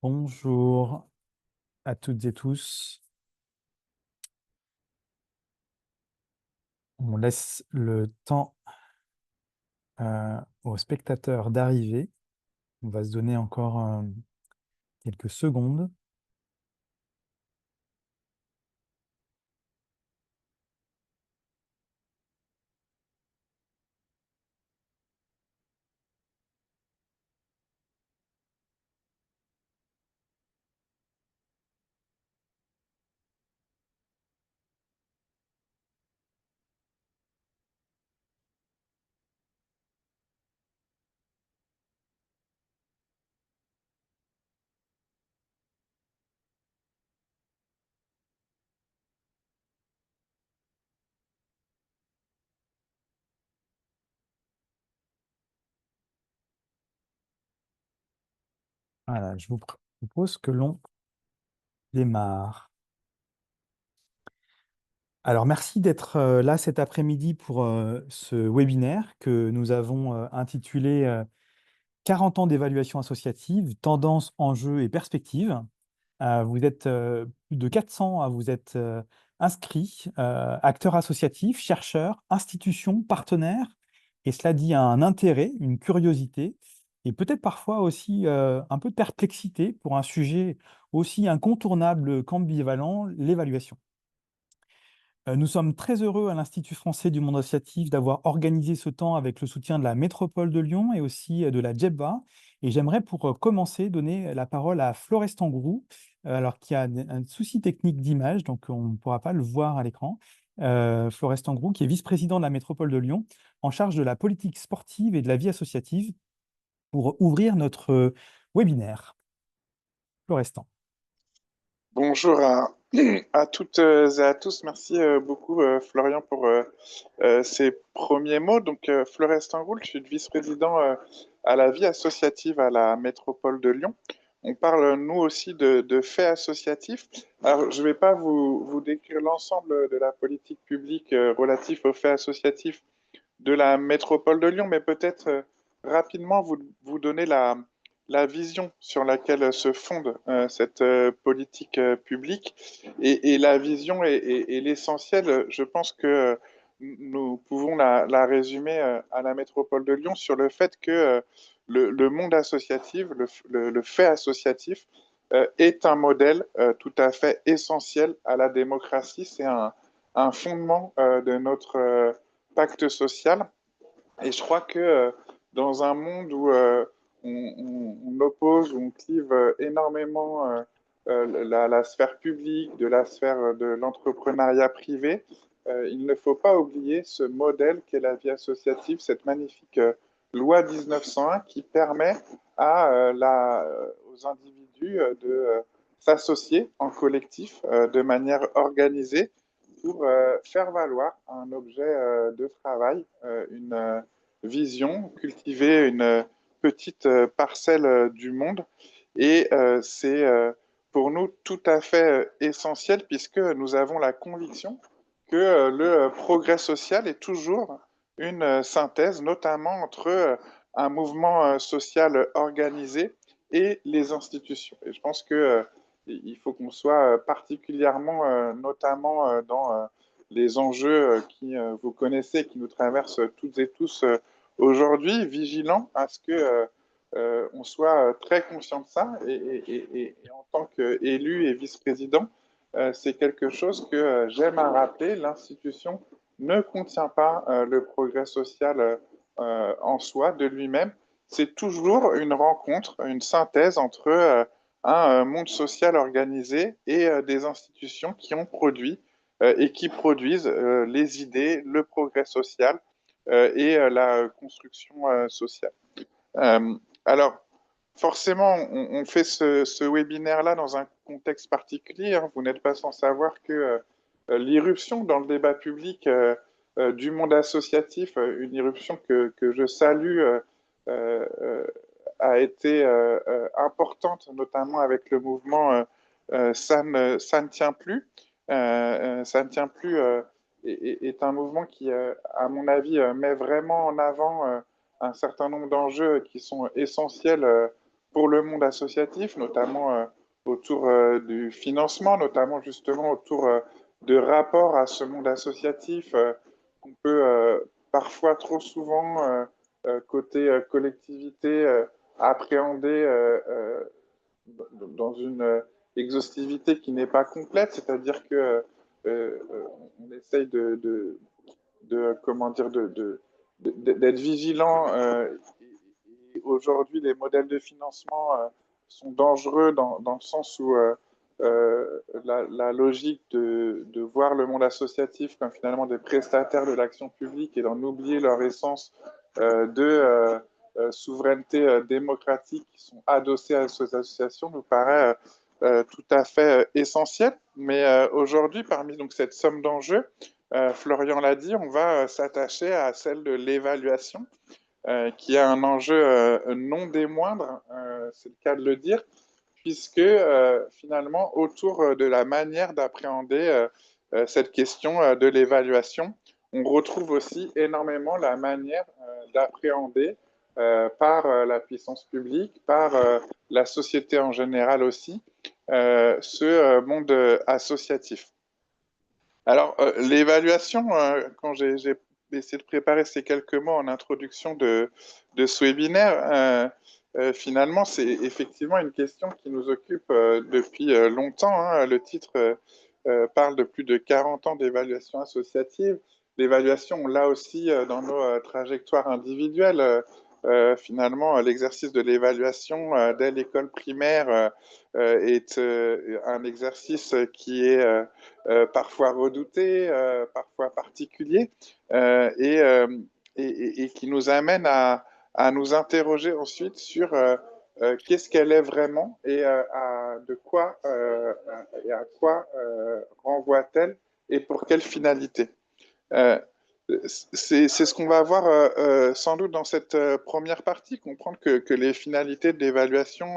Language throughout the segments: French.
Bonjour à toutes et tous. On laisse le temps aux spectateurs d'arriver. On va se donner encore quelques secondes. Voilà, je vous propose que l'on démarre. Alors, merci d'être là cet après-midi pour ce webinaire que nous avons intitulé 40 ans d'évaluation associative, tendances, enjeux et perspectives. Vous êtes plus de 400 à vous être inscrits, acteurs associatifs, chercheurs, institutions, partenaires, et cela dit un intérêt, une curiosité, et peut-être parfois aussi un peu de perplexité pour un sujet aussi incontournable qu'ambivalent, l'évaluation. Nous sommes très heureux à l'Institut français du monde associatif d'avoir organisé ce temps avec le soutien de la métropole de Lyon et aussi de la JEBA. Et j'aimerais pour commencer donner la parole à Florestan Groux, alors qui a un souci technique d'image, donc on ne pourra pas le voir à l'écran. Florestan Groux, qui est vice-président de la métropole de Lyon, en charge de la politique sportive et de la vie associative, pour ouvrir notre webinaire. Florestan. Bonjour à toutes et à tous. Merci beaucoup, Florian, pour ces premiers mots. Donc, Florestan Roule, je suis le vice-président à la vie associative à la métropole de Lyon. On parle, nous aussi, de faits associatifs. Alors, je ne vais pas vous décrire l'ensemble de la politique publique relative aux faits associatifs de la métropole de Lyon, mais peut-être rapidement vous donner la vision sur laquelle se fonde cette politique publique. Et la vision est l'essentiel. Je pense que nous pouvons la résumer à la métropole de Lyon sur le fait que le monde associatif, le fait associatif, est un modèle tout à fait essentiel à la démocratie. C'est un fondement de notre pacte social. Et je crois que dans un monde où on oppose, où on clive énormément la sphère publique de la sphère de l'entrepreneuriat privé, il ne faut pas oublier ce modèle qu'est la vie associative, cette magnifique loi 1901 qui permet aux individus de s'associer en collectif de manière organisée pour faire valoir un objet de travail, une vision, cultiver une petite parcelle du monde. Et c'est pour nous tout à fait essentiel puisque nous avons la conviction que le progrès social est toujours une synthèse, notamment entre un mouvement social organisé et les institutions. Et je pense que il faut qu'on soit particulièrement, notamment dans les enjeux qui vous connaissez, qui nous traversent toutes et tous aujourd'hui, vigilants à ce que on soit très conscient de ça. Et en tant qu'élu et vice-président, c'est quelque chose que j'aime à rappeler. L'institution ne contient pas le progrès social en soi, de lui-même. C'est toujours une rencontre, une synthèse entre un monde social organisé et des institutions qui ont produit et qui produisent les idées, le progrès social et la construction sociale. Euh, alors, forcément, on fait ce webinaire-là dans un contexte particulier, hein. Vous n'êtes pas sans savoir que l'irruption dans le débat public du monde associatif, une irruption que je salue, euh, a été importante, notamment avec le mouvement ça ne tient plus. Ça ne tient plus est un mouvement qui, à mon avis, met vraiment en avant un certain nombre d'enjeux qui sont essentiels pour le monde associatif, notamment autour du financement, notamment justement autour de rapports à ce monde associatif qu'on peut parfois trop souvent, côté collectivité, appréhender dans une exhaustivité qui n'est pas complète, c'est-à-dire que on essaye comment dire, d'être vigilant. Et aujourd'hui, les modèles de financement sont dangereux dans le sens où la logique de voir le monde associatif comme finalement des prestataires de l'action publique et d'en oublier leur essence de souveraineté démocratique qui sont adossées à ces associations nous paraît tout à fait essentiel. Mais aujourd'hui, parmi donc, cette somme d'enjeux, Florian l'a dit, on va s'attacher à celle de l'évaluation, qui a un enjeu non des moindres, c'est le cas de le dire, puisque finalement, autour de la manière d'appréhender cette question de l'évaluation, on retrouve aussi énormément la manière d'appréhender par la puissance publique, par la société en général aussi, ce monde associatif. Alors, l'évaluation, quand j'ai essayé de préparer ces quelques mots en introduction de ce webinaire, finalement, c'est effectivement une question qui nous occupe depuis longtemps, hein. Le titre parle de plus de 40 ans d'évaluation associative. L'évaluation, on l'a aussi dans nos trajectoires individuelles. Finalement, l'exercice de l'évaluation dès l'école primaire est un exercice qui est parfois redouté, parfois particulier, et, et qui nous amène à nous interroger ensuite sur qu'est-ce qu'elle est vraiment et de quoi et à quoi renvoie-t-elle et pour quelle finalité. Euh, c'est ce qu'on va voir sans doute dans cette première partie, comprendre que les finalités de l'évaluation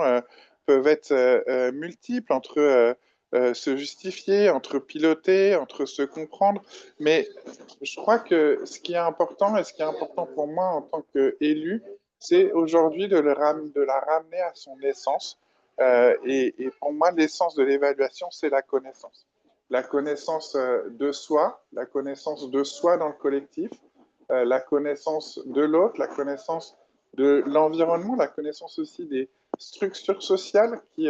peuvent être multiples entre se justifier, entre piloter, entre se comprendre. Mais je crois que ce qui est important et ce qui est important pour moi en tant qu'élu, c'est aujourd'hui de la ramener à son essence. Et pour moi, l'essence de l'évaluation, c'est la connaissance de soi dans le collectif, la connaissance de l'autre, la connaissance de l'environnement, la connaissance aussi des structures sociales qui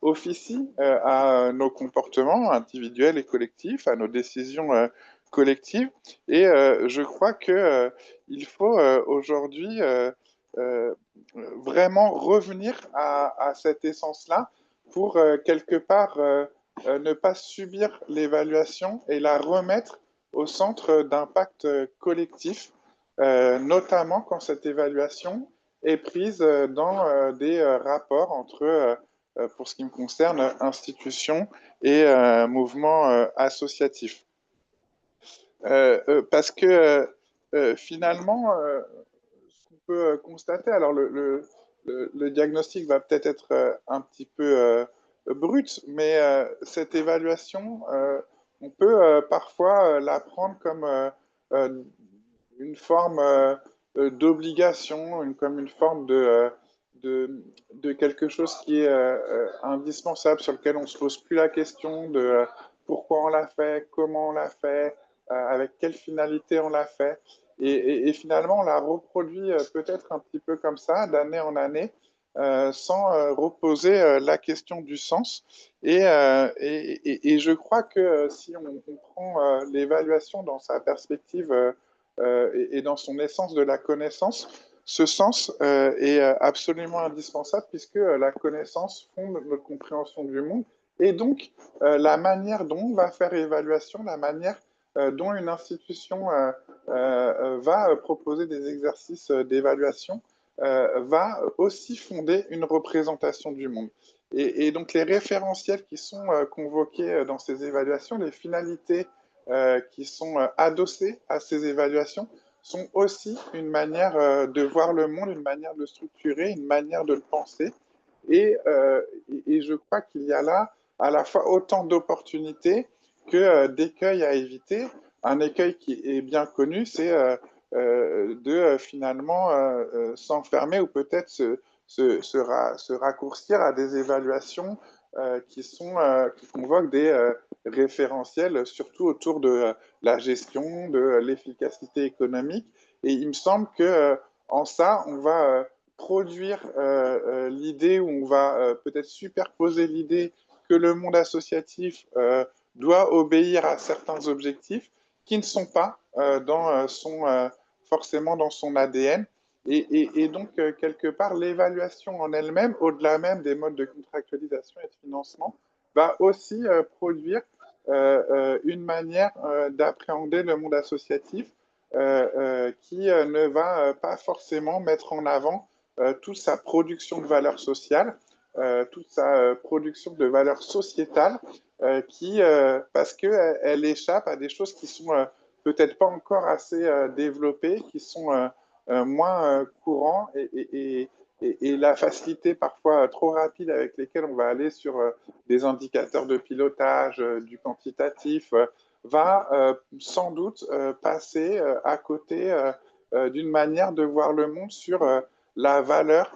officient à nos comportements individuels et collectifs, à nos décisions collectives. Et je crois que il faut aujourd'hui vraiment revenir à cette essence-là pour quelque part ne pas subir l'évaluation et la remettre au centre d'un pacte collectif, notamment quand cette évaluation est prise dans des rapports entre, pour ce qui me concerne, institutions et mouvements associatifs. Parce que finalement, ce qu'on peut constater, alors le diagnostic va peut-être être un petit peu brut, mais cette évaluation, on peut parfois la prendre comme euh, une forme d'obligation, comme une forme de quelque chose qui est indispensable, sur lequel on ne se pose plus la question de pourquoi on l'a fait, comment on l'a fait, avec quelle finalité on l'a fait. Et finalement, on la reproduit peut-être un petit peu comme ça, d'année en année, sans reposer la question du sens. Et je crois que si on prend l'évaluation dans sa perspective et dans son essence de la connaissance, ce sens est absolument indispensable puisque la connaissance fonde notre compréhension du monde et donc la manière dont on va faire évaluation, la manière dont une institution va proposer des exercices d'évaluation va aussi fonder une représentation du monde. Et donc les référentiels qui sont convoqués dans ces évaluations, les finalités qui sont adossées à ces évaluations, sont aussi une manière de voir le monde, une manière de le structurer, une manière de le penser. Et je crois qu'il y a là à la fois autant d'opportunités que d'écueils à éviter. Un écueil qui est bien connu, c'est de finalement s'enfermer ou peut-être se raccourcir à des évaluations qui convoquent des référentiels, surtout autour de la gestion, de l'efficacité économique. Et il me semble que en ça, on va produire l'idée, ou on va peut-être superposer l'idée que le monde associatif doit obéir à certains objectifs qui ne sont pas forcément dans son ADN. Et donc, quelque part, l'évaluation en elle-même, au-delà même des modes de contractualisation et de financement, va aussi produire une manière d'appréhender le monde associatif qui ne va pas forcément mettre en avant toute sa production de valeur sociale, toute sa production de valeur sociétale, parce qu'elle elle échappe à des choses qui sont peut-être pas encore assez développées, qui sont moins courants, et la facilité parfois trop rapide avec lesquelles on va aller sur des indicateurs de pilotage, du quantitatif, va sans doute passer à côté d'une manière de voir le monde sur la valeur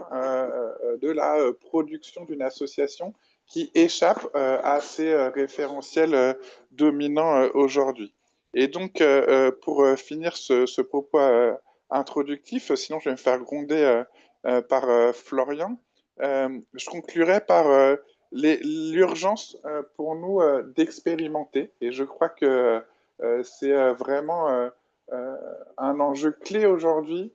de la production d'une association qui échappe à ces référentiels dominants aujourd'hui. Et donc, pour finir ce propos introductif, sinon je vais me faire gronder par Florian, je conclurai par l'urgence pour nous d'expérimenter. Et je crois que c'est vraiment euh, un enjeu clé aujourd'hui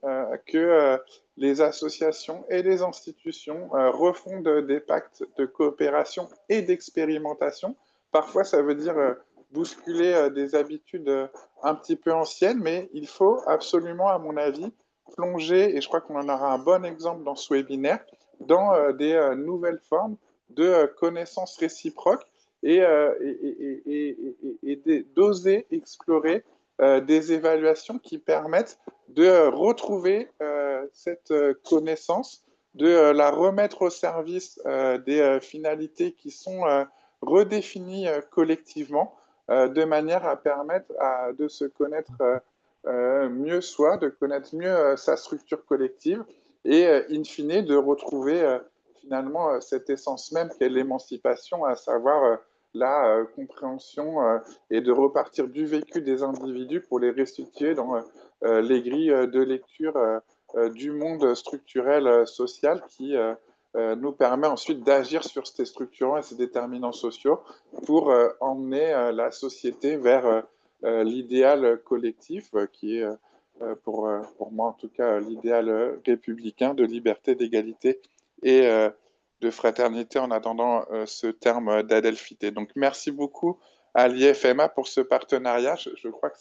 que les associations et les institutions refondent des pactes de coopération et d'expérimentation. Parfois, ça veut dire bousculer des habitudes un petit peu anciennes, mais il faut absolument, à mon avis, plonger, et je crois qu'on en aura un bon exemple dans ce webinaire, dans des nouvelles formes de connaissances réciproques et d'oser explorer des évaluations qui permettent de retrouver cette connaissance, de la remettre au service des finalités qui sont redéfinies collectivement, de manière à permettre de se connaître mieux soi, de connaître mieux sa structure collective, et in fine de retrouver finalement cette essence même qu'est l'émancipation, à savoir la compréhension et de repartir du vécu des individus pour les restituer dans les grilles de lecture du monde structurel social qui nous permet ensuite d'agir sur ces structurants et ces déterminants sociaux pour emmener la société vers l'idéal collectif qui est, pour moi en tout cas, l'idéal républicain de liberté, d'égalité et de fraternité, en attendant ce terme d'adelphité. Donc merci beaucoup à l'IFMA pour ce partenariat. Je crois que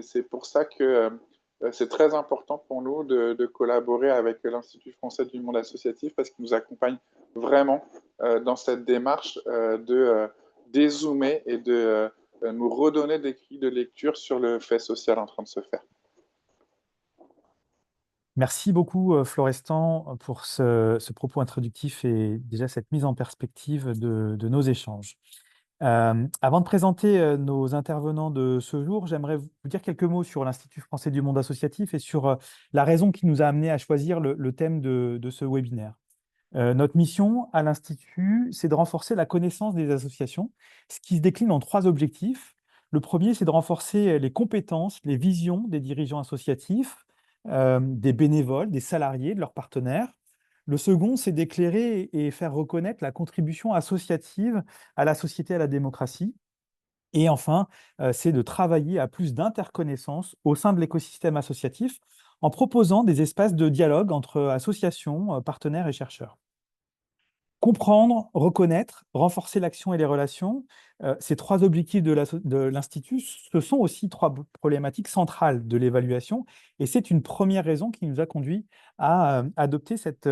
c'est pour ça que c'est très important pour nous de collaborer avec l'Institut français du monde associatif, parce qu'il nous accompagne vraiment dans cette démarche de dézoomer et de nous redonner des grilles de lecture sur le fait social en train de se faire. Merci beaucoup, Florestan, pour ce propos introductif et déjà cette mise en perspective de nos échanges. Avant de présenter nos intervenants de ce jour, j'aimerais vous dire quelques mots sur l'Institut français du monde associatif et sur la raison qui nous a amené à choisir le thème de ce webinaire. Notre mission à l'Institut, c'est de renforcer la connaissance des associations, ce qui se décline en trois objectifs. Le premier, c'est de renforcer les compétences, les visions des dirigeants associatifs, des bénévoles, des salariés, de leurs partenaires. Le second, c'est d'éclairer et faire reconnaître la contribution associative à la société et à la démocratie. Et enfin, c'est de travailler à plus d'interconnaissance au sein de l'écosystème associatif en proposant des espaces de dialogue entre associations, partenaires et chercheurs. Comprendre, reconnaître, renforcer l'action et les relations, ces trois objectifs de l'Institut, ce sont aussi trois problématiques centrales de l'évaluation, et c'est une première raison qui nous a conduit à adopter cette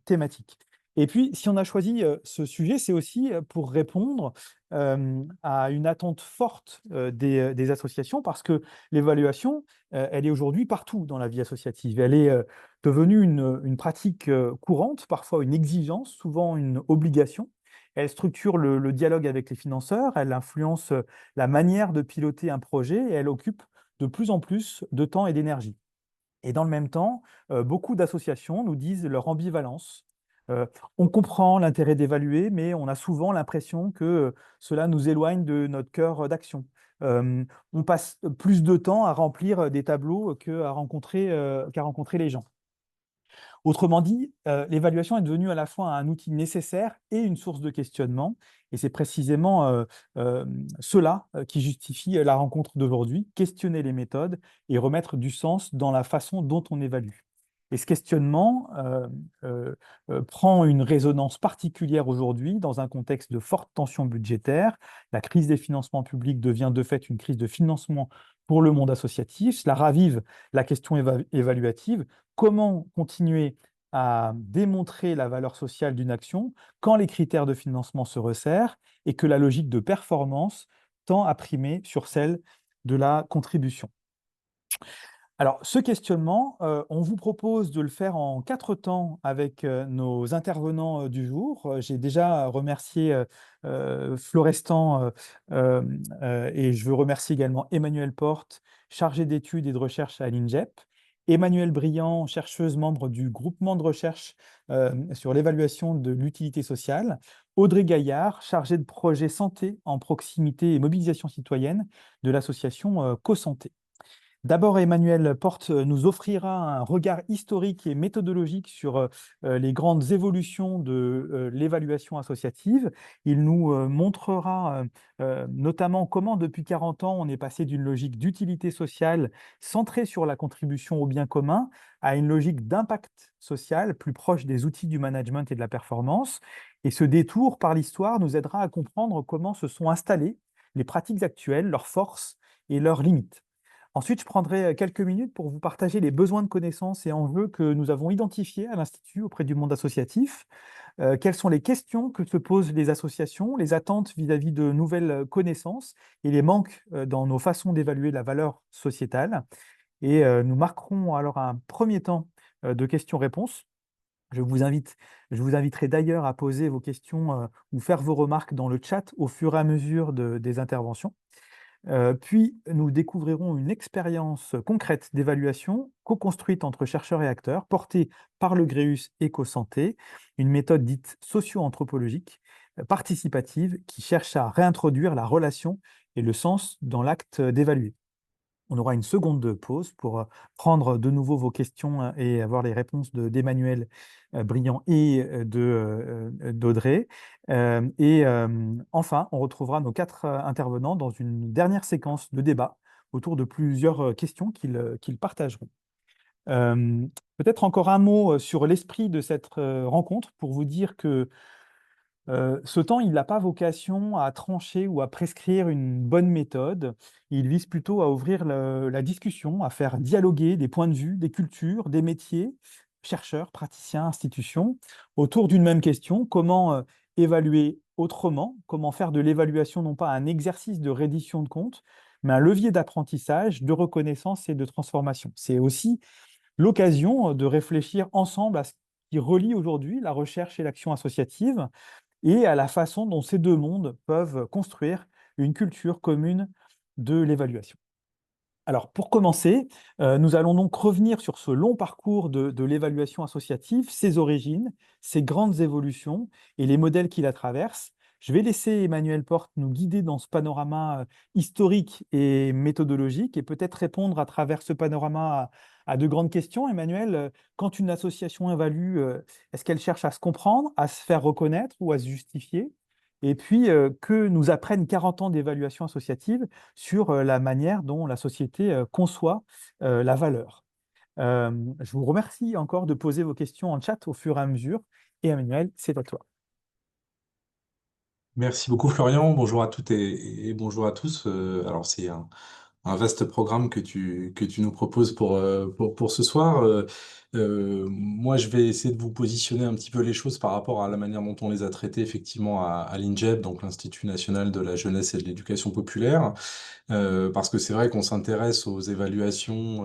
thématique. Et puis, si on a choisi ce sujet, c'est aussi pour répondre à une attente forte des associations, parce que l'évaluation, elle est aujourd'hui partout dans la vie associative. Elle est devenue une pratique courante, parfois une exigence, souvent une obligation. Elle structure le dialogue avec les financeurs, elle influence la manière de piloter un projet et elle occupe de plus en plus de temps et d'énergie. Et dans le même temps, beaucoup d'associations nous disent leur ambivalence. On comprend l'intérêt d'évaluer, mais on a souvent l'impression que cela nous éloigne de notre cœur d'action. Euh, on passe plus de temps à remplir des tableaux qu'à rencontrer les gens. Autrement dit, l'évaluation est devenue à la fois un outil nécessaire et une source de questionnement. Et c'est précisément euh, cela qui justifie la rencontre d'aujourd'hui, questionner les méthodes et remettre du sens dans la façon dont on évalue. Et ce questionnement euh, prend une résonance particulière aujourd'hui dans un contexte de forte tension budgétaire. La crise des financements publics devient de fait une crise de financement pour le monde associatif. Cela ravive la question évaluative. Comment continuer à démontrer la valeur sociale d'une action quand les critères de financement se resserrent et que la logique de performance tend à primer sur celle de la contribution. Alors, ce questionnement, on vous propose de le faire en 4 temps avec nos intervenants du jour. J'ai déjà remercié Florestan et je veux remercier également Emmanuelle Porte, chargée d'études et de recherche à l'INJEP, Emmanuelle Briand, chercheuse membre du groupement de recherche sur l'évaluation de l'utilité sociale, Audrey Gaillard, chargée de projet santé en proximité et mobilisation citoyenne de l'association CoSanté. D'abord, Emmanuel Porte nous offrira un regard historique et méthodologique sur les grandes évolutions de l'évaluation associative. Il nous montrera notamment comment, depuis 40 ans, on est passé d'une logique d'utilité sociale centrée sur la contribution au bien commun à une logique d'impact social plus proche des outils du management et de la performance. Et ce détour par l'histoire nous aidera à comprendre comment se sont installées les pratiques actuelles, leurs forces et leurs limites. Ensuite, je prendrai quelques minutes pour vous partager les besoins de connaissances et enjeux que nous avons identifiés à l'Institut auprès du monde associatif. Quelles sont les questions que se posent les associations, les attentes vis-à-vis de nouvelles connaissances et les manques dans nos façons d'évaluer la valeur sociétale. Et nous marquerons alors un premier temps de questions-réponses. Je vous invite, je vous inviterai d'ailleurs à poser vos questions ou faire vos remarques dans le chat au fur et à mesure des interventions. Puis, nous découvrirons une expérience concrète d'évaluation co-construite entre chercheurs et acteurs, portée par le Gréus EcoSanté, une méthode dite socio-anthropologique, participative, qui cherche à réintroduire la relation et le sens dans l'acte d'évaluer. On aura une seconde pause pour prendre de nouveau vos questions et avoir les réponses d'Emmanuel Briand et d'Audrey. Enfin, on retrouvera nos 4 intervenants dans une dernière séquence de débat autour de plusieurs questions qu'ils partageront. Euh, Peut-être encore un mot sur l'esprit de cette rencontre pour vous dire que ce temps, il n'a pas vocation à trancher ou à prescrire une bonne méthode. Il vise plutôt à ouvrir la discussion, à faire dialoguer des points de vue, des cultures, des métiers, chercheurs, praticiens, institutions, autour d'une même question. Comment évaluer autrement? Comment faire de l'évaluation non pas un exercice de reddition de comptes, mais un levier d'apprentissage, de reconnaissance et de transformation. C'est aussi l'occasion de réfléchir ensemble à ce qui relie aujourd'hui la recherche et l'action associative et à la façon dont ces deux mondes peuvent construire une culture commune de l'évaluation. Alors, pour commencer, nous allons donc revenir sur ce long parcours de l'évaluation associative, ses origines, ses grandes évolutions et les modèles qui la traversent. Je vais laisser Emmanuel Porte nous guider dans ce panorama historique et méthodologique et peut-être répondre à travers ce panorama à de grandes questions. Emmanuel, quand une association évalue, est-ce qu'elle cherche à se comprendre, à se faire reconnaître ou à se justifier? Et puis, que nous apprennent 40 ans d'évaluation associative sur la manière dont la société conçoit la valeur. Je vous remercie encore de poser vos questions en chat au fur et à mesure. Et Emmanuel, c'est à toi. Merci beaucoup Florian, bonjour à toutes et bonjour à tous. Alors c'est un vaste programme que tu nous proposes pour ce soir. Moi, je vais essayer de vous positionner un petit peu les choses par rapport à la manière dont on les a traitées effectivement à l'INJEP, donc l'Institut national de la jeunesse et de l'éducation populaire. Parce que c'est vrai qu'on s'intéresse aux évaluations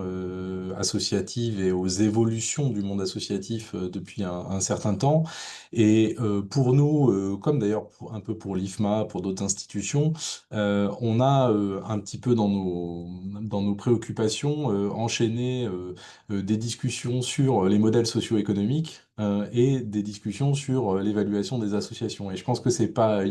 associatives et aux évolutions du monde associatif depuis un certain temps. Et pour nous, comme d'ailleurs un peu pour l'IFMA, pour d'autres institutions, on a un petit peu dans nos préoccupations enchaîné des discussions sur les modèles socio-économiques et des discussions sur l'évaluation des associations. Et je pense que c'est pas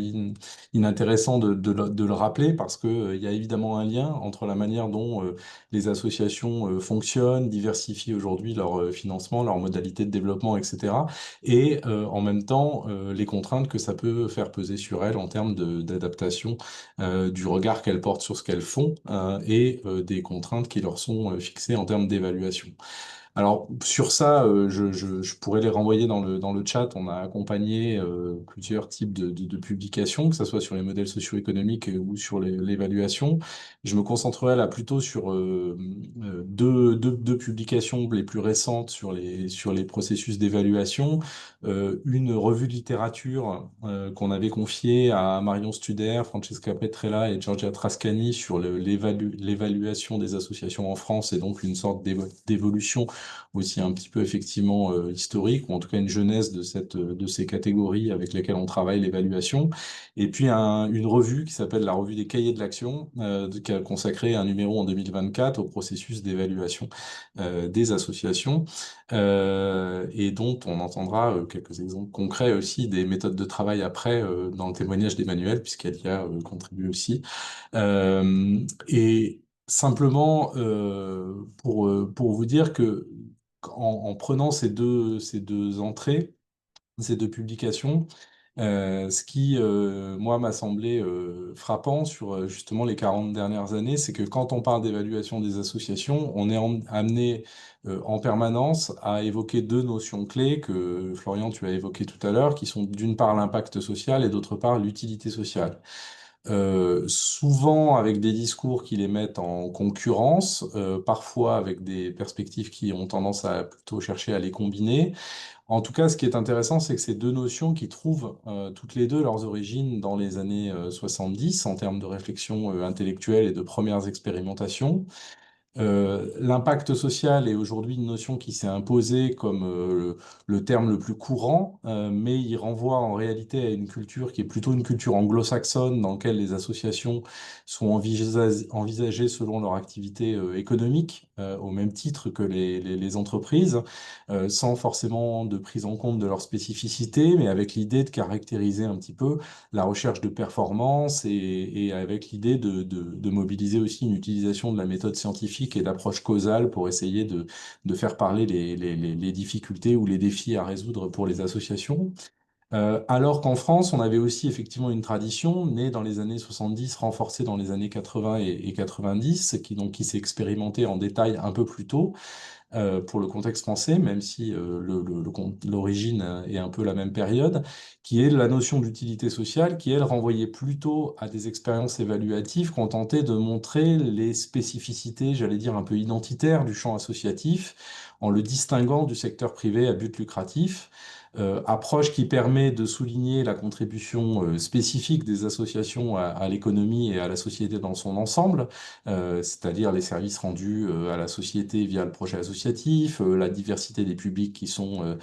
inintéressant de le rappeler parce que, il y a évidemment un lien entre la manière dont les associations fonctionnent, diversifient aujourd'hui leur financement, leurs modalités de développement, etc. Et en même temps, les contraintes que ça peut faire peser sur elles en termes d'adaptation du regard qu'elles portent sur ce qu'elles font et des contraintes qui leur sont fixées en termes d'évaluation. Alors sur ça, je pourrais les renvoyer dans le chat. On a accompagné plusieurs types de publications, que ce soit sur les modèles socio-économiques ou sur l'évaluation. Je me concentrerai là plutôt sur deux publications les plus récentes sur les processus d'évaluation. Une revue de littérature qu'on avait confiée à Marion Studer, Francesca Petrella et Giorgia Trascani sur l'évaluation des associations en France et donc une sorte d'évolution aussi un petit peu effectivement historique, ou en tout cas une genèse de ces catégories avec lesquelles on travaille l'évaluation. Et puis une revue qui s'appelle la revue des cahiers de l'action, qui a consacré un numéro en 2024 au processus d'évaluation des associations, et dont on entendra quelques exemples concrets aussi des méthodes de travail après dans le témoignage d'Emmanuel, puisqu'elle y a contribué aussi. Et simplement pour vous dire que en prenant ces deux entrées, ces deux publications, ce qui, moi, m'a semblé frappant sur justement les 40 dernières années, c'est que quand on parle d'évaluation des associations, on est amené en permanence à évoquer deux notions clés que, Florian, tu as évoquées tout à l'heure, qui sont d'une part l'impact social et d'autre part l'utilité sociale. Souvent avec des discours qui les mettent en concurrence, parfois avec des perspectives qui ont tendance à plutôt chercher à les combiner. En tout cas, ce qui est intéressant, c'est que ces deux notions qui trouvent toutes les deux leurs origines dans les années 70 en termes de réflexion intellectuelle et de premières expérimentations. L'impact social est aujourd'hui une notion qui s'est imposée comme le terme le plus courant, mais il renvoie en réalité à une culture qui est plutôt une culture anglo-saxonne dans laquelle les associations sont envisagées selon leur activité économique, au même titre que les entreprises, sans forcément de prise en compte de leur spécificité, mais avec l'idée de caractériser un petit peu la recherche de performance et avec l'idée de mobiliser aussi une utilisation de la méthode scientifique et d'approche causale pour essayer de faire parler les difficultés ou les défis à résoudre pour les associations. Alors qu'en France, on avait aussi effectivement une tradition née dans les années 70, renforcée dans les années 80 et 90, qui s'est expérimentée en détail un peu plus tôt, pour le contexte français, même si l'origine est un peu la même période, qui est la notion d'utilité sociale, qui, elle, renvoyait plutôt à des expériences évaluatives qui ont tenté de montrer les spécificités, j'allais dire, un peu identitaires du champ associatif, en le distinguant du secteur privé à but lucratif. Approche qui permet de souligner la contribution spécifique des associations à l'économie et à la société dans son ensemble, c'est-à-dire les services rendus à la société via le projet associatif, la diversité des publics qui sont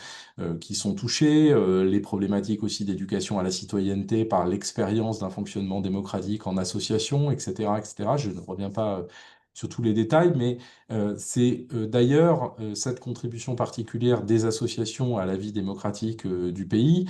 touchés, les problématiques aussi d'éducation à la citoyenneté par l'expérience d'un fonctionnement démocratique en association, etc., etc. Je ne reviens pas sur tous les détails, mais c'est d'ailleurs cette contribution particulière des associations à la vie démocratique du pays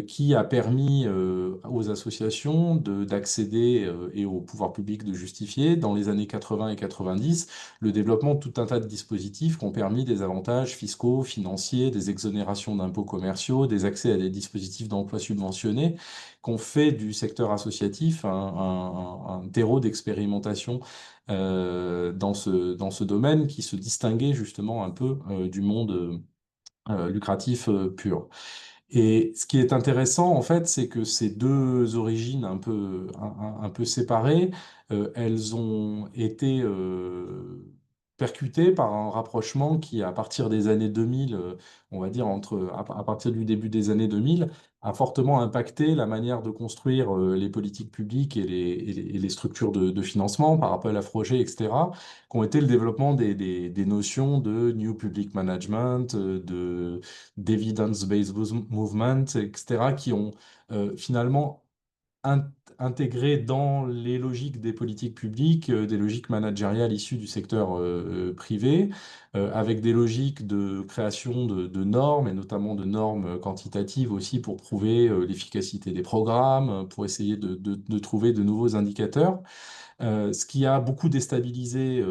qui a permis aux associations d'accéder et au pouvoir public de justifier, dans les années 80 et 90, le développement de tout un tas de dispositifs qui ont permis des avantages fiscaux, financiers, des exonérations d'impôts commerciaux, des accès à des dispositifs d'emploi subventionnés, qu'on fait du secteur associatif un terreau d'expérimentation dans ce domaine qui se distinguait justement un peu du monde lucratif pur. Et ce qui est intéressant, en fait, c'est que ces deux origines un peu séparées, elles ont été percuté par un rapprochement qui, à partir des années 2000, on va dire à partir du début des années 2000, a fortement impacté la manière de construire les politiques publiques et les structures de financement par appel à projets, etc., qui ont été le développement des notions de New Public Management, d'Evidence-Based Movement, etc., qui ont finalement intégré dans les logiques des politiques publiques, des logiques managériales issues du secteur privé, avec des logiques de création de normes, et notamment de normes quantitatives aussi pour prouver l'efficacité des programmes, pour essayer de trouver de nouveaux indicateurs, ce qui a beaucoup déstabilisé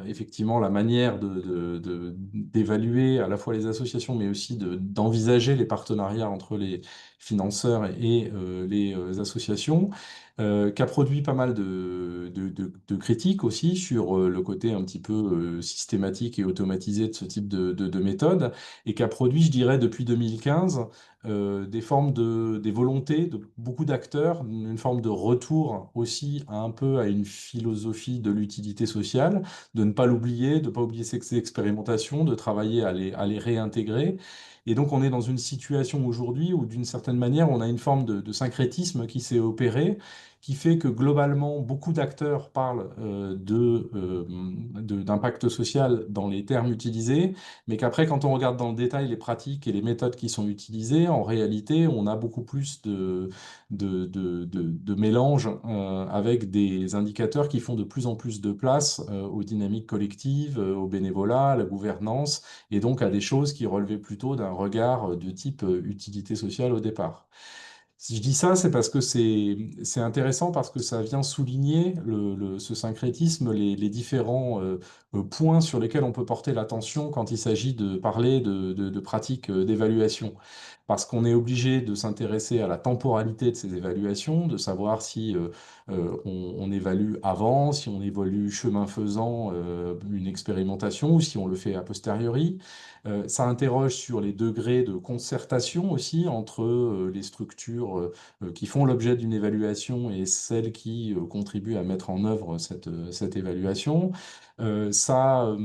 effectivement la manière d'évaluer à la fois les associations, mais aussi d'envisager les partenariats entre les financeurs et les associations, qui a produit pas mal de critiques aussi sur le côté un petit peu systématique et automatisé de ce type de méthode, et qui a produit, je dirais, depuis 2015, des formes des volontés de beaucoup d'acteurs, une forme de retour aussi un peu à une philosophie de l'utilité sociale, de ne pas l'oublier, de ne pas oublier ces expérimentations, de travailler à les réintégrer. Et donc, on est dans une situation aujourd'hui où, d'une certaine manière, on a une forme de syncrétisme qui s'est opéré, qui fait que globalement, beaucoup d'acteurs parlent d'impact social dans les termes utilisés, mais qu'après, quand on regarde dans le détail les pratiques et les méthodes qui sont utilisées, en réalité, on a beaucoup plus de mélange avec des indicateurs qui font de plus en plus de place aux dynamiques collectives, au bénévolat, à la gouvernance, et donc à des choses qui relevaient plutôt d'un regard de type utilité sociale au départ. Si je dis ça, c'est parce que c'est intéressant, parce que ça vient souligner ce syncrétisme, les différents points sur lesquels on peut porter l'attention quand il s'agit de parler de pratiques d'évaluation. Parce qu'on est obligé de s'intéresser à la temporalité de ces évaluations, de savoir si on évalue avant, si on évalue chemin faisant une expérimentation, ou si on le fait a posteriori. Ça interroge sur les degrés de concertation aussi entre les structures qui font l'objet d'une évaluation et celles qui contribuent à mettre en œuvre cette évaluation. Ça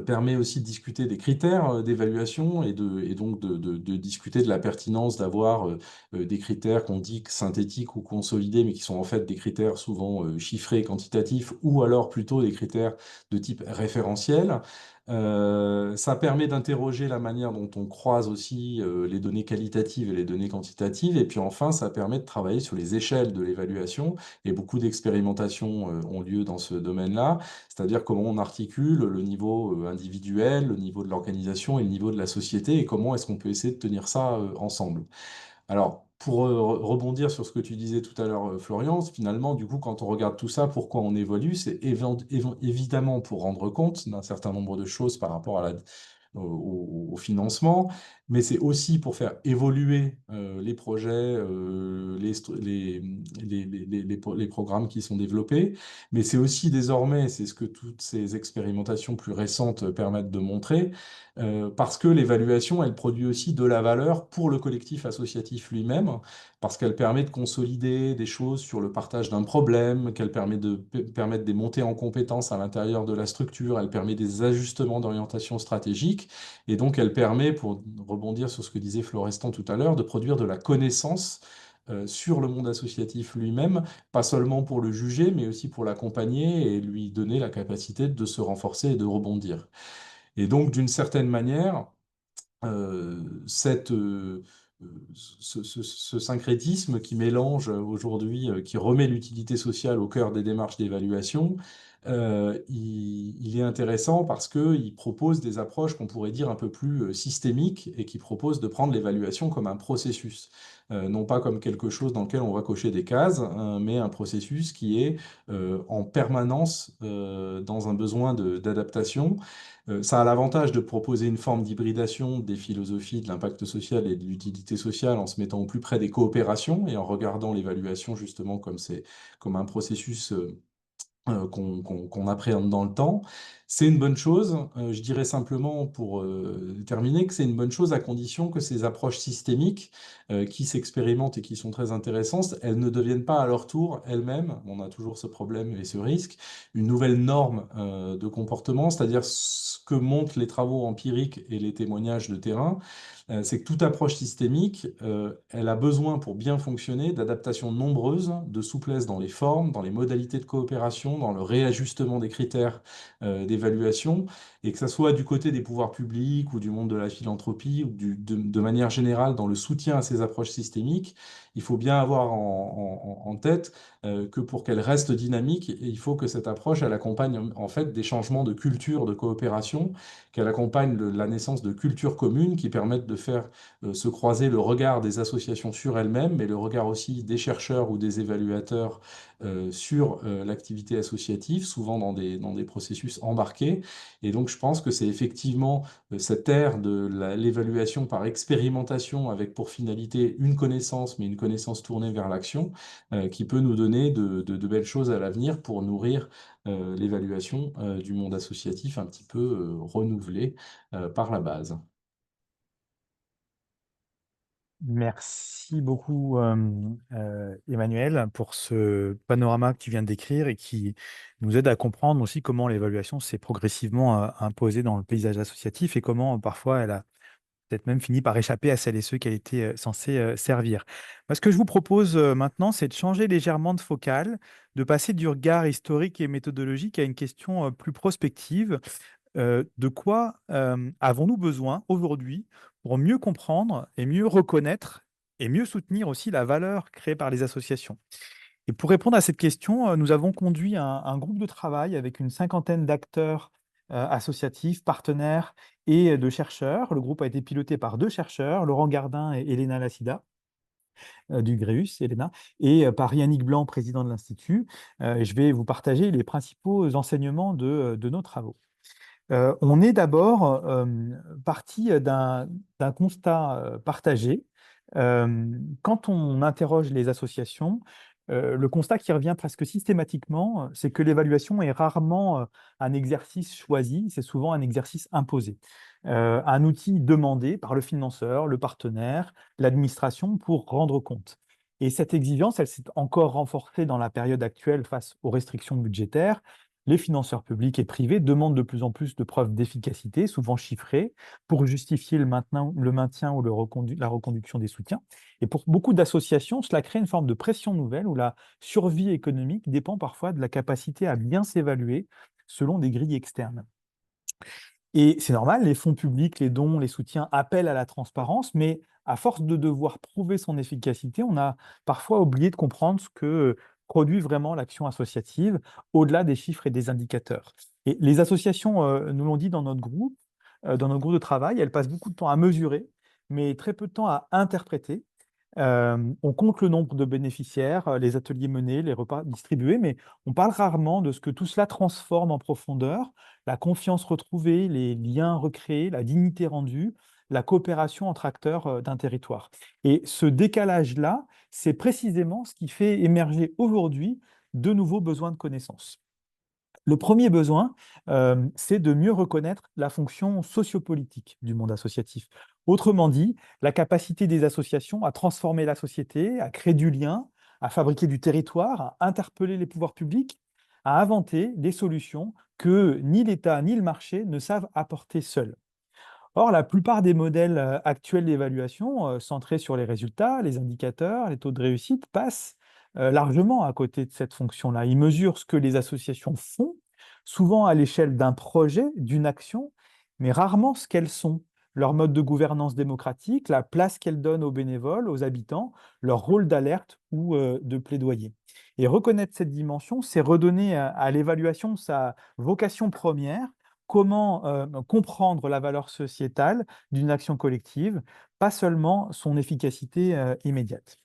permet aussi de discuter des critères d'évaluation, et donc de discuter de la pertinence d'avoir des critères qu'on dit synthétiques ou consolidés, mais qui sont en fait des critères souvent chiffrés, quantitatifs, ou alors plutôt des critères de type référentiel. Ça permet d'interroger la manière dont on croise aussi les données qualitatives et les données quantitatives. Et puis enfin, ça permet de travailler sur les échelles de l'évaluation. Et beaucoup d'expérimentations ont lieu dans ce domaine-là, c'est-à-dire comment on articule le niveau individuel, le niveau de l'organisation et le niveau de la société, et comment est-ce qu'on peut essayer de tenir ça ensemble. Alors, pour rebondir sur ce que tu disais tout à l'heure, Florian, finalement, du coup, quand on regarde tout ça, pourquoi on évolue, c'est évidemment pour rendre compte d'un certain nombre de choses par rapport au financement, mais c'est aussi pour faire évoluer les projets, les programmes qui sont développés, mais c'est aussi désormais, c'est ce que toutes ces expérimentations plus récentes permettent de montrer, parce que l'évaluation, elle produit aussi de la valeur pour le collectif associatif lui-même, parce qu'elle permet de consolider des choses sur le partage d'un problème, qu'elle permet de permettre des montées en compétences à l'intérieur de la structure, elle permet des ajustements d'orientation stratégique, et donc elle permet, pour rebondir sur ce que disait Florestan tout à l'heure, de produire de la connaissance sur le monde associatif lui-même, pas seulement pour le juger, mais aussi pour l'accompagner et lui donner la capacité de se renforcer et de rebondir. Et donc, d'une certaine manière, ce syncrétisme qui mélange aujourd'hui, qui remet l'utilité sociale au cœur des démarches d'évaluation, il est intéressant parce qu'il propose des approches qu'on pourrait dire un peu plus systémiques, et qui proposent de prendre l'évaluation comme un processus. Non pas comme quelque chose dans lequel on va cocher des cases, hein, mais un processus qui est en permanence dans un besoin d'adaptation. Ça a l'avantage de proposer une forme d'hybridation des philosophies de l'impact social et de l'utilité sociale, en se mettant au plus près des coopérations et en regardant l'évaluation justement comme un processus qu'on appréhende dans le temps. C'est une bonne chose. Je dirais simplement pour terminer que c'est une bonne chose à condition que ces approches systémiques qui s'expérimentent et qui sont très intéressantes, elles ne deviennent pas à leur tour elles-mêmes, on a toujours ce problème et ce risque, une nouvelle norme de comportement, c'est-à-dire ce que montrent les travaux empiriques et les témoignages de terrain, c'est que toute approche systémique, elle a besoin pour bien fonctionner d'adaptations nombreuses, de souplesse dans les formes, dans les modalités de coopération, dans le réajustement des critères d'évaluation, et que ça soit du côté des pouvoirs publics ou du monde de la philanthropie ou de manière générale dans le soutien à ces approches systémiques, il faut bien avoir en tête que pour qu'elle reste dynamique, il faut que cette approche, elle accompagne en fait des changements de culture de coopération, qu'elle accompagne la naissance de cultures communes qui permettent de faire se croiser le regard des associations sur elles-mêmes, mais le regard aussi des chercheurs ou des évaluateurs sur l'activité associative, souvent dans des processus embarqués. Et donc, je pense que c'est effectivement cette ère de l'évaluation par expérimentation avec pour finalité une connaissance, mais une connaissance tournée vers l'action, qui peut nous donner de belles choses à l'avenir pour nourrir l'évaluation du monde associatif un petit peu renouvelée par la base. Merci beaucoup, Emmanuel, pour ce panorama que tu viens de décrire et qui nous aide à comprendre aussi comment l'évaluation s'est progressivement imposée dans le paysage associatif et comment parfois elle a peut-être même fini par échapper à celles et ceux qu'elle était censée servir. Moi, ce que je vous propose maintenant, c'est de changer légèrement de focale, de passer du regard historique et méthodologique à une question plus prospective. De quoi avons-nous besoin aujourd'hui pour mieux comprendre et mieux reconnaître et mieux soutenir aussi la valeur créée par les associations? Et pour répondre à cette question, nous avons conduit un groupe de travail avec une cinquantaine d'acteurs associatifs, partenaires et de chercheurs. Le groupe a été piloté par deux chercheurs, Laurent Gardin et Elena Lassida, du Gréus, Elena, et par Yannick Blanc, président de l'Institut. Et je vais vous partager les principaux enseignements de nos travaux. On est d'abord parti d'un constat partagé. Quand on interroge les associations, le constat qui revient presque systématiquement, c'est que l'évaluation est rarement un exercice choisi, c'est souvent un exercice imposé. Un outil demandé par le financeur, le partenaire, l'administration pour rendre compte. Et cette exigence, elle s'est encore renforcée dans la période actuelle face aux restrictions budgétaires. Les financeurs publics et privés demandent de plus en plus de preuves d'efficacité, souvent chiffrées, pour justifier le maintien ou la reconduction des soutiens. Et pour beaucoup d'associations, cela crée une forme de pression nouvelle où la survie économique dépend parfois de la capacité à bien s'évaluer selon des grilles externes. Et c'est normal, les fonds publics, les dons, les soutiens appellent à la transparence, mais à force de devoir prouver son efficacité, on a parfois oublié de comprendre ce que produit vraiment l'action associative, au-delà des chiffres et des indicateurs. Et les associations nous l'ont dit dans notre groupe de travail, elles passent beaucoup de temps à mesurer, mais très peu de temps à interpréter. On compte le nombre de bénéficiaires, les ateliers menés, les repas distribués, mais on parle rarement de ce que tout cela transforme en profondeur, la confiance retrouvée, les liens recréés, la dignité rendue, la coopération entre acteurs d'un territoire. Et ce décalage-là, c'est précisément ce qui fait émerger aujourd'hui de nouveaux besoins de connaissances. Le premier besoin, c'est de mieux reconnaître la fonction sociopolitique du monde associatif. Autrement dit, la capacité des associations à transformer la société, à créer du lien, à fabriquer du territoire, à interpeller les pouvoirs publics, à inventer des solutions que ni l'État ni le marché ne savent apporter seuls. Or, la plupart des modèles actuels d'évaluation, centrés sur les résultats, les indicateurs, les taux de réussite, passent largement à côté de cette fonction-là. Ils mesurent ce que les associations font, souvent à l'échelle d'un projet, d'une action, mais rarement ce qu'elles sont, leur mode de gouvernance démocratique, la place qu'elles donnent aux bénévoles, aux habitants, leur rôle d'alerte ou de plaidoyer. Et reconnaître cette dimension, c'est redonner à l'évaluation sa vocation première. Comment comprendre la valeur sociétale d'une action collective, pas seulement son efficacité immédiate.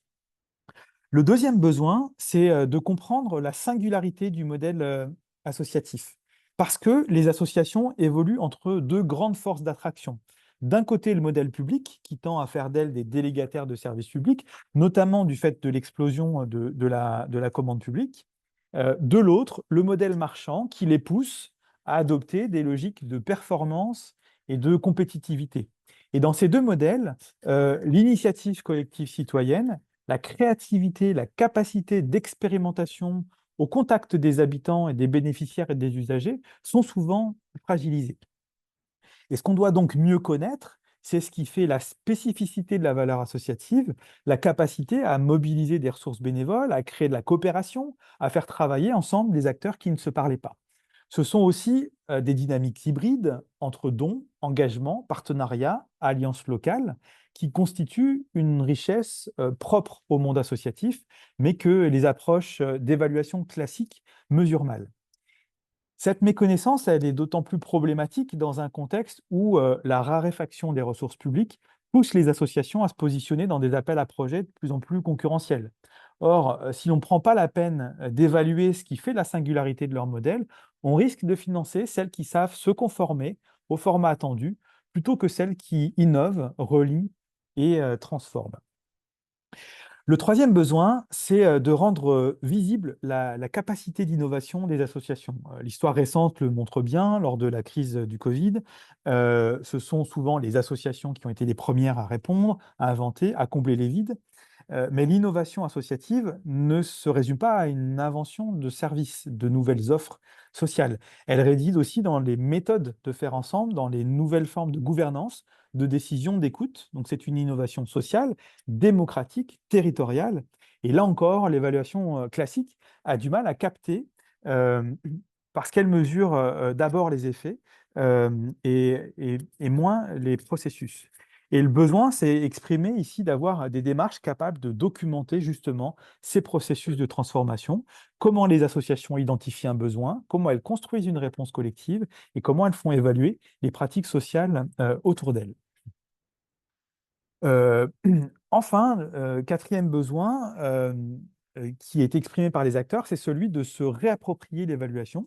Le deuxième besoin, c'est de comprendre la singularité du modèle associatif, parce que les associations évoluent entre deux grandes forces d'attraction. D'un côté, le modèle public, qui tend à faire d'elles des délégataires de services publics, notamment du fait de l'explosion de la commande publique, De l'autre, le modèle marchand qui les pousse à adopter des logiques de performance et de compétitivité. Et dans ces deux modèles, l'initiative collective citoyenne, la créativité, la capacité d'expérimentation au contact des habitants et des bénéficiaires et des usagers sont souvent fragilisées. Et ce qu'on doit donc mieux connaître, c'est ce qui fait la spécificité de la valeur associative, la capacité à mobiliser des ressources bénévoles, à créer de la coopération, à faire travailler ensemble des acteurs qui ne se parlaient pas. Ce sont aussi des dynamiques hybrides entre dons, engagement, partenariat, alliances locales, qui constituent une richesse propre au monde associatif, mais que les approches d'évaluation classiques mesurent mal. Cette méconnaissance, elle est d'autant plus problématique dans un contexte où la raréfaction des ressources publiques pousse les associations à se positionner dans des appels à projets de plus en plus concurrentiels. Or, si l'on ne prend pas la peine d'évaluer ce qui fait la singularité de leur modèle, on risque de financer celles qui savent se conformer au format attendu plutôt que celles qui innovent, relient et transforment. Le troisième besoin, c'est de rendre visible la capacité d'innovation des associations. L'histoire récente le montre bien, lors de la crise du Covid, ce sont souvent les associations qui ont été les premières à répondre, à inventer, à combler les vides. Mais l'innovation associative ne se résume pas à une invention de services, de nouvelles offres sociales. Elle réside aussi dans les méthodes de faire ensemble, dans les nouvelles formes de gouvernance, de décision, d'écoute. Donc c'est une innovation sociale, démocratique, territoriale. Et là encore, l'évaluation classique a du mal à capter euh, parce qu'elle mesure d'abord les effets et moins les processus. Et le besoin, c'est exprimé ici d'avoir des démarches capables de documenter justement ces processus de transformation, comment les associations identifient un besoin, comment elles construisent une réponse collective et comment elles font évaluer les pratiques sociales autour d'elles. Euh, enfin, quatrième besoin qui est exprimé par les acteurs, c'est celui de se réapproprier l'évaluation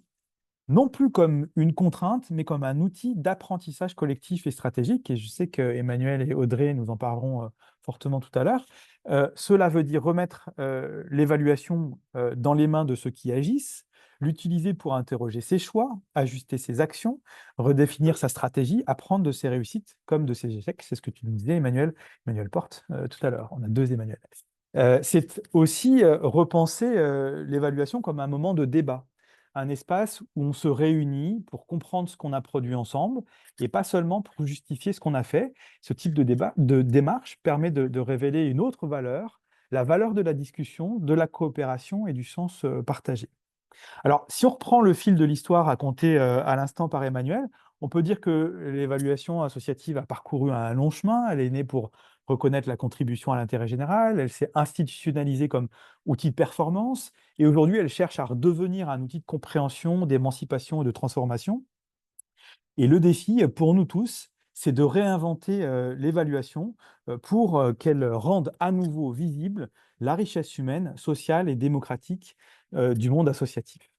non plus comme une contrainte, mais comme un outil d'apprentissage collectif et stratégique. Et je sais que Emmanuel et Audrey nous en parleront fortement tout à l'heure. Cela veut dire remettre l'évaluation dans les mains de ceux qui agissent, l'utiliser pour interroger ses choix, ajuster ses actions, redéfinir sa stratégie, apprendre de ses réussites comme de ses échecs. C'est ce que tu nous disais, Emmanuel, Emmanuel Porte, tout à l'heure. On a deux Emmanuel. C'est aussi repenser l'évaluation comme un moment de débat, un espace où on se réunit pour comprendre ce qu'on a produit ensemble et pas seulement pour justifier ce qu'on a fait. Ce type de débat, de démarche permet de révéler une autre valeur, la valeur de la discussion, de la coopération et du sens partagé. Alors, si on reprend le fil de l'histoire raconté à l'instant par Emmanuel, on peut dire que l'évaluation associative a parcouru un long chemin. Elle est née pour reconnaître la contribution à l'intérêt général. Elle s'est institutionnalisée comme outil de performance. Et aujourd'hui, elle cherche à redevenir un outil de compréhension, d'émancipation et de transformation. Et le défi pour nous tous, c'est de réinventer l'évaluation pour qu'elle rende à nouveau visible la richesse humaine, sociale et démocratique du monde associatif.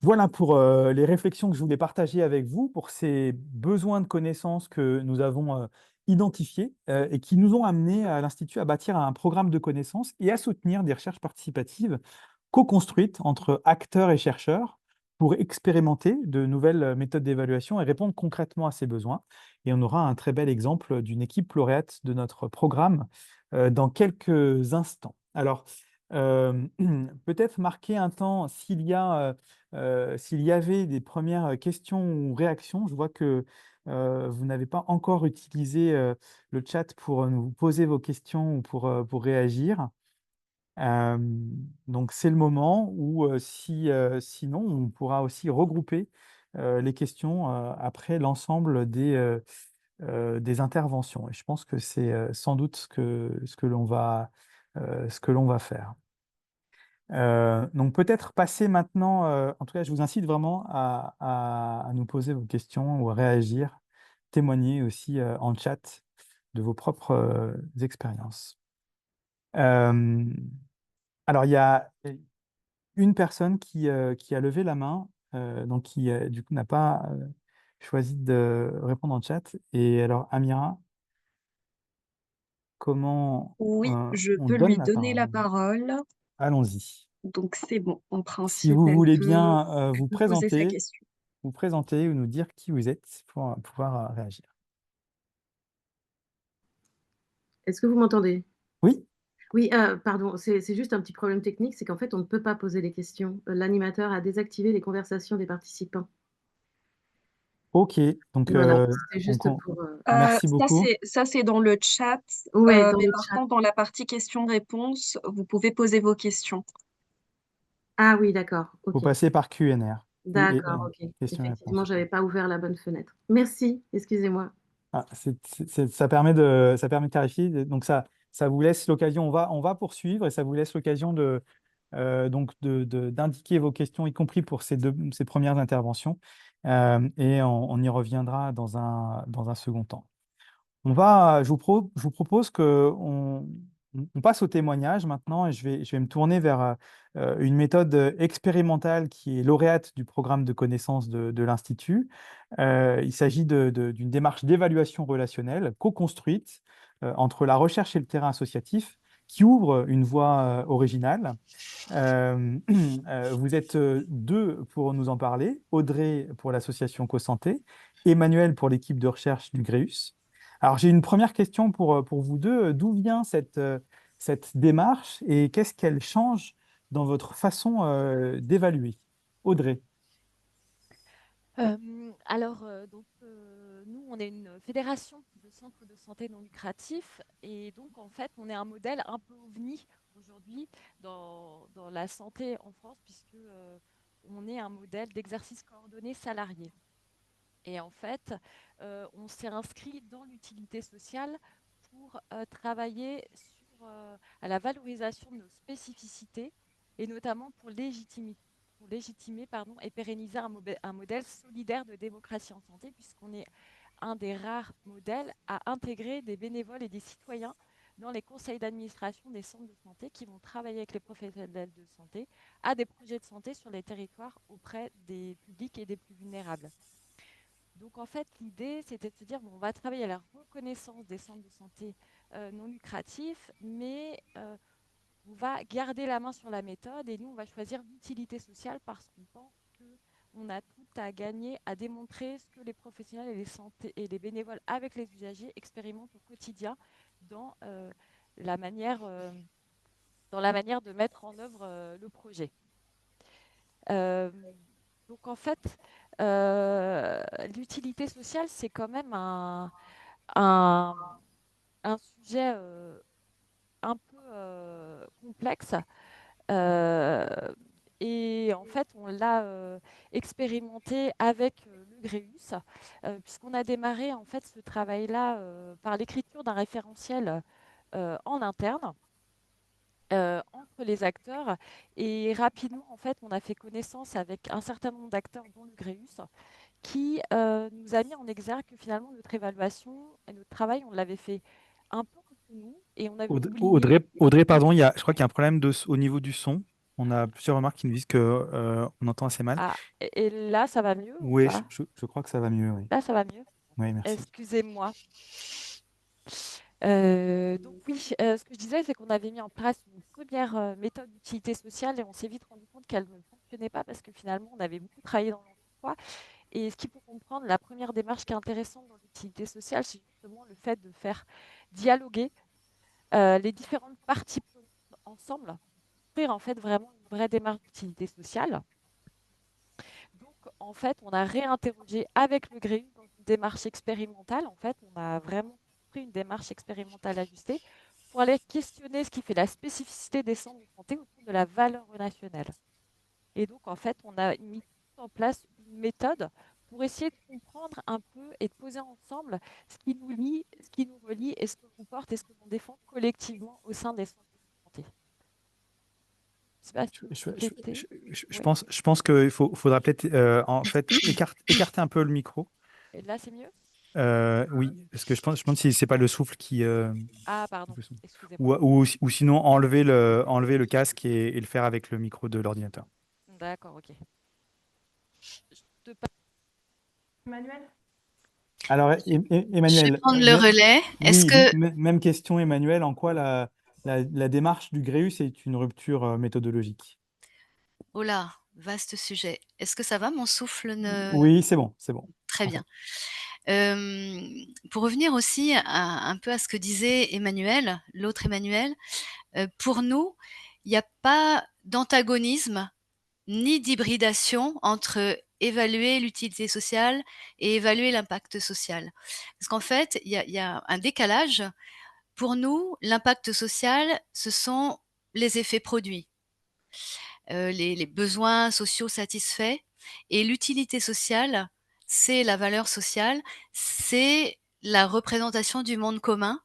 Voilà pour les réflexions que je voulais partager avec vous, pour ces besoins de connaissances que nous avons identifiés et qui nous ont amenés à l'Institut à bâtir un programme de connaissances et à soutenir des recherches participatives co-construites entre acteurs et chercheurs pour expérimenter de nouvelles méthodes d'évaluation et répondre concrètement à ces besoins. Et on aura un très bel exemple d'une équipe lauréate de notre programme dans quelques instants. Alors, peut-être marquer un temps s'il y avait des premières questions ou réactions. Je vois que vous n'avez pas encore utilisé le chat pour nous poser vos questions ou pour réagir. Euh, donc c'est le moment où sinon on pourra aussi regrouper les questions après l'ensemble des interventions. Et je pense que c'est sans doute ce que l'on va faire. Donc peut-être passer maintenant, en tout cas je vous incite vraiment à nous poser vos questions ou à réagir, témoigner aussi en chat de vos propres expériences. Euh, alors il y a une personne qui a levé la main, donc qui du coup n'a pas choisi de répondre en chat. Et alors Amira, comment Oui, je on peux donne lui la donner la parole? parole. Allons-y. Donc c'est bon, en Si principe, vous elle voulez peut, bien elle peut poser sa question. vous présenter ou nous dire qui vous êtes pour pouvoir réagir. Est-ce que vous m'entendez? Oui, Oui, pardon, c'est juste un petit problème technique, c'est qu'en fait, on ne peut pas poser les questions. L'animateur a désactivé les conversations des participants. ok. Donc, Voilà, c'était donc juste pour. merci beaucoup. Ça, c'est dans le chat. Ouais, dans Mais le par chat. contre, dans la partie questions-réponses, vous pouvez poser vos questions. Ah oui, d'accord. Vous Ok. passez par Q&R. D'accord, ok. Effectivement, Questions-réponses. j'avais pas ouvert la bonne fenêtre. Merci, excusez-moi. Ah, ça permet ça permet de clarifier. Donc, ça vous laisse l'occasion, on va poursuivre et ça vous laisse l'occasion d'indiquer vos questions, y compris pour ces premières interventions. Et on y reviendra dans un second temps. Je vous propose on passe au témoignage maintenant et je vais me tourner vers une méthode expérimentale qui est lauréate du programme de connaissances de l'Institut. Il s'agit d'une démarche d'évaluation relationnelle co-construite entre la recherche et le terrain associatif qui ouvre une voie originale. Vous êtes deux pour nous en parler, Audrey pour l'association CoSanté, Emmanuel pour l'équipe de recherche du Gréus. Alors j'ai une première question pour vous deux. D'où vient cette démarche et qu'est-ce qu'elle change dans votre façon d'évaluer? Audrey. Nous, on est une fédération de centres de santé non lucratifs et donc, en fait, on est un modèle un peu ovni aujourd'hui dans la santé en France puisque on est un modèle d'exercice coordonné salarié. Et en fait, on s'est inscrit dans l'utilité sociale pour travailler à la valorisation de nos spécificités et notamment pour légitimer et pérenniser un modèle solidaire de démocratie en santé, puisqu'on est un des rares modèles à intégrer des bénévoles et des citoyens dans les conseils d'administration des centres de santé qui vont travailler avec les professionnels de santé à des projets de santé sur les territoires auprès des publics et des plus vulnérables. Donc en fait, l'idée, c'était de se dire, bon, on va travailler à la reconnaissance des centres de santé non lucratifs, mais on va garder la main sur la méthode et nous, on va choisir l'utilité sociale parce qu'on pense qu'on a tout à gagner à démontrer ce que les professionnels et les bénévoles avec les usagers expérimentent au quotidien dans, la, manière, dans la manière de mettre en œuvre le projet. Donc en fait, l'utilité sociale, c'est quand même un, un sujet un peu complexe. Et en fait, on l'a expérimenté avec le Gréus, puisqu'on a démarré en fait ce travail-là par l'écriture d'un référentiel en interne. Entre les acteurs et rapidement en fait on a fait connaissance avec un certain nombre d'acteurs dont le Gréus qui nous a mis en exergue que finalement notre évaluation et notre travail on l'avait fait un peu entre nous et on avait oublié. Audrey, pardon, je crois qu'il y a un problème au niveau du son. On a plusieurs remarques qui nous disent que on entend assez mal. Ah, et là ça va mieux ou Oui, pas? je crois que ça va mieux, oui. Là ça va mieux. Oui, merci. Excusez-moi. Donc oui, ce que je disais, c'est qu'on avait mis en place une première méthode d'utilité sociale et on s'est vite rendu compte qu'elle ne fonctionnait pas parce que finalement, on avait beaucoup travaillé dans l'emploi. Et ce qu'il faut comprendre, la première démarche qui est intéressante dans l'utilité sociale, c'est justement le fait de faire dialoguer les différentes parties prenantes ensemble, pour offrir en fait vraiment une vraie démarche d'utilité sociale. Donc, en fait, on a réinterrogé avec le GREU dans une démarche expérimentale. En fait, on a vraiment pris une démarche expérimentale ajustée pour aller questionner ce qui fait la spécificité des centres de santé autour de la valeur relationnelle. Et donc, en fait, on a mis en place une méthode pour essayer de comprendre un peu et de poser ensemble ce qui nous lie, ce qui nous relie et ce que l'on porte et ce que l'on défend collectivement au sein des centres de santé. Je pense qu'il faudra peut-être en fait écarter un peu le micro. Et là, c'est mieux? Oui, parce que je pense si c'est pas le souffle qui. Ah, pardon, excusez-moi. Ou sinon enlever le casque et le faire avec le micro de l'ordinateur. D'accord, ok. Emmanuel? Alors, Emmanuel. Je vais prendre le relais. Est-ce Oui, que même question, Emmanuel. En quoi la démarche du Gréus est une rupture méthodologique? Oh là, vaste sujet. Est-ce que ça va? Mon souffle ne... Oui, c'est bon, c'est bon. Très Parfait. bien. Pour revenir aussi un peu à ce que disait Emmanuel, l'autre Emmanuel, pour nous, il n'y a pas d'antagonisme ni d'hybridation entre évaluer l'utilité sociale et évaluer l'impact social. Parce qu'en fait, il y a un décalage. Pour nous, l'impact social, ce sont les effets produits, les besoins sociaux satisfaits, et l'utilité sociale, c'est la valeur sociale, c'est la représentation du monde commun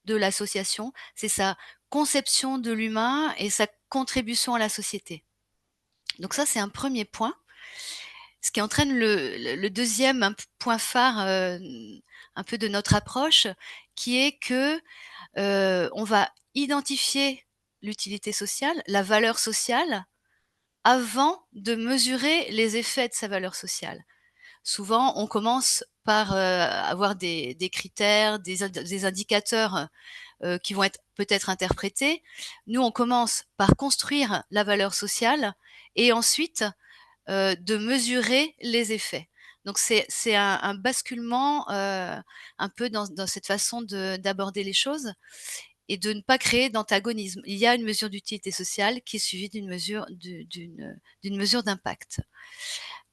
de l'association, c'est sa conception de l'humain et sa contribution à la société. Donc ça, c'est un premier point. Ce qui entraîne le deuxième point phare un peu de notre approche, qui est que on va identifier l'utilité sociale, la valeur sociale, avant de mesurer les effets de sa valeur sociale. Souvent, on commence par avoir des critères, des indicateurs qui vont être peut-être interprétés. Nous, on commence par construire la valeur sociale et ensuite de mesurer les effets. Donc c'est un basculement un peu dans cette façon d'aborder les choses et de ne pas créer d'antagonisme. Il y a une mesure d'utilité sociale qui est suivie d'une mesure mesure d'impact.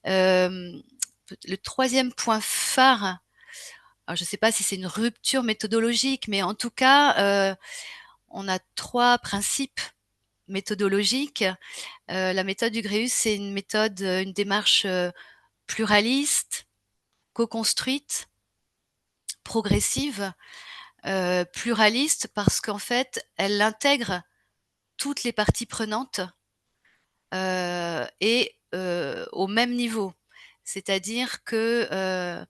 Le troisième point phare, alors je ne sais pas si c'est une rupture méthodologique, mais en tout cas, on a 3 principes méthodologiques. La méthode du Gréus, c'est une méthode, une démarche pluraliste, co-construite, progressive, pluraliste parce qu'en fait, elle intègre toutes les parties prenantes et au même niveau. C'est-à-dire que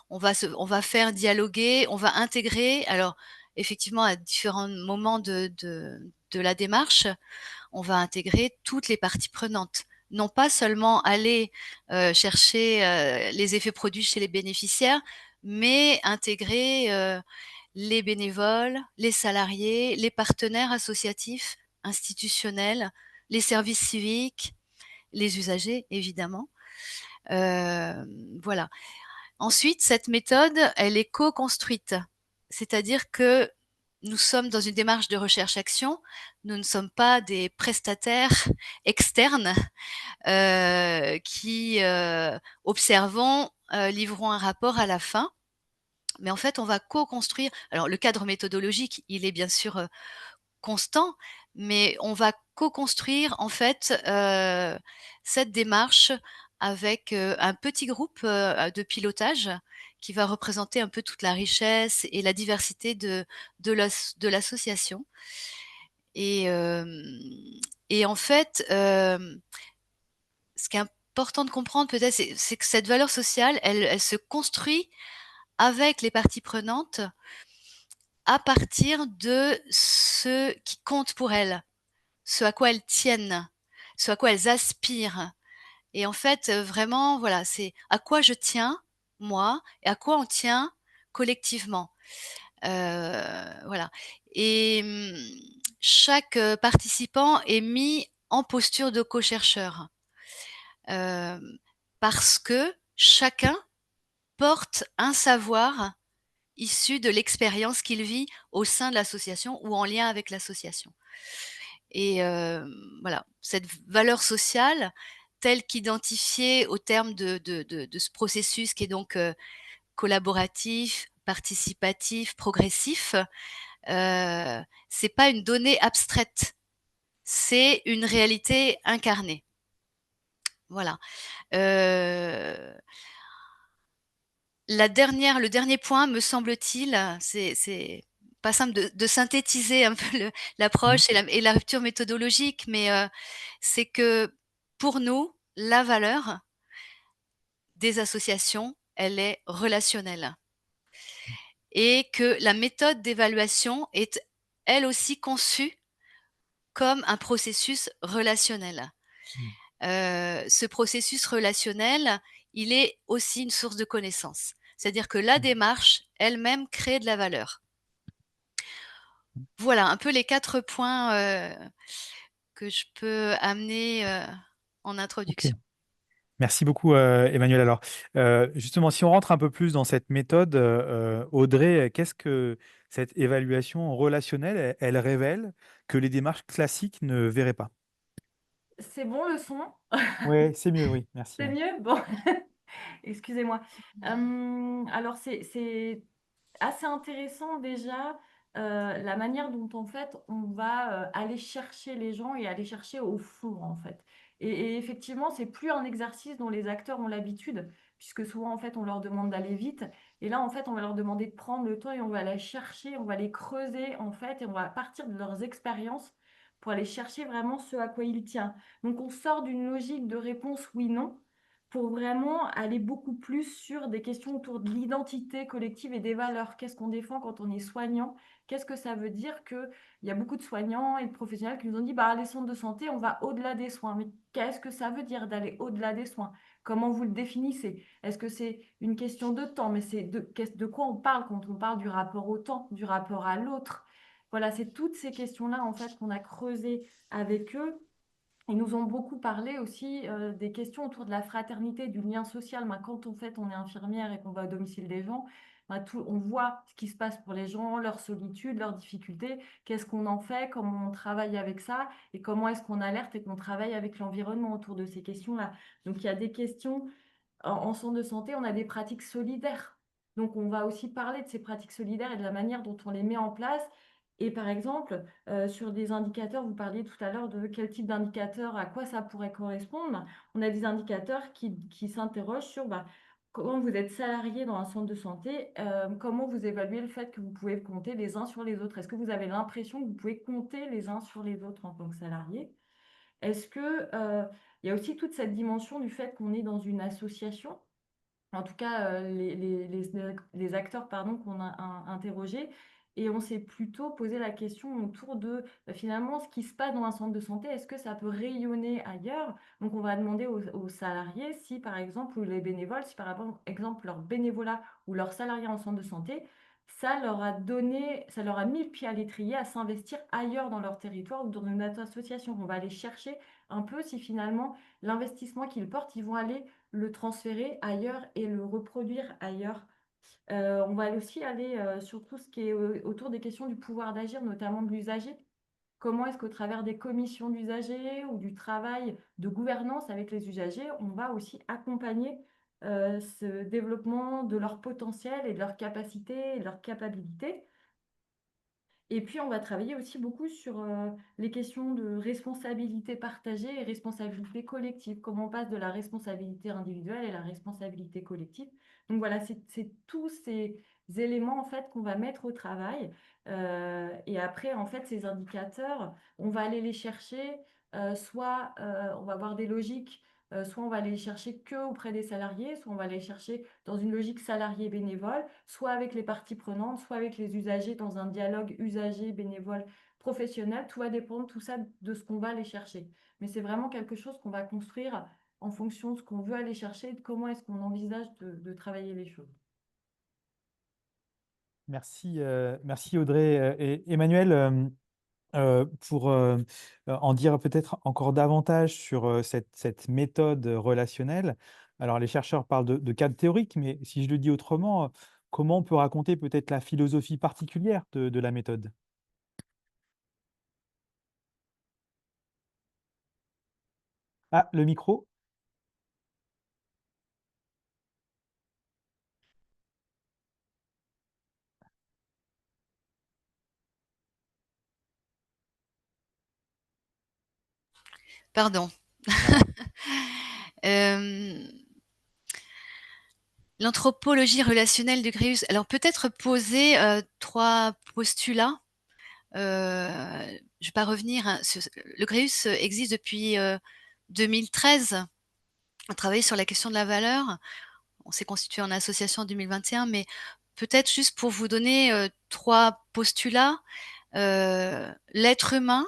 on va faire dialoguer, on va intégrer. Alors, effectivement, à différents moments de la démarche, on va intégrer toutes les parties prenantes. Non pas seulement aller chercher les effets produits chez les bénéficiaires, mais intégrer les bénévoles, les salariés, les partenaires associatifs, institutionnels, les services civiques, les usagers, évidemment. Voilà. Ensuite, cette méthode, elle est co-construite. C'est-à-dire que nous sommes dans une démarche de recherche-action. Nous ne sommes pas des prestataires externes qui observons, livrons un rapport à la fin. Mais en fait, on va co-construire. Alors, le cadre méthodologique, il est bien sûr constant, mais on va co-construire en fait cette démarche avec un petit groupe de pilotage qui va représenter un peu toute la richesse et la diversité de l'association. Et, et en fait, ce qui est important de comprendre peut-être, c'est que cette valeur sociale, elle se construit avec les parties prenantes à partir de ce qui compte pour elles, ce à quoi elles tiennent, ce à quoi elles aspirent. Et en fait, vraiment, voilà, c'est à quoi je tiens, moi, et à quoi on tient collectivement. Voilà. Et chaque participant est mis en posture de co-chercheur. Parce que chacun porte un savoir issu de l'expérience qu'il vit au sein de l'association ou en lien avec l'association. Et voilà, cette valeur sociale, telle qu'identifiée au terme de ce processus qui est donc collaboratif, participatif, progressif, c'est pas une donnée abstraite, c'est une réalité incarnée. Voilà. Le dernier point, me semble-t-il, c'est pas simple de synthétiser un peu l'approche et la rupture méthodologique, mais c'est que pour nous, la valeur des associations, elle est relationnelle et que la méthode d'évaluation est elle aussi conçue comme un processus relationnel. Ce processus relationnel, il est aussi une source de connaissances. C'est-à-dire que la démarche elle-même crée de la valeur. Voilà un peu les 4 points que je peux amener en Ok. introduction. Merci beaucoup, Emmanuel. Alors, justement, si on rentre un peu plus dans cette méthode, Audrey, qu'est-ce que cette évaluation relationnelle, elle révèle que les démarches classiques ne verraient pas? C'est bon le son? Oui, c'est mieux, oui, merci. C'est Ouais. mieux? Bon, excusez-moi. Alors c'est assez intéressant déjà, la manière dont en fait on va, aller chercher les gens et aller chercher au fond en fait. Et effectivement, c'est plus un exercice dont les acteurs ont l'habitude, puisque souvent en fait on leur demande d'aller vite et là en fait on va leur demander de prendre le temps et on va aller chercher, on va les creuser en fait et on va partir de leurs expériences pour aller chercher vraiment ce à quoi ils tiennent. Donc on sort d'une logique de réponse oui/non pour vraiment aller beaucoup plus sur des questions autour de l'identité collective et des valeurs. Qu'est-ce qu'on défend quand on est soignant? Qu'est-ce que ça veut dire qu'il y a beaucoup de soignants et de professionnels qui nous ont dit, bah, les centres de santé, on va au-delà des soins. Mais qu'est-ce que ça veut dire d'aller au-delà des soins? Comment vous le définissez? Est-ce que c'est une question de temps? Mais c'est de quoi on parle quand on parle du rapport au temps, du rapport à l'autre? Voilà, c'est toutes ces questions-là, en fait, qu'on a creusées avec eux. Ils nous ont beaucoup parlé aussi des questions autour de la fraternité, du lien social. Ben, quand en fait on est infirmière et qu'on va au domicile des gens, ben, on voit ce qui se passe pour les gens, leur solitude, leurs difficultés, qu'est-ce qu'on en fait, comment on travaille avec ça et comment est-ce qu'on alerte et qu'on travaille avec l'environnement autour de ces questions-là. Donc il y a des questions en centre de santé, on a des pratiques solidaires. Donc, on va aussi parler de ces pratiques solidaires et de la manière dont on les met en place. Et par exemple, sur des indicateurs, vous parliez tout à l'heure de quel type d'indicateur, à quoi ça pourrait correspondre. On a des indicateurs qui s'interrogent sur comment vous êtes salarié dans un centre de santé, comment vous évaluez le fait que vous pouvez compter les uns sur les autres. Est-ce que vous avez l'impression que vous pouvez compter les uns sur les autres en tant que salarié? Est-ce que, il y a aussi toute cette dimension du fait qu'on est dans une association, en tout cas, les acteurs pardon, qu'on a interrogés, et on s'est plutôt posé la question autour de finalement ce qui se passe dans un centre de santé, est-ce que ça peut rayonner ailleurs? Donc on va demander aux salariés si par exemple, ou les bénévoles, si par exemple leur bénévolat ou leurs salariés en centre de santé, ça leur a mis le pied à l'étrier à s'investir ailleurs dans leur territoire ou dans une autre association. On va aller chercher un peu si finalement l'investissement qu'ils portent, ils vont aller le transférer ailleurs et le reproduire ailleurs. On va aussi aller sur tout ce qui est autour des questions du pouvoir d'agir, notamment de l'usager. Comment est-ce qu'au travers des commissions d'usagers ou du travail de gouvernance avec les usagers, on va aussi accompagner ce développement de leur potentiel et de leur capacité et de leur capacité. Et puis, on va travailler aussi beaucoup sur les questions de responsabilité partagée et responsabilité collective. Comment on passe de la responsabilité individuelle et la responsabilité collective. Donc voilà, c'est tous ces éléments en fait qu'on va mettre au travail. Et après, en fait, ces indicateurs, on va aller les chercher. Soit on va avoir des logiques, soit on va aller les chercher que auprès des salariés, soit on va les chercher dans une logique salarié bénévole, soit avec les parties prenantes, soit avec les usagers dans un dialogue usager bénévole professionnel. Tout va dépendre tout ça de ce qu'on va aller chercher. Mais c'est vraiment quelque chose qu'on va construire en fonction de ce qu'on veut aller chercher et de comment est-ce qu'on envisage de travailler les choses. Merci, merci Audrey. Et Emmanuel, pour en dire peut-être encore davantage sur cette méthode relationnelle, alors les chercheurs parlent de cadres théoriques, mais si je le dis autrement, comment on peut raconter peut-être la philosophie particulière de la méthode? Ah, le micro? Pardon. Pas grave. Euh, L'anthropologie relationnelle de Greus. Alors peut-être poser 3 postulats. Je ne vais pas revenir, hein, le Greus existe depuis 2013. On travaille sur la question de la valeur. On s'est constitué en association en 2021, mais peut-être juste pour vous donner 3 postulats. L'être humain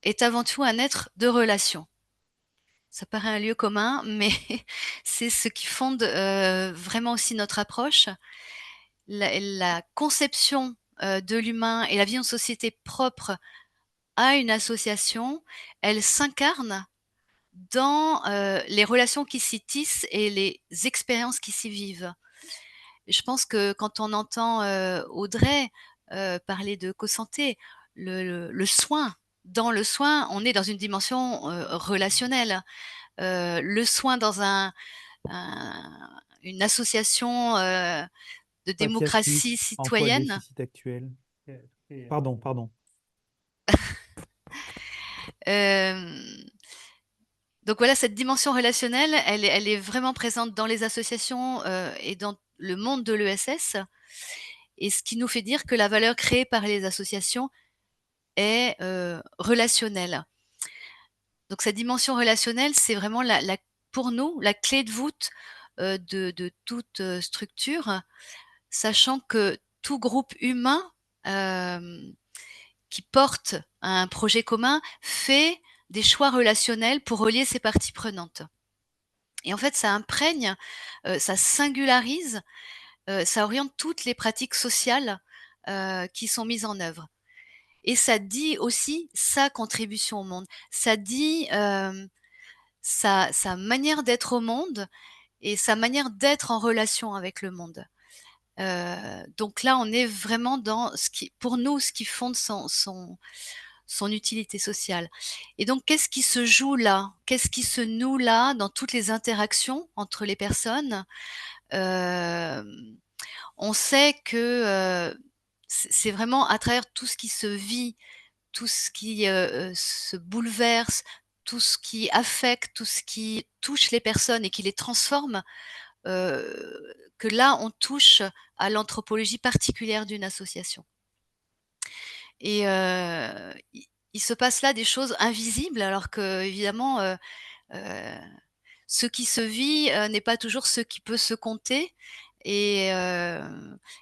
est avant tout un être de relation. Ça paraît un lieu commun, mais c'est ce qui fonde vraiment aussi notre approche. La conception de l'humain et la vie en société propre à une association, elle s'incarne dans les relations qui s'y tissent et les expériences qui s'y vivent. Je pense que quand on entend Audrey parler de co-santé, le soin, dans le soin, on est dans une dimension relationnelle. Le soin dans une association de démocratie Associatif, emploi citoyenne. déficit actuel. Pardon. Donc voilà, cette dimension relationnelle, elle est vraiment présente dans les associations et dans le monde de l'ESS. Et ce qui nous fait dire que la valeur créée par les associations est relationnelle. Donc cette dimension relationnelle, c'est vraiment pour nous la clé de voûte de toute structure, sachant que tout groupe humain qui porte un projet commun fait des choix relationnels pour relier ses parties prenantes. Et en fait, ça imprègne, ça singularise, ça oriente toutes les pratiques sociales qui sont mises en œuvre. Et ça dit aussi sa contribution au monde. Ça dit sa manière d'être au monde et sa manière d'être en relation avec le monde. Donc là, on est vraiment dans pour nous, ce qui fonde son utilité sociale. Et donc, qu'est-ce qui se joue là? Qu'est-ce qui se noue là dans toutes les interactions entre les personnes? On sait que c'est vraiment à travers tout ce qui se vit, tout ce qui se bouleverse, tout ce qui affecte, tout ce qui touche les personnes et qui les transforme, que là, on touche à l'anthropologie particulière d'une association. Et il se passe là des choses invisibles, alors que évidemment, ce qui se vit n'est pas toujours ce qui peut se compter. Et,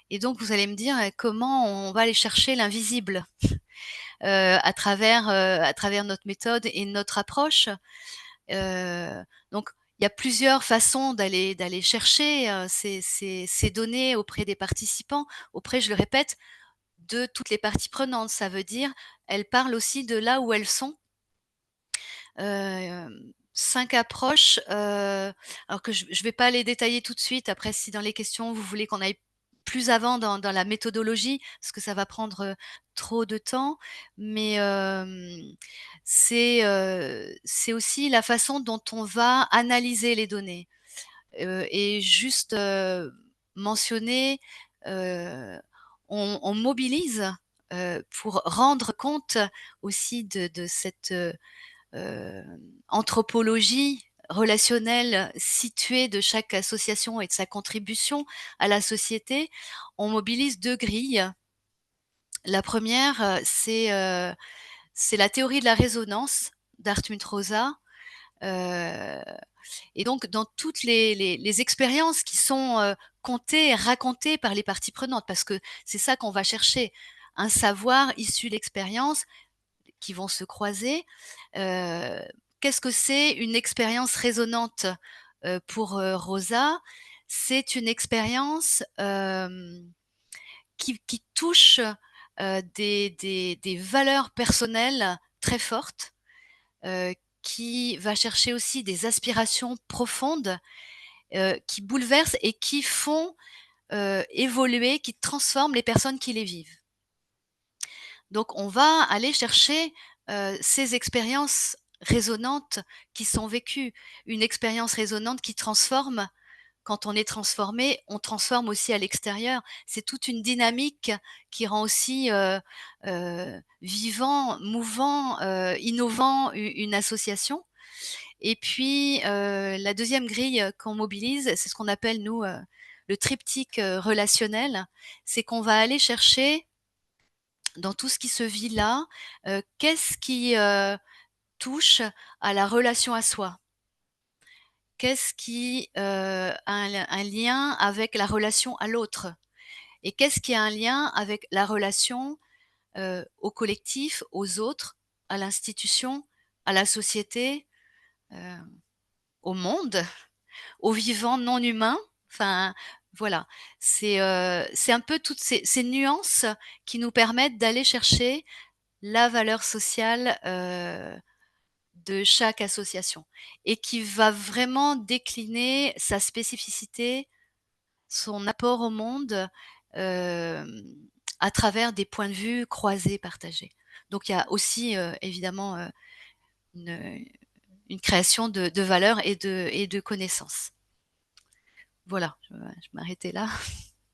et donc, vous allez me dire comment on va aller chercher l'invisible à travers notre méthode et notre approche. Donc, il y a plusieurs façons d'aller chercher ces données auprès des participants, auprès, je le répète, de toutes les parties prenantes. Ça veut dire, elles parlent aussi de là où elles sont. 5 approches, alors que je ne vais pas les détailler tout de suite. Après, si dans les questions, vous voulez qu'on aille plus avant dans la méthodologie, parce que ça va prendre trop de temps, mais c'est aussi la façon dont on va analyser les données. Et juste mentionner, on mobilise pour rendre compte aussi de cette anthropologie relationnelle située de chaque association et de sa contribution à la société. On mobilise 2 grilles. La première, c'est la théorie de la résonance d'Hartmut Rosa. Et donc, dans toutes les expériences qui sont contées et racontées par les parties prenantes, parce que c'est ça qu'on va chercher, un savoir issu d'expériences qui vont se croiser. Qu'est-ce que c'est une expérience résonante pour Rosa? C'est une expérience qui touche des valeurs personnelles très fortes, qui va chercher aussi des aspirations profondes qui bouleversent et qui font évoluer, qui transforment les personnes qui les vivent. Donc on va aller chercher ces expériences résonantes qui sont vécues. Une expérience résonante qui transforme. Quand on est transformé, on transforme aussi à l'extérieur. C'est toute une dynamique qui rend aussi vivant, mouvant, innovant une association. Et puis la deuxième grille qu'on mobilise, c'est ce qu'on appelle nous le triptyque relationnel. C'est qu'on va aller chercher dans tout ce qui se vit là, qu'est-ce qui touche à la relation à soi? Qu'est-ce qui a un lien avec la relation à l'autre? Et qu'est-ce qui a un lien avec la relation au collectif, aux autres, à l'institution, à la société, au monde, aux vivants non humains? Enfin, voilà. C'est un peu toutes ces nuances qui nous permettent d'aller chercher la valeur sociale de chaque association et qui va vraiment décliner sa spécificité, son apport au monde, à travers des points de vue croisés, partagés. Donc il y a aussi, évidemment, une, une création de valeurs et de connaissances. Voilà, je vais m'arrêter là.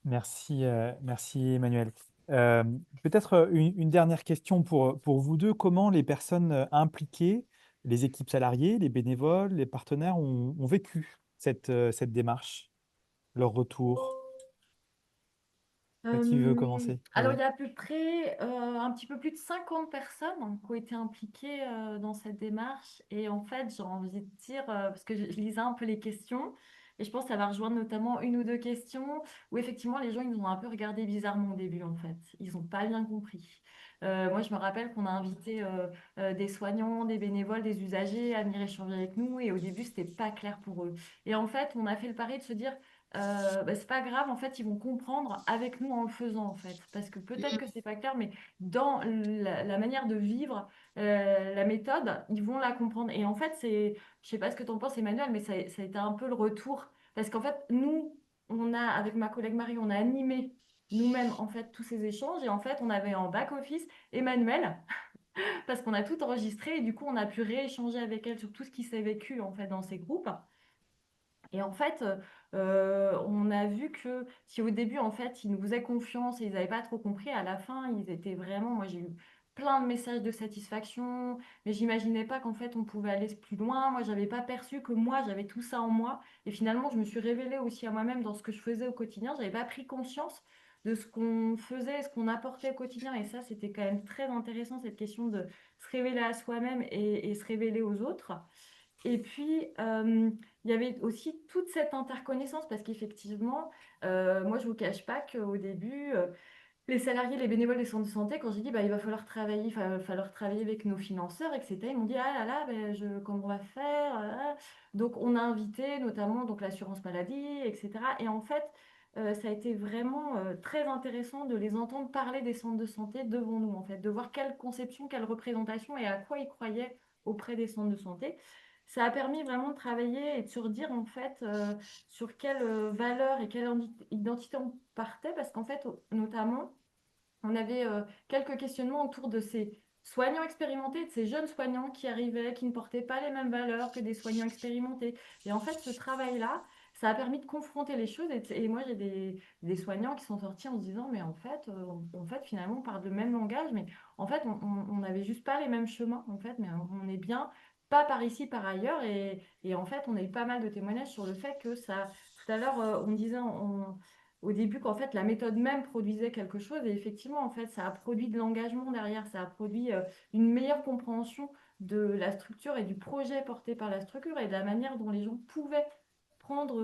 Merci, merci Emmanuel. Euh, Peut-être une dernière question pour vous deux. Comment les personnes impliquées, les équipes salariées, les bénévoles, les partenaires ont vécu cette démarche, leur retour? Qui veut commencer? Alors, il Audrey? y a à peu près un petit peu plus de 50 personnes qui ont été impliquées dans cette démarche. Et en fait, j'ai envie de dire, parce que je lisais un peu les questions, et je pense que ça va rejoindre notamment une ou deux questions où effectivement les gens ils nous ont un peu regardé bizarrement au début en fait. Ils n'ont pas bien compris. Moi, je me rappelle qu'on a invité des soignants, des bénévoles, des usagers à venir échanger avec nous, et au début, c'était pas clair pour eux. Et en fait, on a fait le pari de se dire bah, c'est pas grave, en fait, ils vont comprendre avec nous en le faisant, en fait. Parce que peut-être que c'est pas clair, mais dans la manière de vivre, la méthode, ils vont la comprendre. Et en fait, je sais pas ce que tu en penses, Emmanuel, mais ça a été un peu le retour. Parce qu'en fait, nous, avec ma collègue Marie, on a animé nous-mêmes, en fait, tous ces échanges. Et en fait, on avait en back-office Emmanuel, parce qu'on a tout enregistré. Et du coup, on a pu rééchanger avec elle sur tout ce qui s'est vécu, en fait, dans ces groupes. Et en fait, on a vu que si au début, en fait, ils nous faisaient confiance et ils n'avaient pas trop compris, à la fin, ils étaient vraiment. Moi, j'ai eu plein de messages de satisfaction, mais j'imaginais pas qu'en fait, on pouvait aller plus loin. Moi, j'avais pas perçu que moi, j'avais tout ça en moi. Et finalement, je me suis révélée aussi à moi-même dans ce que je faisais au quotidien. J'avais pas pris conscience de ce qu'on faisait, ce qu'on apportait au quotidien. Et ça, c'était quand même très intéressant, cette question de se révéler à soi-même et se révéler aux autres. Et puis, il y avait aussi toute cette interconnaissance parce qu'effectivement, moi, je ne vous cache pas qu'au début, les salariés, les bénévoles des centres de santé, quand j'ai dit bah, il va falloir travailler, falloir travailler avec nos financeurs, etc., ils m'ont dit ah là là, ben, comment on va faire Donc, on a invité notamment donc, l'assurance maladie, etc. Et en fait, ça a été vraiment très intéressant de les entendre parler des centres de santé devant nous, en fait, de voir quelle conception, quelle représentation et à quoi ils croyaient auprès des centres de santé. Ça a permis vraiment de travailler et de se redire en fait sur quelle valeur et quelle identité on partait parce qu'en fait, notamment, on avait quelques questionnements autour de ces soignants expérimentés, de ces jeunes soignants qui arrivaient, qui ne portaient pas les mêmes valeurs que des soignants expérimentés. Et en fait, ce travail-là, ça a permis de confronter les choses. Et moi, j'ai des soignants qui sont sortis en se disant, mais en fait, finalement, on parle le même langage, mais en fait, on n'avait juste pas les mêmes chemins, en fait, mais on est bien, pas par ici, par ailleurs. Et en fait, on a eu pas mal de témoignages sur le fait que ça, tout à l'heure, on disait, au début qu'en fait la méthode même produisait quelque chose et effectivement en fait ça a produit de l'engagement derrière, ça a produit une meilleure compréhension de la structure et du projet porté par la structure et de la manière dont les gens pouvaient prendre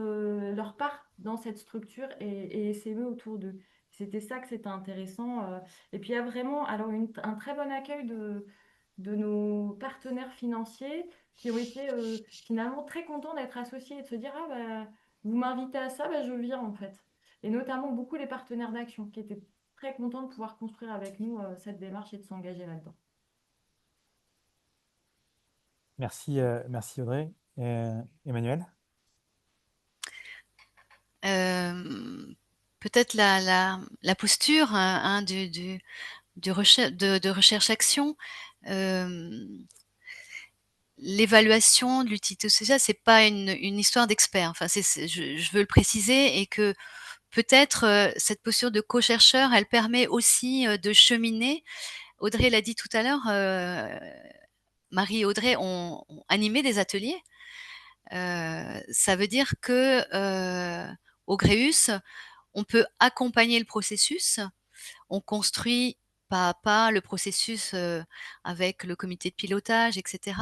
leur part dans cette structure et s'aimer autour d'eux. C'était ça que c'était intéressant. Et puis il y a vraiment alors un très bon accueil de nos partenaires financiers qui ont été finalement très contents d'être associés et de se dire ah bah vous m'invitez à ça, bah, je viens en fait et notamment beaucoup les partenaires d'action qui étaient très contents de pouvoir construire avec nous cette démarche et de s'engager là-dedans. Merci, merci Audrey. Emmanuel? Peut-être la posture hein, de recherche-action. L'évaluation de l'utilité sociale, c'est pas une histoire d'expert. Enfin, je veux le préciser et que peut-être cette posture de co-chercheur, elle permet aussi de cheminer. Audrey l'a dit tout à l'heure, Marie et Audrey ont animé des ateliers. Ça veut dire que au Gréus, on peut accompagner le processus. On construit pas à pas le processus avec le comité de pilotage, etc.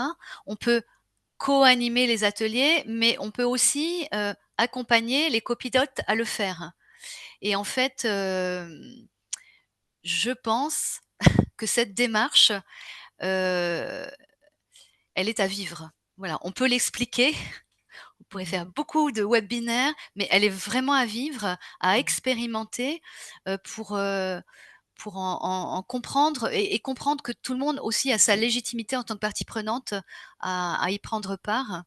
On peut co-animer les ateliers, mais on peut aussi accompagner les copilotes à le faire. Et en fait, je pense que cette démarche, elle est à vivre. Voilà, on peut l'expliquer. On pourrait faire beaucoup de webinaires, mais elle est vraiment à vivre, à expérimenter pour en comprendre et comprendre que tout le monde aussi a sa légitimité en tant que partie prenante à y prendre part.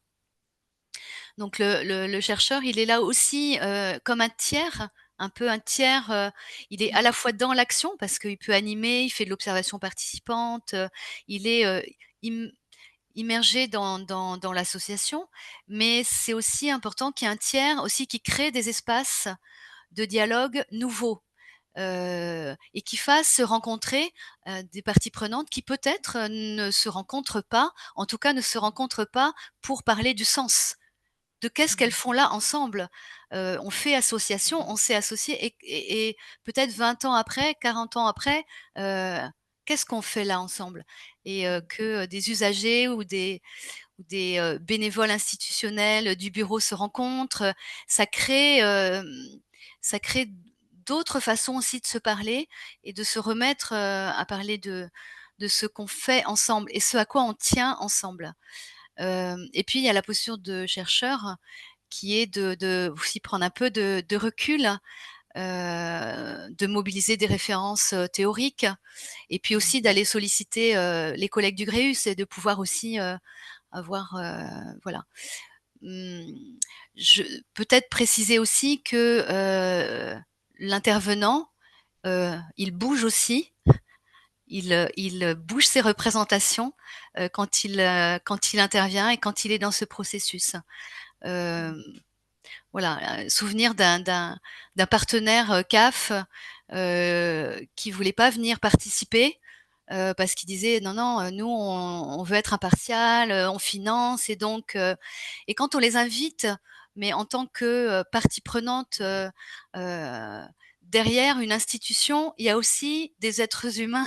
Donc le chercheur, il est là aussi, comme un tiers, un peu un tiers, il est à la fois dans l'action parce qu'il peut animer, il fait de l'observation participante, il est, im immergé dans l'association, mais c'est aussi important qu'il y ait un tiers aussi qui crée des espaces de dialogue nouveaux, et qui fasse se rencontrer, des parties prenantes qui peut-être, ne se rencontrent pas, en tout cas ne se rencontrent pas pour parler du sens. De qu'est-ce qu'elles font là ensemble? On fait association, on s'est associé et peut-être 20 ans après, 40 ans après, heu, qu'est-ce qu'on fait là ensemble? Et que des usagers ou des bénévoles institutionnels du bureau se rencontrent, ça crée, ça crée d'autres façons aussi de se parler et de se remettre, à parler de ce qu'on fait ensemble et ce à quoi on tient ensemble. Et puis il y a la posture de chercheur qui est de aussi prendre un peu de recul, de mobiliser des références, théoriques et puis aussi d'aller solliciter, les collègues du Gréus et de pouvoir aussi, avoir, voilà. Mmh, je peut-être préciser aussi que, l'intervenant, il bouge aussi, il bouge ses représentations, quand il intervient et quand il est dans ce processus. Hem, voilà, souvenir d'un partenaire, CAF, qui voulait pas venir participer, parce qu'il disait: «Non, non, nous on veut être impartial, on finance et donc» et quand on les invite, mais en tant que, partie prenante, derrière une institution, il y a aussi des êtres humains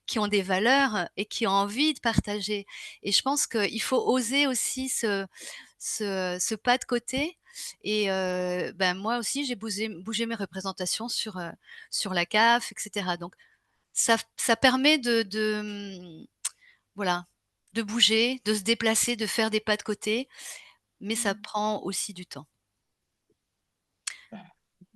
qui ont des valeurs et qui ont envie de partager et je pense qu'il faut oser aussi ce pas de côté et ben, moi aussi j'ai bougé mes représentations sur la CAF et cetera donc ça permet voilà, de bouger, de se déplacer, de faire des pas de côté, mais ça prend aussi du temps. Un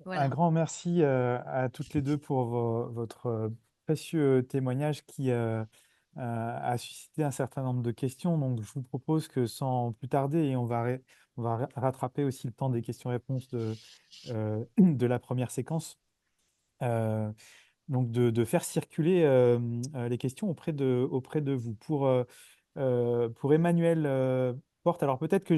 Voilà. grand merci à toutes les deux pour votre précieux témoignage qui a suscité un certain nombre de questions. Donc, je vous propose que sans plus tarder, et on va rattraper aussi le temps des questions-réponses de la première séquence, euh, donc de faire circuler les questions auprès de vous. Pour Emmanuel Porte, alors peut-être que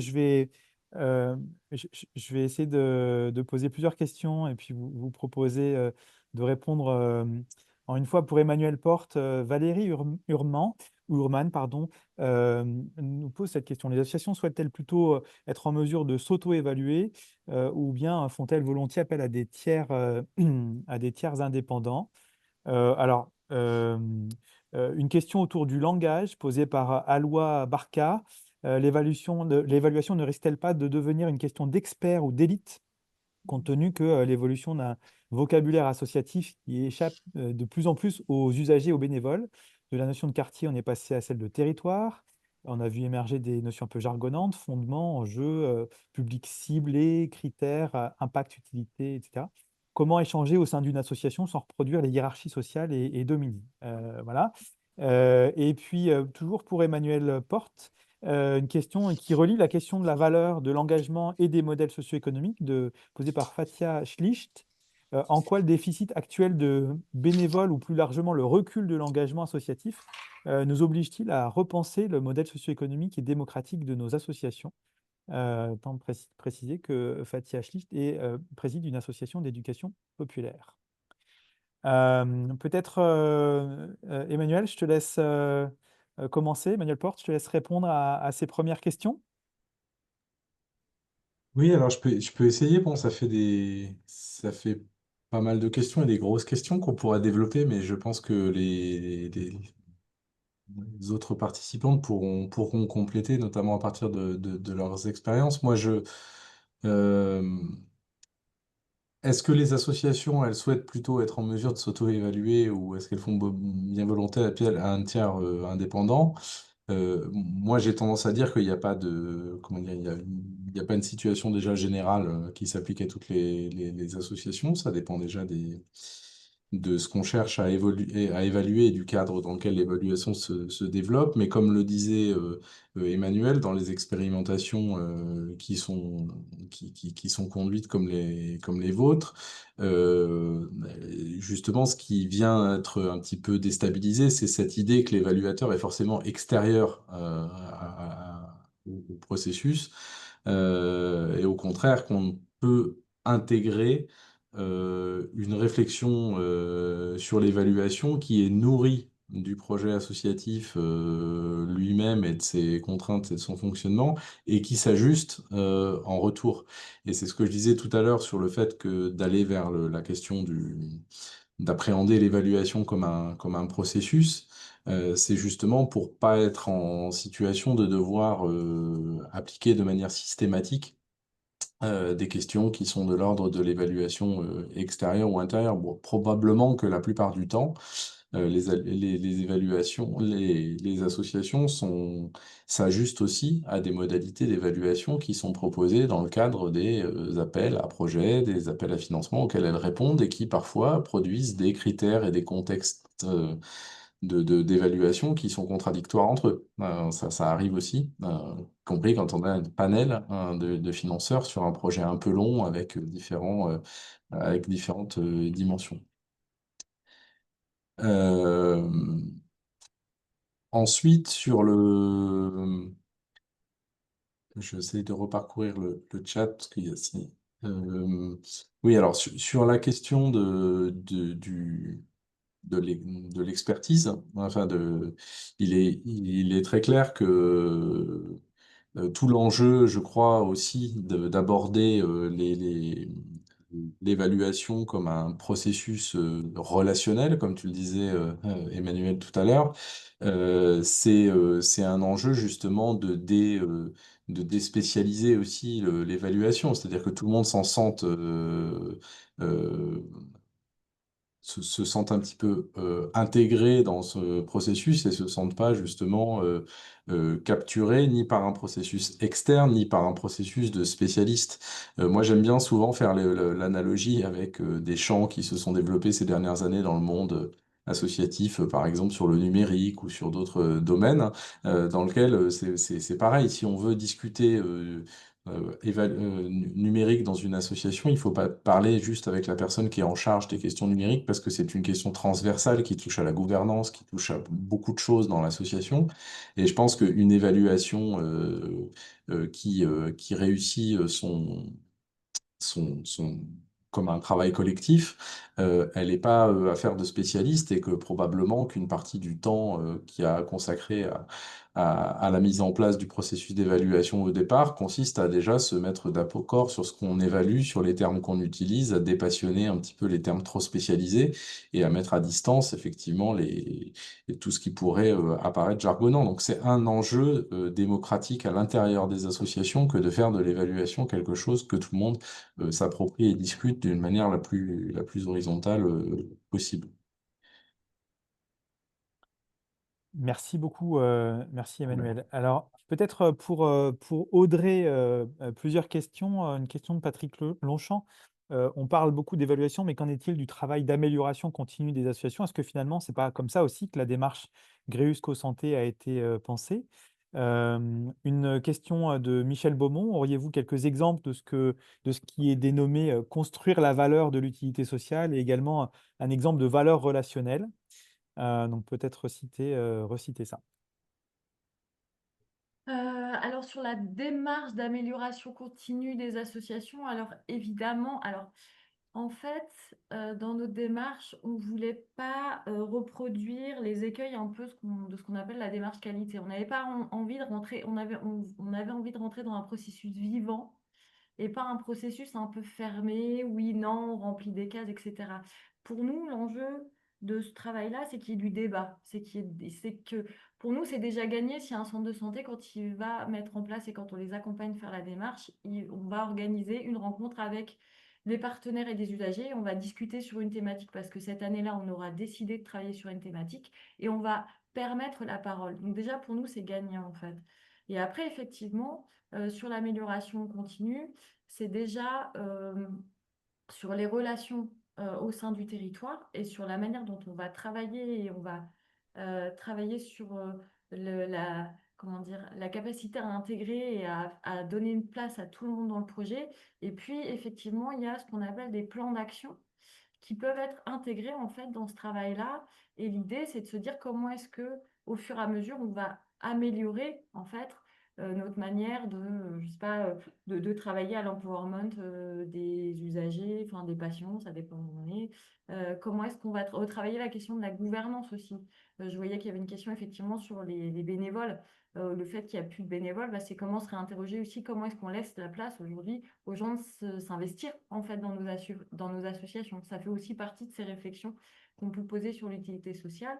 euh, je vais essayer de poser plusieurs questions et puis vous proposer de répondre en une fois. Pour Emmanuel Porte, Valérie Urman, pardon, nous pose cette question. Les associations souhaitent-elles plutôt être en mesure de s'auto-évaluer ou bien font-elles volontiers appel à des tiers, à des tiers indépendants? Alors, une question autour du langage posée par Alois Barca. L'évaluation ne risque-t-elle pas de devenir une question d'expert ou d'élite, compte tenu que l'évolution d'un vocabulaire associatif qui échappe de plus en plus aux usagers, aux bénévoles? De la notion de quartier, on est passé à celle de territoire. On a vu émerger des notions un peu jargonnantes, fondements, enjeux, public ciblé, critères, impact, utilité, etc. Comment échanger au sein d'une association sans reproduire les hiérarchies sociales et dominines? Voilà. Et puis, toujours pour Emmanuel Porte, une question qui relie la question de la valeur, de l'engagement et des modèles socio-économiques posée par Fatia Schlicht. En quoi le déficit actuel de bénévoles ou plus largement le recul de l'engagement associatif nous oblige-t-il à repenser le modèle socio-économique et démocratique de nos associations? Tant de préciser que Fatia Schlicht préside une association d'éducation populaire. Peut-être, Emmanuel, je te laisse commencer. Emmanuel Porte, je te laisse répondre à ces premières questions. Oui, alors je peux essayer. Bon, ça fait pas mal de questions et des grosses questions qu'on pourra développer, mais je pense que les autres participantes pourront compléter, notamment à partir de leurs expériences. Euh, Est-ce que les associations, elles souhaitent plutôt être en mesure de s'auto-évaluer ou est-ce qu'elles font bien volonté à un tiers indépendant? Moi, j'ai tendance à dire qu'il n'y a pas de, comment dire, il y a pas une situation déjà générale qui s'applique à toutes les associations. Ça dépend déjà de ce qu'on cherche à évaluer et du cadre dans lequel l'évaluation se développe. Mais comme le disait Emmanuel, dans les expérimentations qui sont conduites comme les vôtres, justement, ce qui vient être un petit peu déstabilisé, c'est cette idée que l'évaluateur est forcément extérieur au processus, et au contraire qu'on peut intégrer une réflexion sur l'évaluation qui est nourrie du projet associatif lui-même et de ses contraintes et de son fonctionnement, et qui s'ajuste en retour. Et c'est ce que je disais tout à l'heure sur le fait que d'aller vers la question d'appréhender l'évaluation comme un processus, c'est justement pour pas être en situation de devoir appliquer de manière systématique des questions qui sont de l'ordre de l'évaluation extérieure ou intérieure. Bon, probablement que la plupart du temps, les évaluations, les associations s'ajustent aussi à des modalités d'évaluation qui sont proposées dans le cadre des appels à projets, des appels à financement auxquels elles répondent et qui parfois produisent des critères et des contextes d'évaluation qui sont contradictoires entre eux. Ça arrive aussi, y compris quand on a un panel de financeurs sur un projet un peu long avec avec différentes dimensions. Euh, Ensuite, j'essaie de reparcourir le chat parce qu'il y a oui, alors sur la question de l'expertise, enfin il est très clair que tout l'enjeu, je crois aussi, d'aborder l'évaluation comme un processus relationnel, comme tu le disais, Emmanuel, tout à l'heure, c'est un enjeu justement de déspécialiser aussi l'évaluation, c'est-à-dire que tout le monde s'en sente euh, se sentent un petit peu intégrés dans ce processus et se sentent pas justement capturés ni par un processus externe ni par un processus de spécialiste. Moi, j'aime bien souvent faire l'analogie avec des champs qui se sont développés ces dernières années dans le monde associatif, par exemple sur le numérique ou sur d'autres domaines, dans lequel c'est pareil. Si on veut discuter numérique dans une association, il ne faut pas parler juste avec la personne qui est en charge des questions numériques parce que c'est une question transversale qui touche à la gouvernance, qui touche à beaucoup de choses dans l'association. Et je pense qu'une évaluation qui réussit son, comme un travail collectif, elle n'est pas affaire de spécialistes et que probablement qu'une partie du temps qui a consacré à la mise en place du processus d'évaluation au départ consiste à déjà se mettre d'accord sur ce qu'on évalue, sur les termes qu'on utilise, à dépassionner un petit peu les termes trop spécialisés et à mettre à distance effectivement tout ce qui pourrait apparaître jargonnant. Donc c'est un enjeu démocratique à l'intérieur des associations que de faire de l'évaluation quelque chose que tout le monde s'approprie et discute d'une manière la plus horizontale possible. Merci beaucoup, merci Emmanuel. Alors, peut-être pour Audrey, plusieurs questions. Une question de Patrick Longchamp. On parle beaucoup d'évaluation, mais qu'en est-il du travail d'amélioration continue des associations? Est-ce que finalement, c'est pas comme ça aussi que la démarche Gréus Co-Santé a été pensée? Une question de Michel Beaumont. Auriez-vous quelques exemples de ce qui est dénommé construire la valeur de l'utilité sociale et également un exemple de valeur relationnelle? Donc peut-être reciter ça. Alors sur la démarche d'amélioration continue des associations, alors évidemment, en fait, dans notre démarche, on ne voulait pas reproduire les écueils un peu de ce qu'on appelle la démarche qualité. On n'avait pas envie de rentrer, on avait envie de rentrer dans un processus vivant et pas un processus un peu fermé, oui, non, on remplit des cases, etc. Pour nous, l'enjeu de ce travail-là, c'est qu'il y ait du débat. C'est que pour nous, c'est déjà gagné si un centre de santé, quand il va mettre en place et quand on les accompagne faire la démarche, on va organiser une rencontre avec des partenaires et des usagers. On va discuter sur une thématique parce que cette année-là, on aura décidé de travailler sur une thématique et on va permettre la parole. Donc déjà, pour nous, c'est gagnant en fait. Et après, effectivement, sur l'amélioration continue, c'est déjà sur les relations au sein du territoire et sur la manière dont on va travailler et on va travailler sur comment dire, la capacité à intégrer et à donner une place à tout le monde dans le projet. Et puis, effectivement, il y a ce qu'on appelle des plans d'action qui peuvent être intégrés en fait dans ce travail-là. Et l'idée, c'est de se dire comment est-ce que, au fur et à mesure, on va améliorer en fait notre manière de, je sais pas, de travailler à l'empowerment des usagers, enfin des patients, ça dépend où on est. Comment est-ce qu'on va retravailler la question de la gouvernance aussi. Je voyais qu'il y avait une question effectivement sur les bénévoles. Le fait qu'il n'y a plus de bénévoles, bah, c'est comment se réinterroger aussi comment est-ce qu'on laisse la place aujourd'hui aux gens de s'investir en fait dans nos associations. Ça fait aussi partie de ces réflexions qu'on peut poser sur l'utilité sociale.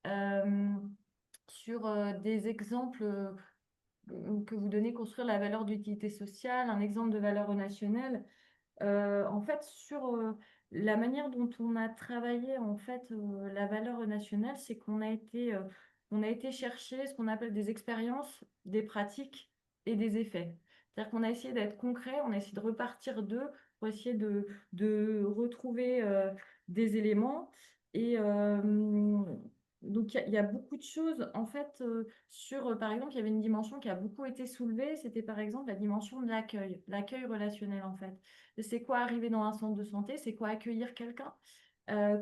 Euh, sur des exemples que vous donnez, construire la valeur d'utilité sociale, un exemple de valeur relationnelle. En fait, sur la manière dont on a travaillé en fait la valeur relationnelle, c'est on a été chercher ce qu'on appelle des expériences, des pratiques et des effets. C'est-à-dire qu'on a essayé d'être concret, on a essayé de repartir d'eux pour essayer de retrouver des éléments. Et donc, il y a beaucoup de choses, en fait, par exemple, il y avait une dimension qui a beaucoup été soulevée, c'était par exemple la dimension de l'accueil relationnel, en fait. C'est quoi arriver dans un centre de santé? C'est quoi accueillir quelqu'un?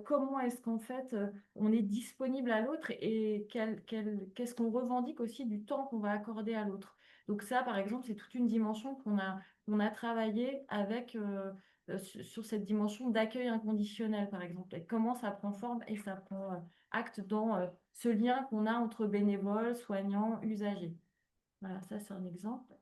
Comment est-ce qu'en fait on est disponible à l'autre et qu'est-ce qu'on revendique aussi du temps qu'on va accorder à l'autre? Donc ça, par exemple, c'est toute une dimension qu'on a travaillé avec sur cette dimension d'accueil inconditionnel, par exemple. Et comment ça prend forme et ça prend acte dans ce lien qu'on a entre bénévoles, soignants, usagers. Voilà, ça c'est un exemple.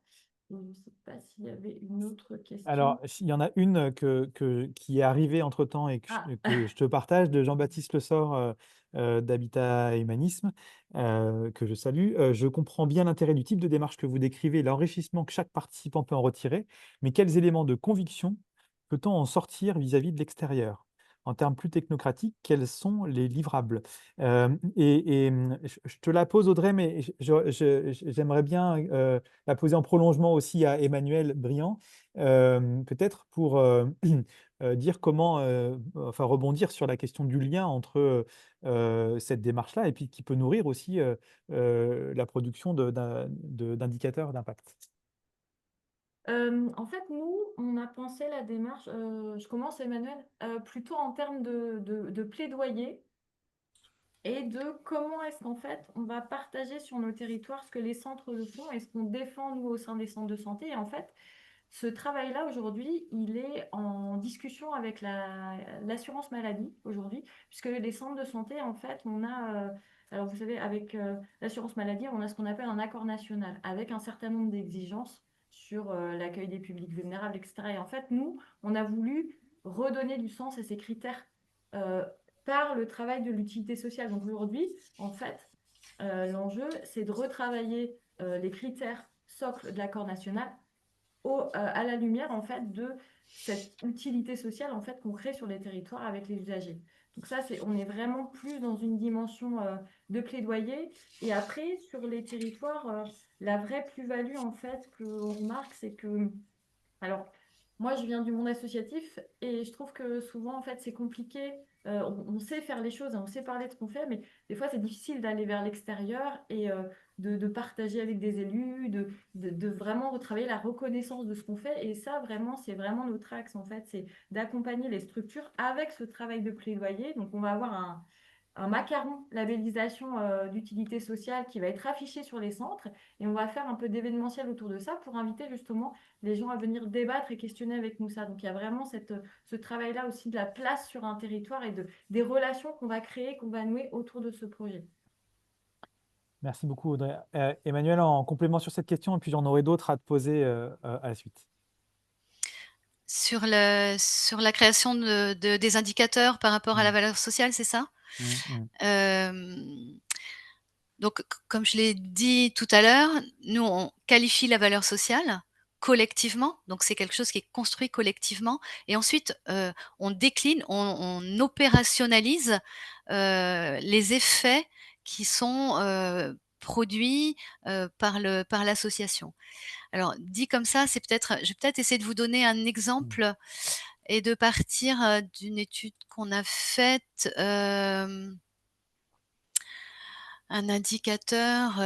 Je ne sais pas s'il y avait une autre question. Alors, il y en a une qui est arrivée entre-temps et Ah, que je te partage, de Jean-Baptiste Le Sort d'Habitat Humanisme, que je salue. Je comprends bien l'intérêt du type de démarche que vous décrivez, l'enrichissement que chaque participant peut en retirer, mais quels éléments de conviction peut-on en sortir vis-à-vis de l'extérieur? En termes plus technocratiques, quels sont les livrables? Je te la pose, Audrey, mais j'aimerais bien la poser en prolongement aussi à Emmanuel Briand, peut-être pour dire comment, enfin rebondir sur la question du lien entre cette démarche-là et puis qui peut nourrir aussi la production d'indicateurs d'impact. En fait, nous, on a pensé la démarche, je commence Emmanuel, plutôt en termes de plaidoyer et de comment est-ce qu'en fait on va partager sur nos territoires ce que les centres le font et ce qu'on défend nous au sein des centres de santé. Et en fait, ce travail-là, aujourd'hui, il est en discussion avec l'assurance maladie, aujourd'hui, puisque les centres de santé, en fait, on a, alors vous savez, avec l'assurance maladie, on a ce qu'on appelle un accord national, avec un certain nombre d'exigences sur l'accueil des publics vulnérables, etc. Et en fait, nous, on a voulu redonner du sens à ces critères euh, par le travail de l'utilité sociale. Donc aujourd'hui, en fait, l'enjeu, c'est de retravailler les critères socles de l'accord national à la lumière en fait de cette utilité sociale en fait qu'on crée sur les territoires avec les usagers. Donc ça, on est vraiment plus dans une dimension de plaidoyer. Et après, sur les territoires, la vraie plus-value en fait qu'on remarque, c'est que alors, moi, je viens du monde associatif et je trouve que souvent, en fait, c'est compliqué. On sait faire les choses, hein, on sait parler de ce qu'on fait, mais des fois, c'est difficile d'aller vers l'extérieur et de partager avec des élus, de vraiment retravailler la reconnaissance de ce qu'on fait. Et ça, vraiment, c'est vraiment notre axe, en fait, c'est d'accompagner les structures avec ce travail de plaidoyer. Donc, on va avoir un macaron labellisation d'utilité sociale qui va être affiché sur les centres et on va faire un peu d'événementiel autour de ça pour inviter justement les gens à venir débattre et questionner avec nous ça. Donc il y a vraiment ce travail-là aussi de la place sur un territoire et des relations qu'on va créer, qu'on va nouer autour de ce projet. Merci beaucoup, Audrey. Emmanuel, en complément sur cette question, et puis j'en aurai d'autres à te poser à la suite. Sur la création des indicateurs par rapport à la valeur sociale, c'est ça? Donc, comme je l'ai dit tout à l'heure, nous, on qualifie la valeur sociale collectivement, donc c'est quelque chose qui est construit collectivement, et ensuite on décline, on opérationnalise les effets qui sont produits par l'association. Alors, dit comme ça, je vais peut-être essayer de vous donner un exemple est de partir d'une étude qu'on a faite, un indicateur.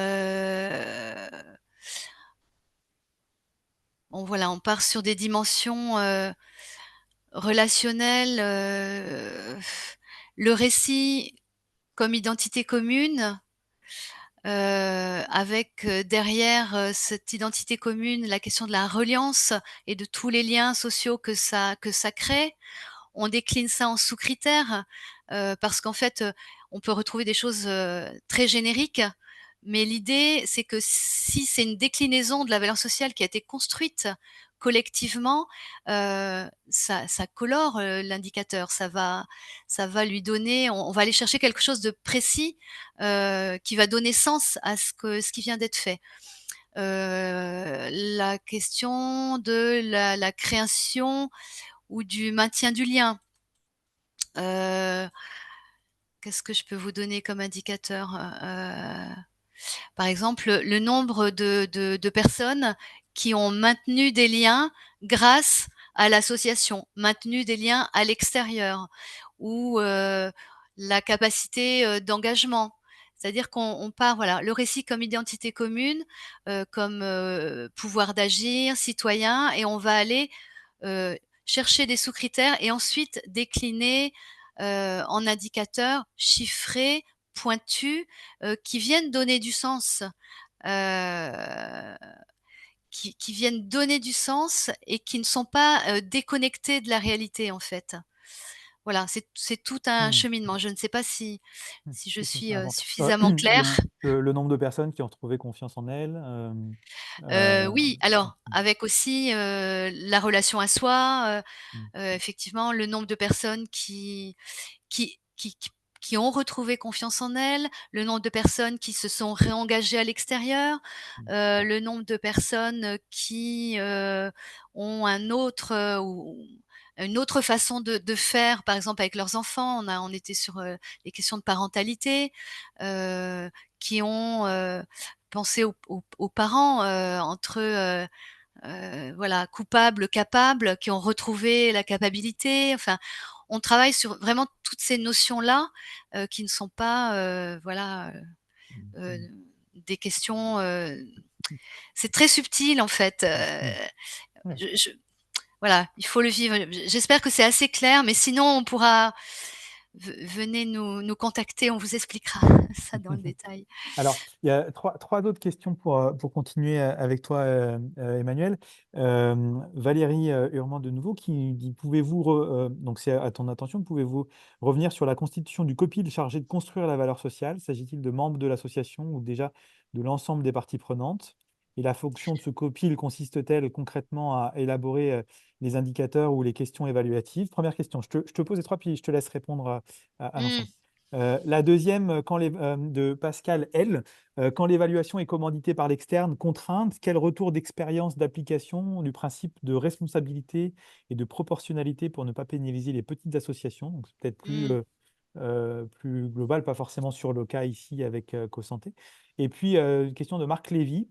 On part sur des dimensions relationnelles, le récit comme identité commune, avec derrière cette identité commune la question de la reliance et de tous les liens sociaux que ça crée. On décline ça en sous-critères, parce qu'en fait, on peut retrouver des choses, très génériques, mais l'idée, c'est que si c'est une déclinaison de la valeur sociale qui a été construite collectivement, ça colore, l'indicateur. Ça va lui donner on va aller chercher quelque chose de précis, qui va donner sens à ce qui vient d'être fait. La question de la création ou du maintien du lien. Qu'est-ce que je peux vous donner comme indicateur? Par exemple, le nombre de personnes qui ont maintenu des liens grâce à l'association, maintenu des liens à l'extérieur ou la capacité, d'engagement. C'est-à-dire qu'on part voilà, le récit comme identité commune, comme, pouvoir d'agir, citoyen et on va aller, chercher des sous-critères et ensuite décliner, en indicateurs chiffrés, pointus, qui viennent donner du sens, heu, qui viennent donner du sens et qui ne sont pas, déconnectés de la réalité, en fait. Voilà, c'est tout un Mmh. cheminement. Je ne sais pas si je Si, si, suis, avant. suffisamment claire? Le nombre de personnes qui ont retrouvé confiance en elles, Oui, alors avec aussi, la relation à soi, mmh, effectivement le nombre de personnes qui qui qui qui ont retrouvé confiance en elles, le nombre de personnes qui se sont réengagées à l'extérieur, mmh, le nombre de personnes, qui, ont un autre, ou une autre façon de faire, par exemple avec leurs enfants. On était sur, les questions de parentalité, qui ont, pensé aux parents, entre voilà, coupables, capables, qui ont retrouvé la capacité. Enfin, on travaille sur vraiment toutes ces notions-là, qui ne sont pas, voilà, heu, mmh, des questions, c'est très subtil en fait, mmh, ouais. je voilà, il faut le vivre. J'espère que c'est assez clair, mais sinon on pourra venez nous contacter, on vous expliquera ça dans le détail. Alors, il y a trois autres questions pour continuer, avec toi, Emmanuel. Valérie, Hurman de nouveau qui dit: «Pouvez-vous donc c'est à ton attention, pouvez-vous revenir sur la constitution du COPIL chargé de construire la valeur sociale? S'agit-il de membres de l'association ou déjà de l'ensemble des parties prenantes? Et la fonction de ce COPIL consiste-t-elle concrètement à élaborer, les indicateurs ou les questions évaluatives?» Première question, je te pose les 3 puis je te laisse répondre à Mmh, l'ensemble. La deuxième, de Pascal L, quand l'évaluation est commanditée par l'externe, contrainte, quel retour d'expérience d'application du principe de responsabilité et de proportionnalité pour ne pas pénaliser les petites associations? Donc c'est peut-être mmh, plus global, pas forcément sur le cas ici avec, Cosanté. Et puis, une question de Marc Lévy: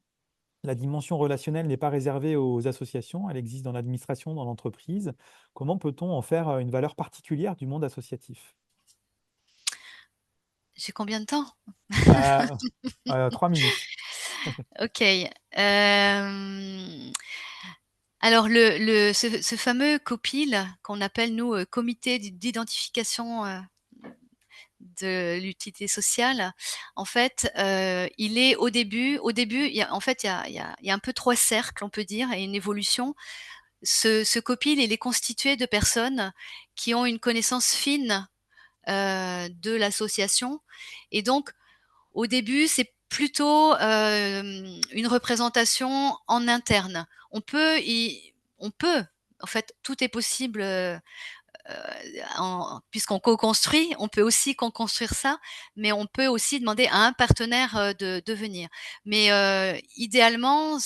«La dimension relationnelle n'est pas réservée aux associations, elle existe dans l'administration, dans l'entreprise. Comment peut-on en faire, une valeur particulière du monde associatif?» j'ai combien de temps? Heu 3 minutes. OK, alors ce fameux COPIL qu'on appelle nous, comité d'identification, de l'utilité sociale, en fait, il est au début, il y a en fait, il y a un peu 3 cercles, on peut dire et une évolution. Ce COPIL, il est constitué de personnes qui ont une connaissance fine, de l'association et donc au début, c'est plutôt, une représentation en interne. On peut, en fait, tout est possible, puisqu'on co-construit, on peut aussi co-construire ça, mais on peut aussi demander à un partenaire, de venir. Mais, idéalement,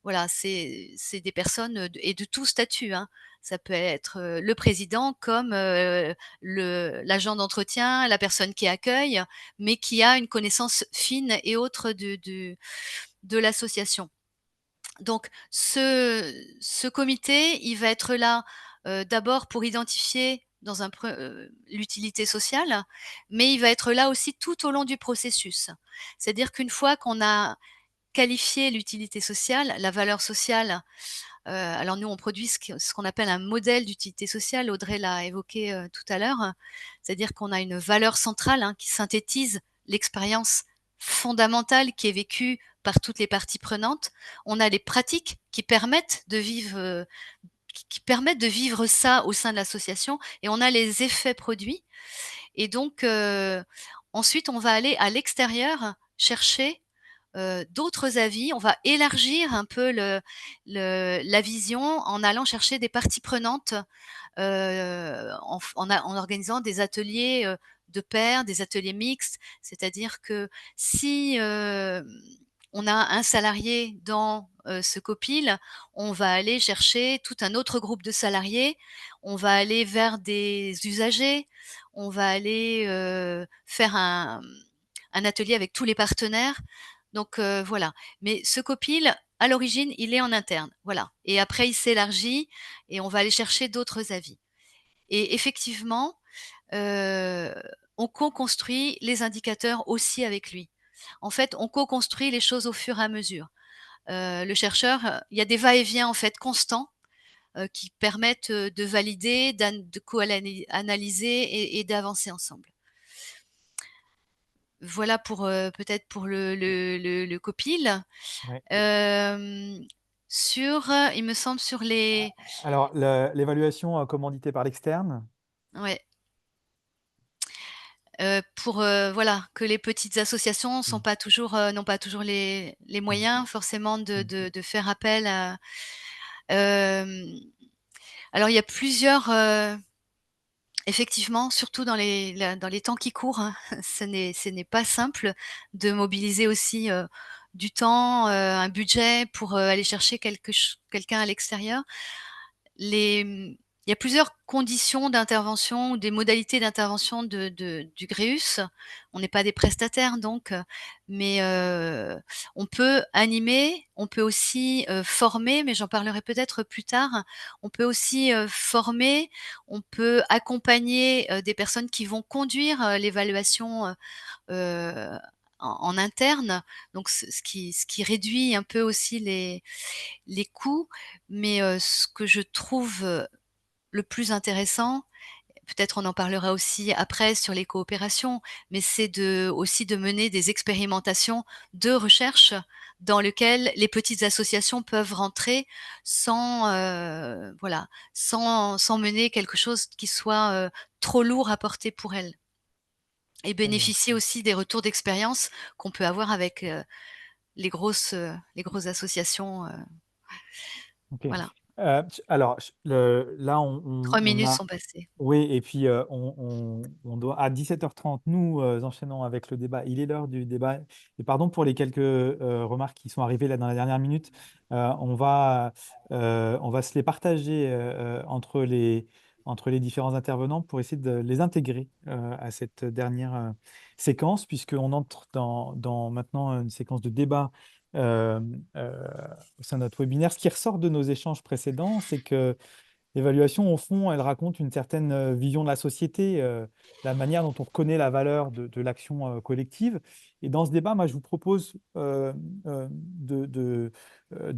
voilà, c'est des personnes, et de tout statut, hein. Ça peut être, le président comme, l'agent d'entretien, la personne qui accueille, mais qui a une connaissance fine et autre de l'association. Donc ce comité, il va être là, d'abord pour identifier l'utilité sociale, mais il va être là aussi tout au long du processus. C'est-à-dire qu'une fois qu'on a qualifié l'utilité sociale, la valeur sociale, alors nous on produit ce qu'on appelle un modèle d'utilité sociale, Audrey l'a évoqué, tout à l'heure. C'est-à-dire qu'on a une valeur centrale, hein, qui synthétise l'expérience fondamentale qui est vécue par toutes les parties prenantes. On a les pratiques qui permettent de vivre, qui permettent de vivre ça au sein de l'association, et on a les effets produits. Et donc, ensuite on va aller à l'extérieur chercher, d'autres avis. On va élargir un peu la vision en allant chercher des parties prenantes, en organisant des ateliers, de pairs, des ateliers mixtes. C'est-à-dire que si, on a un salarié dans, ce copil, on va aller chercher tout un autre groupe de salariés, on va aller vers des usagers, on va aller, faire un atelier avec tous les partenaires. Donc, voilà. Mais ce copil, à l'origine, il est en interne, voilà, et après il s'élargit et on va aller chercher d'autres avis. Et effectivement, heu, on co-construit les indicateurs aussi avec lui. En fait, on co-construit les choses au fur et à mesure. Le chercheur, il y a des va-et-vient en fait constants, qui permettent, de valider, de analyser et d'avancer ensemble. Voilà pour, peut-être pour le copil. Ouais. Il me semble sur les Alors, l'évaluation commanditée par l'externe, ouais. Pour, voilà, que les petites associations sont Mm. pas toujours, n'ont pas toujours les Mm. moyens forcément Mm. de faire appel à hem, alors il y a plusieurs, effectivement, surtout dans les temps qui courent, hein, ce n'est pas simple de mobiliser aussi, du temps, un budget pour, aller chercher quelqu'un à l'extérieur. Il y a plusieurs conditions d'intervention ou des modalités d'intervention du Gréus. On n'est pas des prestataires donc, mais on peut animer, on peut aussi, former, mais j'en parlerai peut-être plus tard. On peut aussi, former, on peut accompagner, des personnes qui vont conduire, l'évaluation, en interne, donc ce qui réduit un peu aussi les coûts. Mais ce que je trouve, le plus intéressant, peut-être on en parlera aussi après sur les coopérations, mais c'est aussi de mener des expérimentations de recherche dans lesquelles les petites associations peuvent rentrer sans, voilà, sans mener quelque chose qui soit, trop lourd à porter pour elles, et Très bien. bénéficier aussi des retours d'expérience qu'on peut avoir avec, les grosses associations, Ok. voilà. Alors, là, 3 on minutes a. sont passées. Oui, et puis on doit à 17h30, nous enchaînons avec le débat. Il est l'heure du débat. Et pardon pour les quelques remarques qui sont arrivées là dans la dernière minute. On va se les partager entre les différents intervenants pour essayer de les intégrer à cette dernière séquence, puisqu'on entre dans maintenant une séquence de débat euh, euh, au sein de notre webinaire. Ce qui ressort de nos échanges précédents, c'est que l'évaluation, au fond, elle raconte une certaine vision de la société, la manière dont on reconnaît la valeur de l'action collective. Et dans ce débat, moi, je vous propose de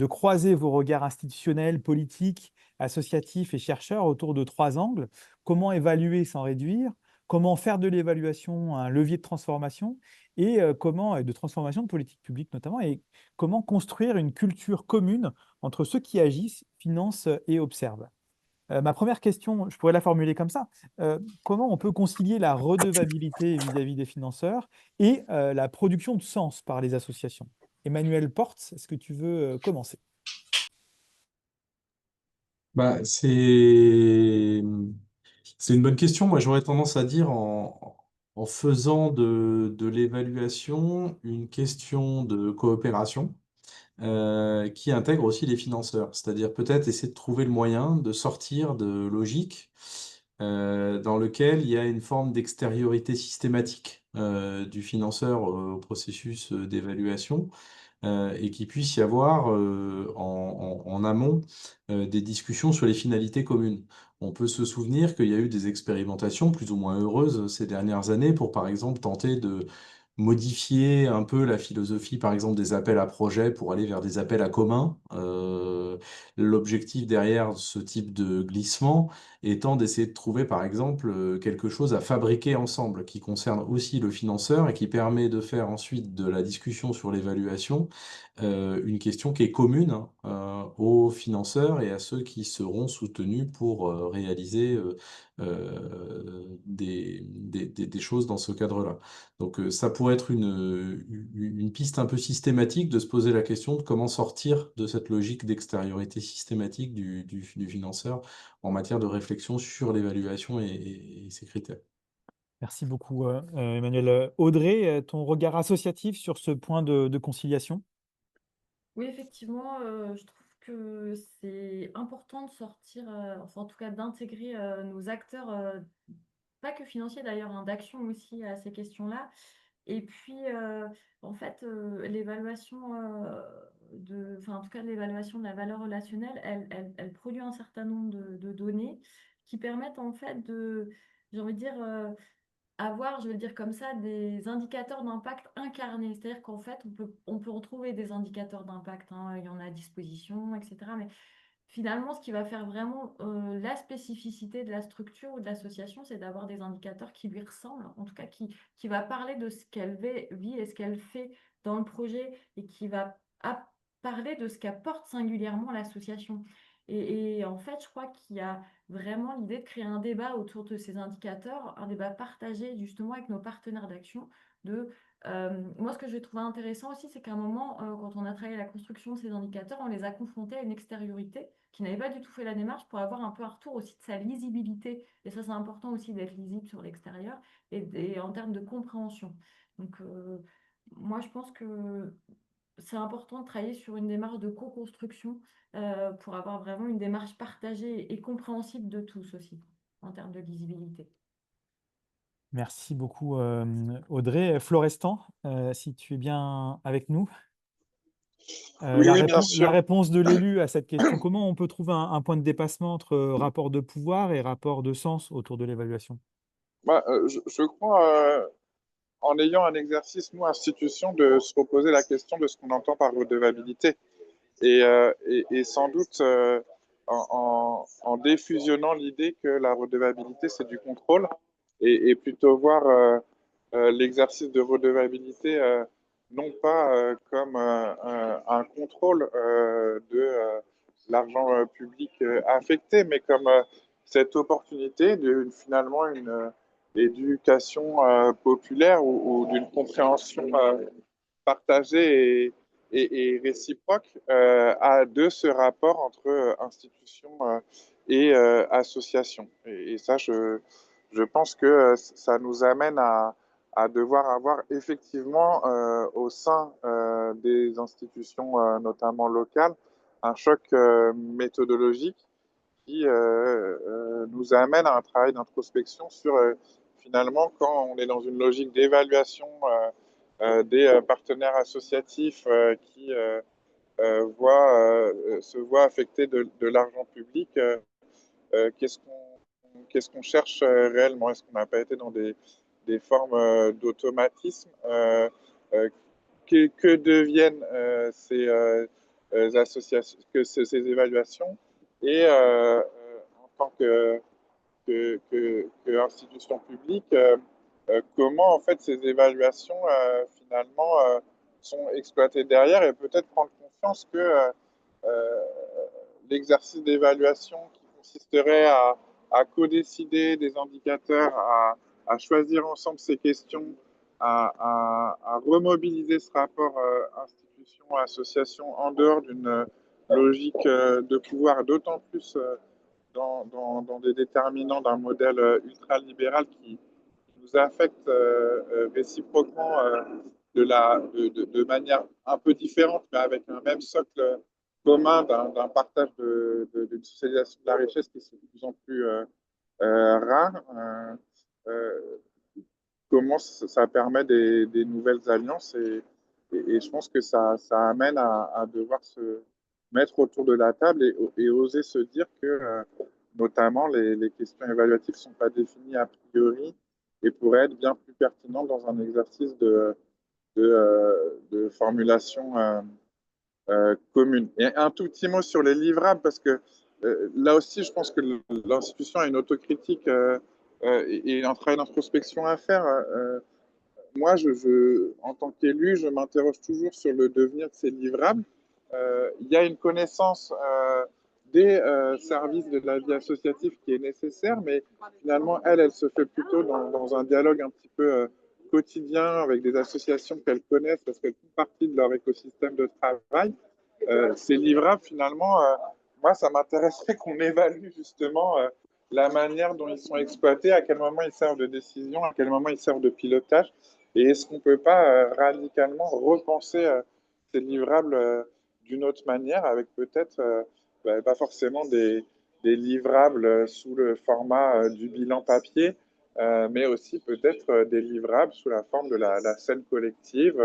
croiser vos regards institutionnels, politiques, associatifs et chercheurs autour de trois angles. Comment évaluer sans réduire? Comment faire de l'évaluation un levier de transformation et et de transformation de politique publique notamment, et comment construire une culture commune entre ceux qui agissent, financent et observent. Ma première question, je pourrais la formuler comme ça. Comment on peut concilier la redevabilité vis-à-vis des financeurs et la production de sens par les associations? Emmanuel Portes, est-ce que tu veux commencer? Bah, c'est une bonne question. Moi, j'aurais tendance à dire en faisant de l'évaluation une question de coopération qui intègre aussi les financeurs. C'est-à-dire peut-être essayer de trouver le moyen de sortir de logiques dans lequel il y a une forme d'extériorité systématique du financeur au processus d'évaluation, et qu'il puisse y avoir en amont des discussions sur les finalités communes. On peut se souvenir qu'il y a eu des expérimentations plus ou moins heureuses ces dernières années pour, par exemple, tenter de modifier un peu la philosophie, par exemple, des appels à projets pour aller vers des appels à communs. L'objectif derrière ce type de glissement étant d'essayer de trouver, par exemple, quelque chose à fabriquer ensemble, qui concerne aussi le financeur et qui permet de faire ensuite de la discussion sur l'évaluation une question qui est commune aux financeurs et à ceux qui seront soutenus pour réaliser des choses dans ce cadre-là. Donc ça pourrait être une piste un peu systématique de se poser la question de comment sortir de cette logique d'extériorité systématique du financeur en matière de réflexion sur l'évaluation et ses critères. Merci beaucoup, Emmanuel. Audrey, ton regard associatif sur ce point de conciliation? Oui, effectivement, je trouve que c'est important de sortir, enfin en tout cas d'intégrer nos acteurs, pas que financiers d'ailleurs, hein, d'action aussi à ces questions-là. Et puis, en fait, l'évaluation enfin en tout cas l'évaluation de la valeur relationnelle, elle produit un certain nombre de données qui permettent en fait j'ai envie de dire, avoir, je vais le dire comme ça, des indicateurs d'impact incarnés. C'est-à-dire qu'en fait, on peut retrouver des indicateurs d'impact, hein, il y en a à disposition, etc. Mais finalement, ce qui va faire vraiment la spécificité de la structure ou de l'association, c'est d'avoir des indicateurs qui lui ressemblent, en tout cas qui va parler de ce qu'elle vit et ce qu'elle fait dans le projet et qui va parler de ce qu'apporte singulièrement l'association. Et en fait, je crois qu'il y a vraiment l'idée de créer un débat autour de ces indicateurs, un débat partagé justement avec nos partenaires d'action. Moi, ce que j'ai trouvé intéressant aussi, c'est qu'à un moment, quand on a travaillé la construction de ces indicateurs, on les a confrontés à une extériorité qui n'avait pas du tout fait la démarche pour avoir un peu un retour aussi de sa lisibilité. Et ça, c'est important aussi d'être lisible sur l'extérieur et en termes de compréhension. Donc, moi, je pense que c'est important de travailler sur une démarche de co-construction pour avoir vraiment une démarche partagée et compréhensible de tous aussi, en termes de lisibilité. Merci beaucoup, Audrey. Florestan, si tu es bien avec nous. Oui, oui, bien La sûr. réponse de l'élu à cette question, comment on peut trouver un point de dépassement entre rapport de pouvoir et rapport de sens autour de l'évaluation? Je crois, en ayant un exercice, nous, institution, de se reposer la question de ce qu'on entend par redevabilité. Et sans doute, en défusionnant l'idée que la redevabilité, c'est du contrôle, et plutôt voir l'exercice de redevabilité non pas comme un contrôle de l'argent public affecté, mais comme cette opportunité de finalement une éducation populaire ou d'une compréhension partagée et réciproque de ce rapport entre institutions et associations. Et ça, je pense que ça nous amène à devoir avoir effectivement au sein des institutions, notamment locales, un choc méthodologique qui nous amène à un travail d'introspection sur finalement quand on est dans une logique d'évaluation des partenaires associatifs qui se voient affectés de l'argent public, qu'est-ce qu'on cherche réellement? Est-ce qu'on n'a pas été dans des formes d'automatisme? Que deviennent ces associations, ces évaluations? Et en tant que institution publique, comment en fait ces évaluations finalement sont exploitées derrière et peut-être prendre conscience que euh, l'exercice d'évaluation qui consisterait à co-décider des indicateurs, à choisir ensemble ces questions, à remobiliser ce rapport institution-association en dehors d'une logique de pouvoir, d'autant plus dans des déterminants d'un modèle ultralibéral qui nous affecte réciproquement de manière un peu différente, mais avec un même socle commun d'un partage d'une socialisation de la richesse qui est de plus en plus rare. Comment ça permet des nouvelles alliances et je pense que ça amène à devoir se mettre autour de la table et oser se dire que notamment les questions évaluatives ne sont pas définies a priori et pourraient être bien plus pertinentes dans un exercice de formulation commune. Et un tout petit mot sur les livrables, parce que là aussi, je pense que l'institution a une autocritique et un travail d'introspection à faire. Moi, en tant qu'élu, je m'interroge toujours sur le devenir de ces livrables. Il y a une connaissance des services de la vie associative qui est nécessaire, mais finalement, elle se fait plutôt dans un dialogue un petit peu quotidien avec des associations qu'elles connaissent parce qu'elles font partie de leur écosystème de travail. Ces livrables, finalement, moi, ça m'intéresserait qu'on évalue justement la manière dont ils sont exploités, à quel moment ils servent de décision, à quel moment ils servent de pilotage, et est-ce qu'on ne peut pas radicalement repenser ces livrables d'une autre manière, avec peut-être pas forcément des livrables sous le format du bilan papier, mais aussi peut-être des livrables sous la forme de la scène collective,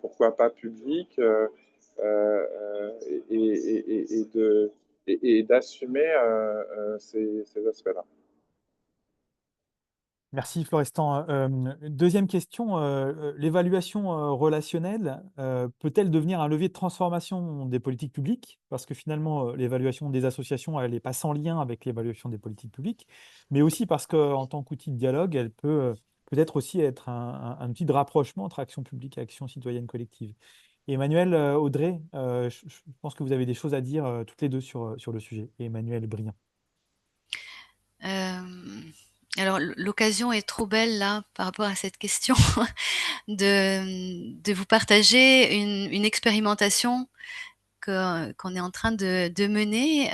pourquoi pas publique, et d'assumer ces aspects-là. Merci Florestan. Deuxième question, l'évaluation relationnelle peut-elle devenir un levier de transformation des politiques publiques? Parce que finalement, l'évaluation des associations, elle n'est pas sans lien avec l'évaluation des politiques publiques, mais aussi parce qu'en tant qu'outil de dialogue, elle peut peut-être aussi être un outil de rapprochement entre action publique et action citoyenne collective. Et Emmanuel, Audrey, je pense que vous avez des choses à dire toutes les deux sur le sujet. Et Emmanuel Briand. Alors, l'occasion est trop belle là par rapport à cette question de vous partager une expérimentation qu'on est en train de mener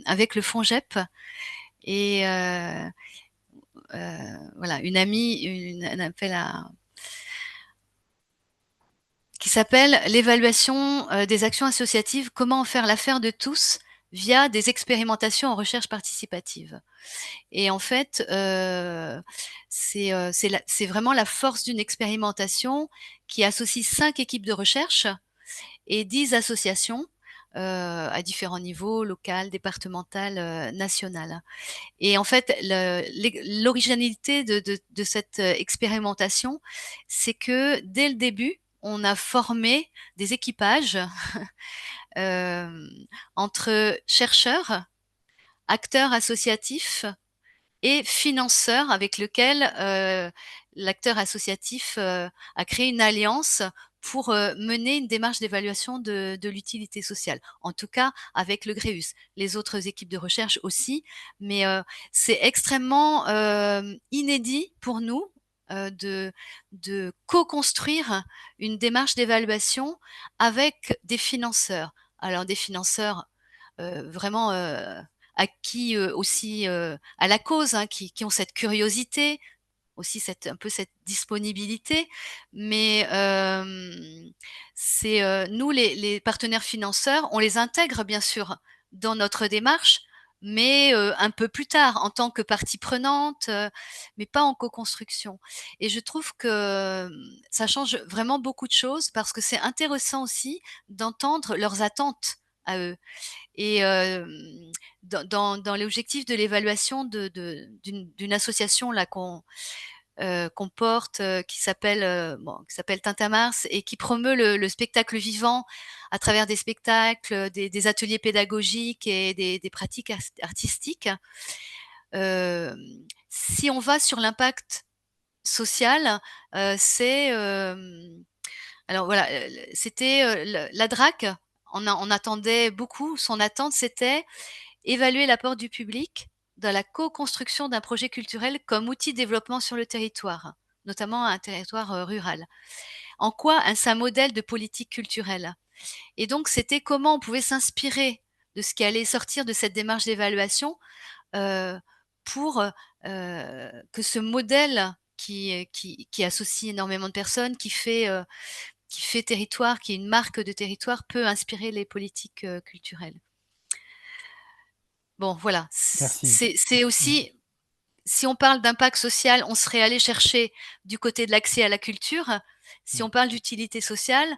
avec le FONGEP et voilà, une amie, un appel à qui s'appelle l'évaluation des actions associatives, comment en faire l'affaire de tous via des expérimentations en recherche participative. Et en fait, c'est vraiment la force d'une expérimentation qui associe 5 équipes de recherche et 10 associations à différents niveaux, local, départemental, national. Et en fait, l'originalité de cette expérimentation, c'est que dès le début, on a formé des équipages entre chercheurs, acteurs associatifs et financeurs avec lequel l'acteur associatif a créé une alliance pour mener une démarche d'évaluation de l'utilité sociale. En tout cas, avec le GREUS. Les autres équipes de recherche aussi. Mais c'est extrêmement inédit pour nous de co-construire une démarche d'évaluation avec des financeurs. Alors des financeurs vraiment acquis aussi à la cause, hein, qui ont cette curiosité, aussi un peu cette disponibilité. Mais c'est nous, les partenaires financeurs, on les intègre bien sûr dans notre démarche, mais un peu plus tard, en tant que partie prenante, mais pas en co-construction. Et je trouve que ça change vraiment beaucoup de choses parce que c'est intéressant aussi d'entendre leurs attentes à eux. Et dans l'objectif de l'évaluation d'une association là qu'on porte, qui s'appelle Tintamarre et qui promeut le spectacle vivant à travers des spectacles, des ateliers pédagogiques et des pratiques artistiques. Si on va sur l'impact social, c'est alors voilà, c'était la DRAC. On attendait beaucoup. Son attente, c'était évaluer l'apport du public dans la co-construction d'un projet culturel comme outil de développement sur le territoire, notamment un territoire rural. En quoi c'est un modèle de politique culturelle? Et donc, c'était comment on pouvait s'inspirer de ce qui allait sortir de cette démarche d'évaluation pour que ce modèle qui associe énormément de personnes, qui fait territoire, qui est une marque de territoire, peut inspirer les politiques culturelles. Bon, voilà. Merci. C'est aussi, si on parle d'impact social, on serait allé chercher du côté de l'accès à la culture, Si on parle d'utilité sociale,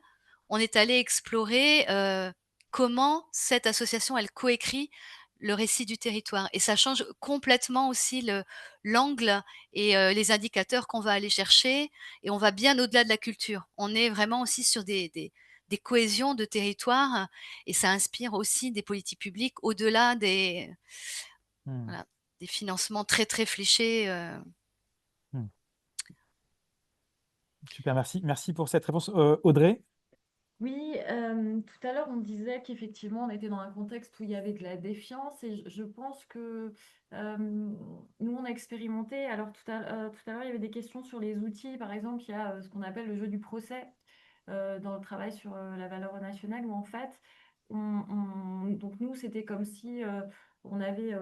on est allé explorer comment cette association, elle coécrit le récit du territoire. Et ça change complètement aussi l'angle et les indicateurs qu'on va aller chercher. Et on va bien au-delà de la culture. On est vraiment aussi sur des cohésions de territoire et ça inspire aussi des politiques publiques au-delà voilà, des financements très, très fléchés. Super, merci. Merci pour cette réponse. Audrey? Oui, tout à l'heure, on disait qu'effectivement, on était dans un contexte où il y avait de la défiance et je pense que nous, on a expérimenté. Alors, tout à l'heure, il y avait des questions sur les outils. Par exemple, il y a ce qu'on appelle le jeu du procès dans le travail sur la valeur nationale où en fait, donc nous, c'était comme si on avait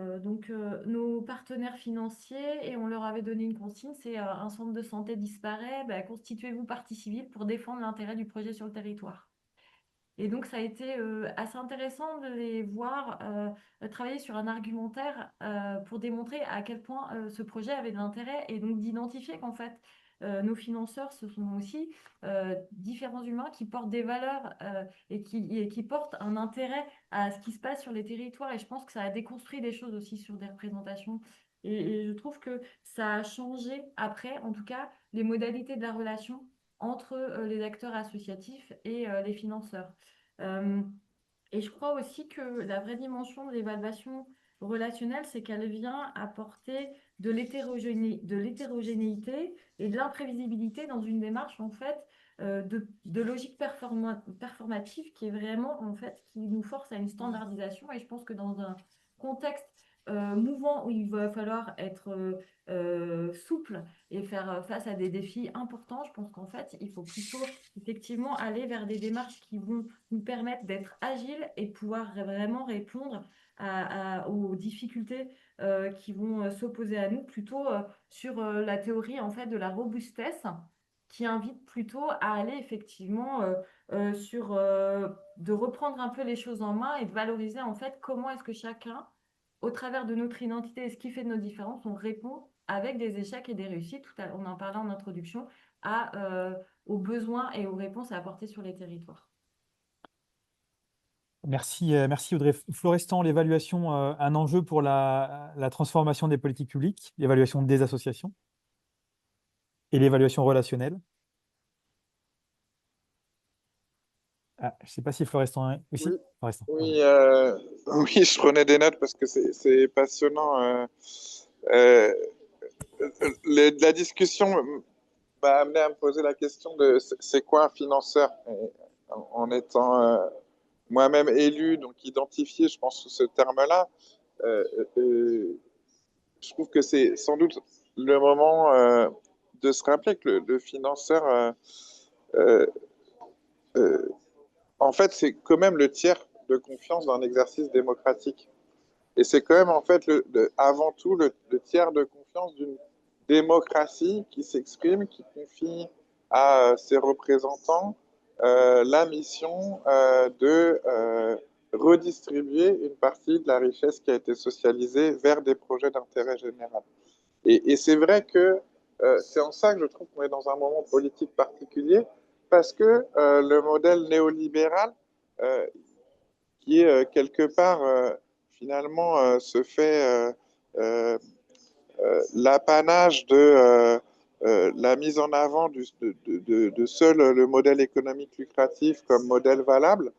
nos partenaires financiers et on leur avait donné une consigne, c'est un centre de santé disparaît, bah, constituez-vous partie civile pour défendre l'intérêt du projet sur le territoire. Et donc, ça a été assez intéressant de les voir travailler sur un argumentaire pour démontrer à quel point ce projet avait de l'intérêt et donc d'identifier qu'en fait, nos financeurs, ce sont aussi différents humains qui portent des valeurs et qui portent un intérêt à ce qui se passe sur les territoires. Et je pense que ça a déconstruit des choses aussi sur des représentations. Et je trouve que ça a changé après, en tout cas, les modalités de la relation entre les acteurs associatifs et les financeurs. Euh, et je crois aussi que la vraie dimension de l'évaluation relationnelle, c'est qu'elle vient apporter de l'hétérogénéité et de l'imprévisibilité dans une démarche en fait de logique performative qui est vraiment en fait qui nous force à une standardisation. Et je pense que dans un contexte mouvant où il va falloir être souple et faire face à des défis importants, je pense qu'en fait, il faut plutôt effectivement aller vers des démarches qui vont nous permettre d'être agiles et pouvoir vraiment répondre aux difficultés qui vont s'opposer à nous, plutôt sur la théorie en fait de la robustesse qui invite plutôt à aller effectivement de reprendre un peu les choses en main et de valoriser en fait comment est-ce que chacun au travers de notre identité et ce qui fait de nos différences, on répond avec des échecs et des réussites, on en parlait en introduction, aux besoins et aux réponses à apporter sur les territoires. Merci, merci Audrey. Florestan, l'évaluation, un enjeu pour la transformation des politiques publiques, l'évaluation des associations et l'évaluation relationnelle. Ah, je ne sais pas si Florestan est aussi. Oui, Florestan, oui, oui, je prenais des notes parce que c'est passionnant. La discussion m'a amené à me poser la question de c'est quoi un financeur? Et en étant moi-même élu, donc identifié, je pense, sous ce terme-là, euh, euh, je trouve que c'est sans doute le moment de se rappeler que le financeur, euh, euh, en fait, c'est quand même le tiers de confiance dans un exercice démocratique. Et c'est quand même, en fait, avant tout, le tiers de confiance d'une démocratie qui s'exprime, qui confie à ses représentants la mission de redistribuer une partie de la richesse qui a été socialisée vers des projets d'intérêt général. Et c'est vrai que c'est en ça que je trouve qu'on est dans un moment politique particulier, parce que le modèle néolibéral, euh, qui est quelque part, finalement, se fait l'apanage de la mise en avant de seul le modèle économique lucratif comme modèle valable.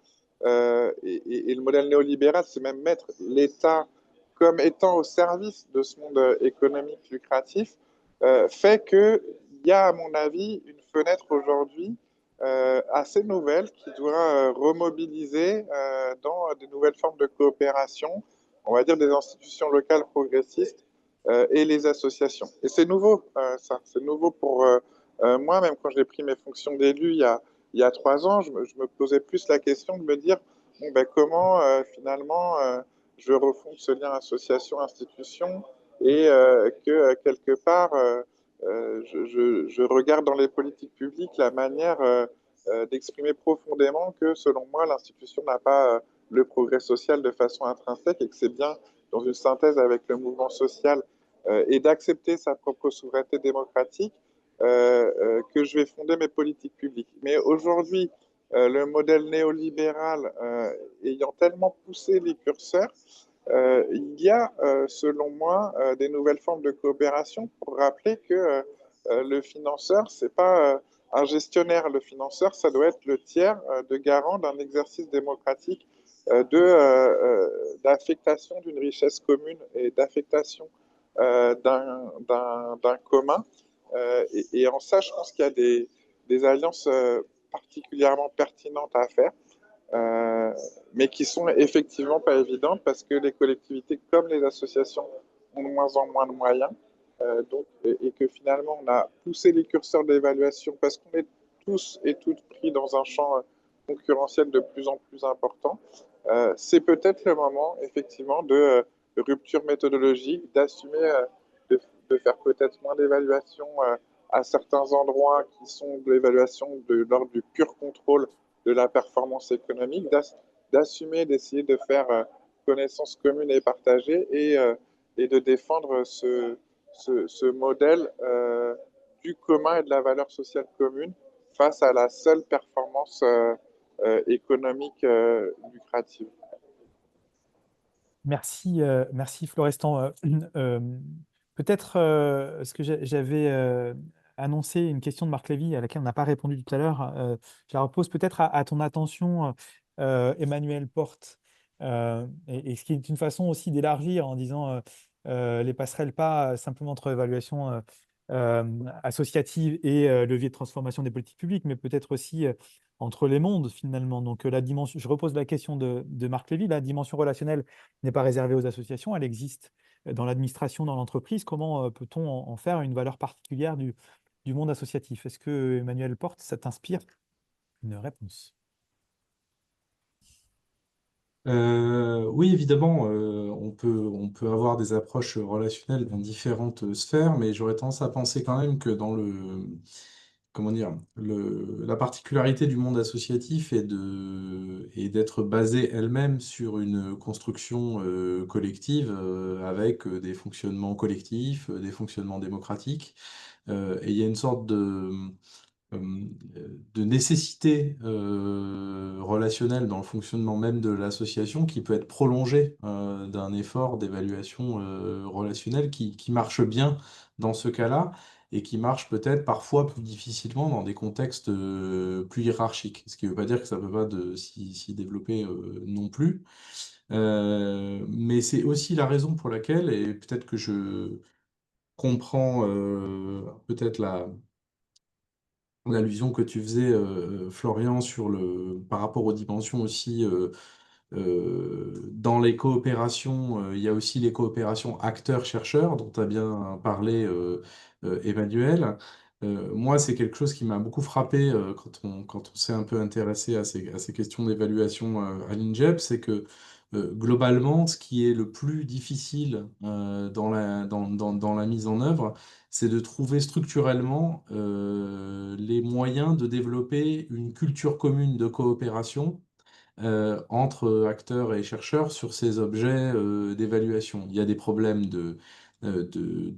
Et le modèle néolibéral, c'est même mettre l'État comme étant au service de ce monde économique lucratif, fait qu'il y a, à mon avis, une fenêtre aujourd'hui assez nouvelle qui doit remobiliser dans des nouvelles formes de coopération, on va dire des institutions locales progressistes et les associations. Et c'est nouveau, ça. C'est nouveau pour moi, même quand j'ai pris mes fonctions d'élu il y a 3 ans, je me posais plus la question de me dire bon, ben, comment finalement je refonde ce lien association-institution et que quelque part je regarde dans les politiques publiques la manière d'exprimer profondément que selon moi l'institution n'a pas le progrès social de façon intrinsèque et que c'est bien dans une synthèse avec le mouvement social et d'accepter sa propre souveraineté démocratique que je vais fonder mes politiques publiques. Mais aujourd'hui, le modèle néolibéral ayant tellement poussé les curseurs, il y a, selon moi, des nouvelles formes de coopération pour rappeler que le financeur, c'est pas un gestionnaire. Le financeur, ça doit être le tiers de garant d'un exercice démocratique d'affectation d'une richesse commune et d'affectation d'un commun. Et en ça, je pense qu'il y a des alliances particulièrement pertinentes à faire, euh, mais qui sont effectivement pas évidentes parce que les collectivités comme les associations ont de moins en moins de moyens. Et que finalement, on a poussé les curseurs d'évaluation parce qu'on est tous et toutes pris dans un champ concurrentiel de plus en plus important. C'est peut-être le moment, effectivement, de rupture méthodologique, d'assumer de faire peut-être moins d'évaluation à certains endroits qui sont de l'évaluation de l'ordre du pur contrôle de la performance économique, d'assumer, d'essayer de faire connaissance commune et partagée et de défendre ce modèle du commun et de la valeur sociale commune face à la seule performance économique lucrative. Merci Florestan. Euh, Peut-être ce que j'avais annoncé une question de Marc Lévy à laquelle on n'a pas répondu tout à l'heure. Je la repose peut-être à ton attention, Emmanuel Porte, et ce qui est une façon aussi d'élargir en disant les passerelles pas simplement entre évaluation associative et levier de transformation des politiques publiques, mais peut-être aussi entre les mondes finalement. Donc la dimension, je repose la question de Marc Lévy, la dimension relationnelle n'est pas réservée aux associations, elle existe dans l'administration, dans l'entreprise. Comment peut-on en faire une valeur particulière du monde associatif? Est-ce que Emmanuel Porte, ça t'inspire une réponse? Oui, évidemment, on peut avoir des approches relationnelles dans différentes sphères, mais j'aurais tendance à penser quand même que comment dire, la particularité du monde associatif est d'être basée elle-même sur une construction collective avec des fonctionnements collectifs, des fonctionnements démocratiques. Et il y a une sorte euh, de nécessité relationnelle dans le fonctionnement même de l'association qui peut être prolongée d'un effort d'évaluation relationnelle qui marche bien dans ce cas-là et qui marche peut-être parfois plus difficilement dans des contextes plus hiérarchiques. Ce qui ne veut pas dire que ça ne peut pas s'y développer non plus. Mais c'est aussi la raison pour laquelle, et peut-être que je comprends peut-être l'allusion que tu faisais, Florian, par rapport aux dimensions aussi, dans les coopérations, il y a aussi les coopérations acteurs-chercheurs, dont tu as bien parlé, Emmanuel. Moi, c'est quelque chose qui m'a beaucoup frappé quand on s'est un peu intéressé à ces questions d'évaluation à l'INJEP, c'est que globalement, ce qui est le plus difficile dans la mise en œuvre, c'est de trouver structurellement les moyens de développer une culture commune de coopération entre acteurs et chercheurs sur ces objets d'évaluation. Il y a des problèmes de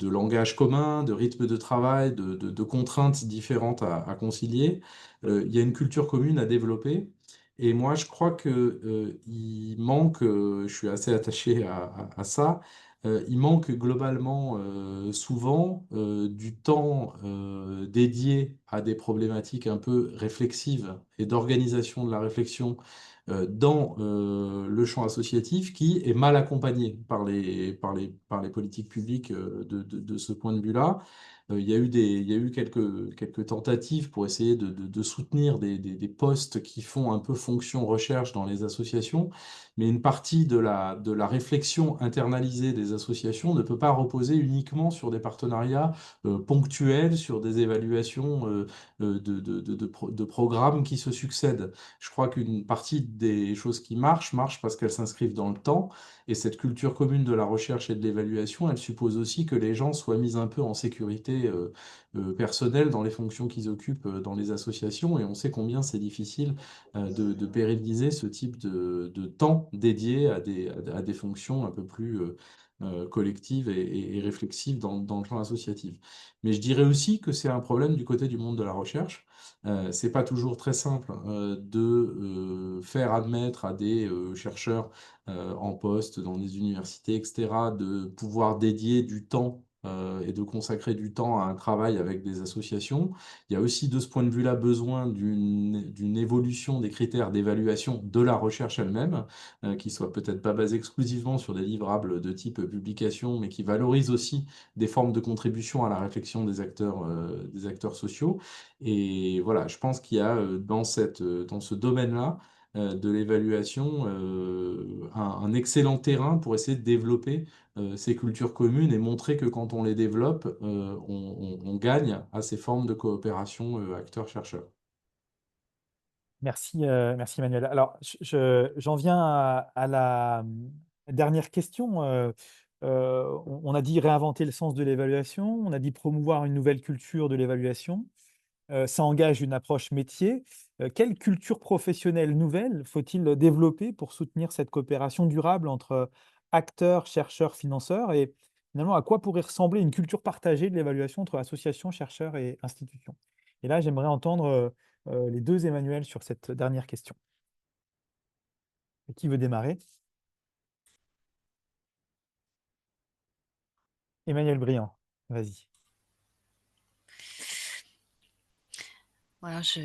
langage commun, de rythme de travail, de contraintes différentes à concilier. Il y a une culture commune à développer. Et moi, je crois que il manque, je suis assez attaché à ça, il manque globalement souvent du temps dédié à des problématiques un peu réflexives et d'organisation de la réflexion dans le champ associatif qui est mal accompagné par les politiques publiques de ce point de vue-là. Il y a eu quelques tentatives pour essayer de soutenir des postes qui font un peu fonction recherche dans les associations, mais une partie de la réflexion internalisée des associations ne peut pas reposer uniquement sur des partenariats ponctuels, sur des évaluations de programmes qui se succèdent. Je crois qu'une partie des choses qui marchent parce qu'elles s'inscrivent dans le temps. Et cette culture commune de la recherche et de l'évaluation, elle suppose aussi que les gens soient mis un peu en sécurité personnelle dans les fonctions qu'ils occupent dans les associations. Et on sait combien c'est difficile de pérenniser ce type de temps dédié à des fonctions un peu plus collective et réflexive dans le champ associatif. Mais je dirais aussi que c'est un problème du côté du monde de la recherche. C'est pas toujours très simple de faire admettre à des chercheurs en poste dans des universités, etc., de pouvoir dédier du temps et de consacrer du temps à un travail avec des associations. Il y a aussi de ce point de vue-là besoin d'une évolution des critères d'évaluation de la recherche elle-même, qui soit peut-être pas basée exclusivement sur des livrables de type publication, mais qui valorise aussi des formes de contribution à la réflexion des acteurs sociaux. Et voilà, je pense qu'il y a dans ce domaine-là de l'évaluation un excellent terrain pour essayer de développer ces cultures communes et montrer que quand on les développe, on gagne à ces formes de coopération acteurs-chercheurs. Merci Emmanuel. Alors, j'en viens à la dernière question. On a dit réinventer le sens de l'évaluation, on a dit promouvoir une nouvelle culture de l'évaluation. Ça engage une approche métier. Quelle culture professionnelle nouvelle faut-il développer pour soutenir cette coopération durable entre acteurs, chercheurs, financeurs? Et finalement, à quoi pourrait ressembler une culture partagée de l'évaluation entre associations, chercheurs et institutions? Et là, j'aimerais entendre les deux Emmanuel sur cette dernière question. Et qui veut démarrer? Emmanuel Briand, vas-y. Voilà, je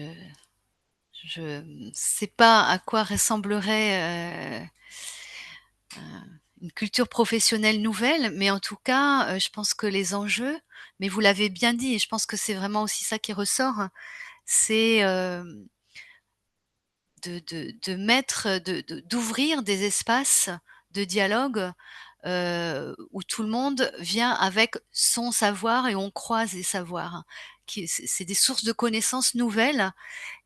ne sais pas à quoi ressemblerait une culture professionnelle nouvelle, mais en tout cas, je pense que les enjeux, mais vous l'avez bien dit, et je pense que c'est vraiment aussi ça qui ressort, hein, c'est de mettre, d'ouvrir des espaces de dialogue où tout le monde vient avec son savoir et on croise les savoirs. C'est des sources de connaissances nouvelles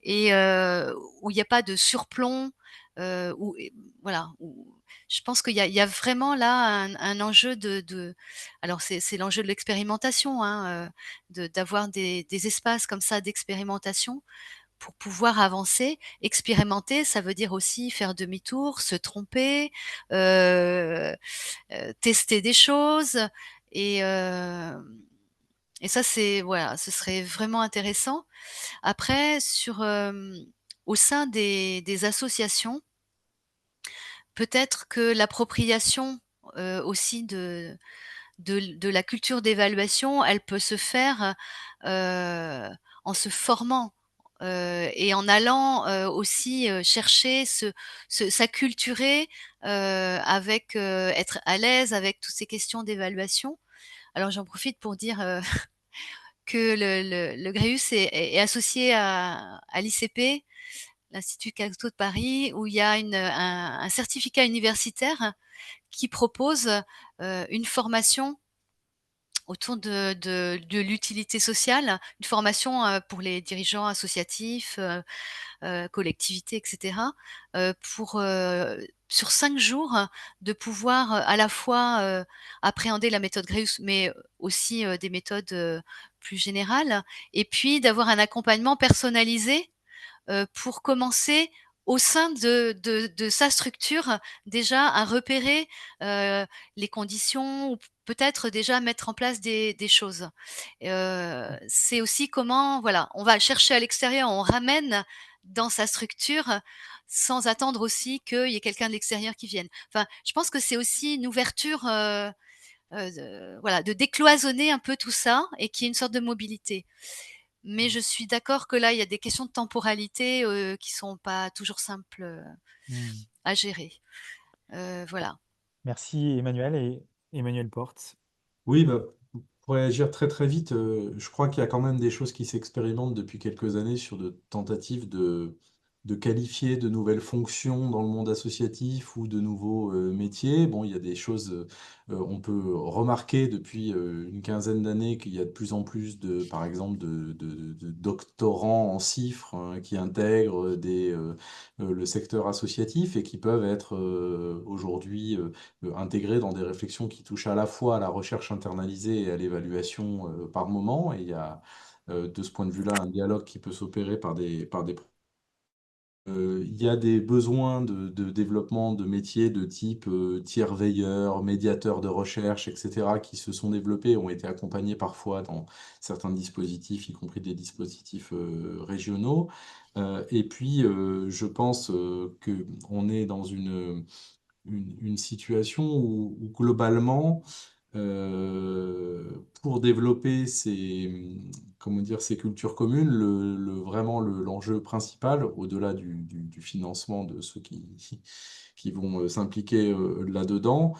et où il n'y a pas de surplomb, où et voilà, où je pense qu'il y a vraiment là un enjeu alors c'est l'enjeu de l'expérimentation, hein, d'avoir des espaces comme ça d'expérimentation pour pouvoir avancer. Expérimenter, ça veut dire aussi faire demi-tour, se tromper, heu tester des choses et hem et ça c'est voilà, ce serait vraiment intéressant. Après au sein des associations, peut-être que l'appropriation, aussi de la culture d'évaluation, elle peut se faire, en se formant, et en allant, aussi, chercher s'acculturer, avec, être à l'aise avec toutes ces questions d'évaluation. Alors j'en profite pour dire, que le Gréus est associé à l'ICP, l'Institut Caxo de Paris, où il y a un certificat universitaire qui propose, une formation autour de l'utilité sociale, une formation, pour les dirigeants associatifs, collectivités et cetera, pour, sur 5 jours, de pouvoir, à la fois, appréhender la méthode Gréus, mais aussi, des méthodes, plus générales et puis d'avoir un accompagnement personnalisé pour commencer au sein de sa structure déjà à repérer, les conditions ou peut-être déjà mettre en place des choses. C'est aussi comment voilà, on va chercher à l'extérieur, on ramène dans sa structure sans attendre aussi qu'il y ait quelqu'un de l'extérieur qui vienne. Enfin, je pense que c'est aussi une ouverture, de voilà, de décloisonner un peu tout ça et qu'il y ait une sorte de mobilité. Mais je suis d'accord que là, il y a des questions de temporalité, qui sont pas toujours simples, Hmm. à gérer. Voilà. Merci Emmanuel et Emmanuel Porte. Oui, bah, pour réagir très très vite, je crois qu'il y a quand même des choses qui s'expérimentent depuis quelques années sur de tentatives de qualifier de nouvelles fonctions dans le monde associatif ou de nouveaux métiers. Bon, il y a des choses, on peut remarquer depuis une quinzaine d'années qu'il y a de plus en plus par exemple, de doctorants en chiffres hein, qui intègrent le secteur associatif et qui peuvent être aujourd'hui intégrés dans des réflexions qui touchent à la fois à la recherche internalisée et à l'évaluation par moment. Et il y a de ce point de vue-là un dialogue qui peut s'opérer par des il y a des besoins de développement de métiers de type tiers veilleur, médiateur de recherche, etc., qui se sont développés, ont été accompagnés parfois dans certains dispositifs, y compris des dispositifs régionaux. Et puis, je pense qu'on est dans une situation où globalement, pour développer comment dire, ces cultures communes, vraiment l'enjeu principal, au-delà du financement de ceux qui vont s'impliquer là-dedans,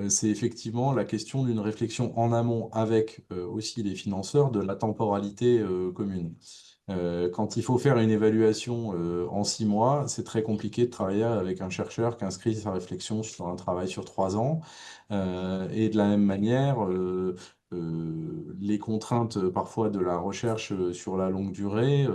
c'est effectivement la question d'une réflexion en amont avec aussi les financeurs de la temporalité commune. Quand il faut faire une évaluation en 6 mois, c'est très compliqué de travailler avec un chercheur qui inscrit sa réflexion sur un travail sur 3 ans. Et de la même manière, les contraintes parfois de la recherche sur la longue durée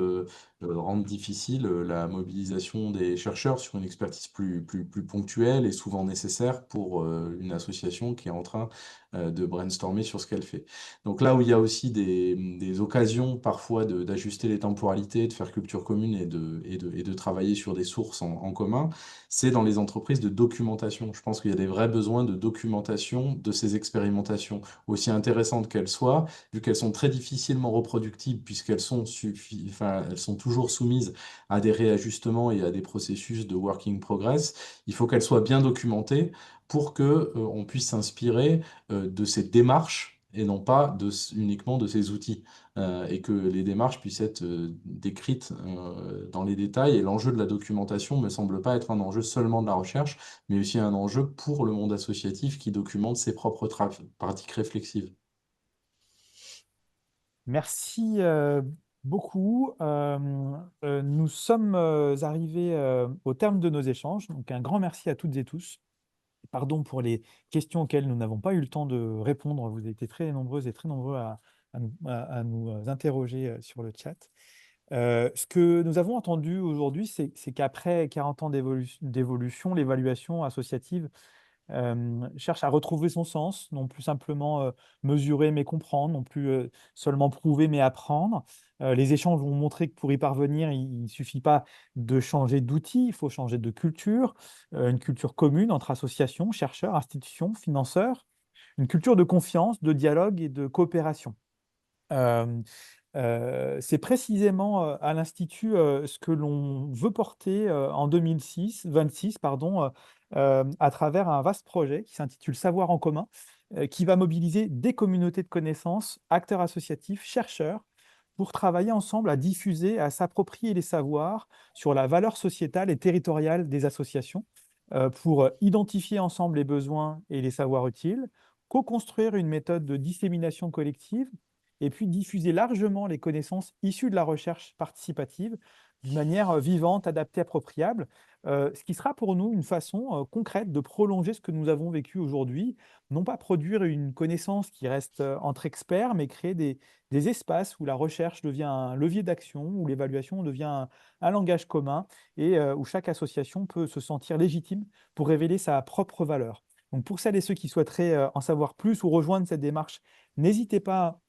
rendent difficile la mobilisation des chercheurs sur une expertise plus ponctuelle et souvent nécessaire pour une association qui est en train de brainstormer sur ce qu'elle fait. Donc là où il y a aussi des occasions parfois d'ajuster les temporalités, de faire culture commune et de travailler sur des sources en commun, c'est dans les entreprises de documentation. Je pense qu'il y a des vrais besoins de documentation de ces expérimentations, aussi intéressantes qu'elles soient, vu qu'elles sont très difficilement reproductibles puisqu'elles enfin, elles sont toujours soumises à des réajustements et à des processus de work in progress. Il faut qu'elles soient bien documentées pour que on puisse s'inspirer de ces démarches et non pas uniquement de ces outils, et que les démarches puissent être décrites dans les détails. Et l'enjeu de la documentation me semble pas être un enjeu seulement de la recherche, mais aussi un enjeu pour le monde associatif qui documente ses propres pratiques réflexives. Merci beaucoup. Nous sommes arrivés au terme de nos échanges. Donc, un grand merci à toutes et tous. Pardon pour les questions auxquelles nous n'avons pas eu le temps de répondre. Vous avez été très nombreuses et très nombreux à nous interroger sur le chat. Ce que nous avons entendu aujourd'hui, c'est qu'après 40 ans d'évolution, l'évaluation associative cherche à retrouver son sens, non plus simplement mesurer mais comprendre, non plus seulement prouver mais apprendre. Les échanges vont montrer que pour y parvenir, il ne suffit pas de changer d'outil, il faut changer de culture, une culture commune entre associations, chercheurs, institutions, financeurs, une culture de confiance, de dialogue et de coopération. C'est précisément à l'Institut ce que l'on veut porter en 2026 pardon, à travers un vaste projet qui s'intitule Savoir en commun, qui va mobiliser des communautés de connaissances, acteurs associatifs, chercheurs, pour travailler ensemble à diffuser, à s'approprier les savoirs sur la valeur sociétale et territoriale des associations, pour identifier ensemble les besoins et les savoirs utiles, co-construire une méthode de dissémination collective et puis diffuser largement les connaissances issues de la recherche participative d'une manière vivante, adaptée, appropriable, ce qui sera pour nous une façon concrète de prolonger ce que nous avons vécu aujourd'hui, non pas produire une connaissance qui reste entre experts, mais créer des espaces où la recherche devient un levier d'action, où l'évaluation devient un langage commun et où chaque association peut se sentir légitime pour révéler sa propre valeur. Donc pour celles et ceux qui souhaiteraient en savoir plus ou rejoindre cette démarche, n'hésitez pas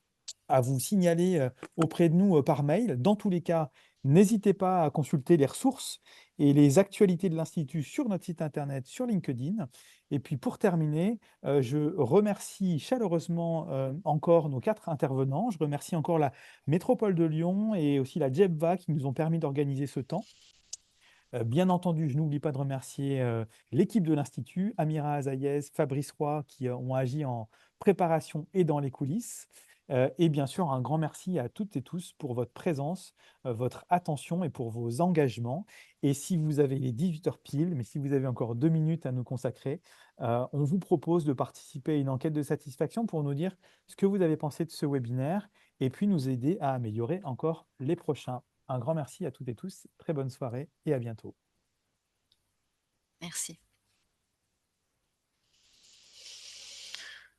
à vous signaler auprès de nous par mail. Dans tous les cas, n'hésitez pas à consulter les ressources et les actualités de l'Institut sur notre site internet, sur LinkedIn. Et puis pour terminer, je remercie chaleureusement encore nos 4 intervenants. Je remercie encore la Métropole de Lyon et aussi la JEBVA qui nous ont permis d'organiser ce temps. Bien entendu, je n'oublie pas de remercier l'équipe de l'Institut, Amira Azaïez, Fabrice Roy, qui ont agi en préparation et dans les coulisses. Et bien sûr, un grand merci à toutes et tous pour votre présence, votre attention et pour vos engagements. Et si vous avez les 18 heures pile, mais si vous avez encore 2 minutes à nous consacrer, on vous propose de participer à une enquête de satisfaction pour nous dire ce que vous avez pensé de ce webinaire et puis nous aider à améliorer encore les prochains. Un grand merci à toutes et tous, très bonne soirée et à bientôt. Merci.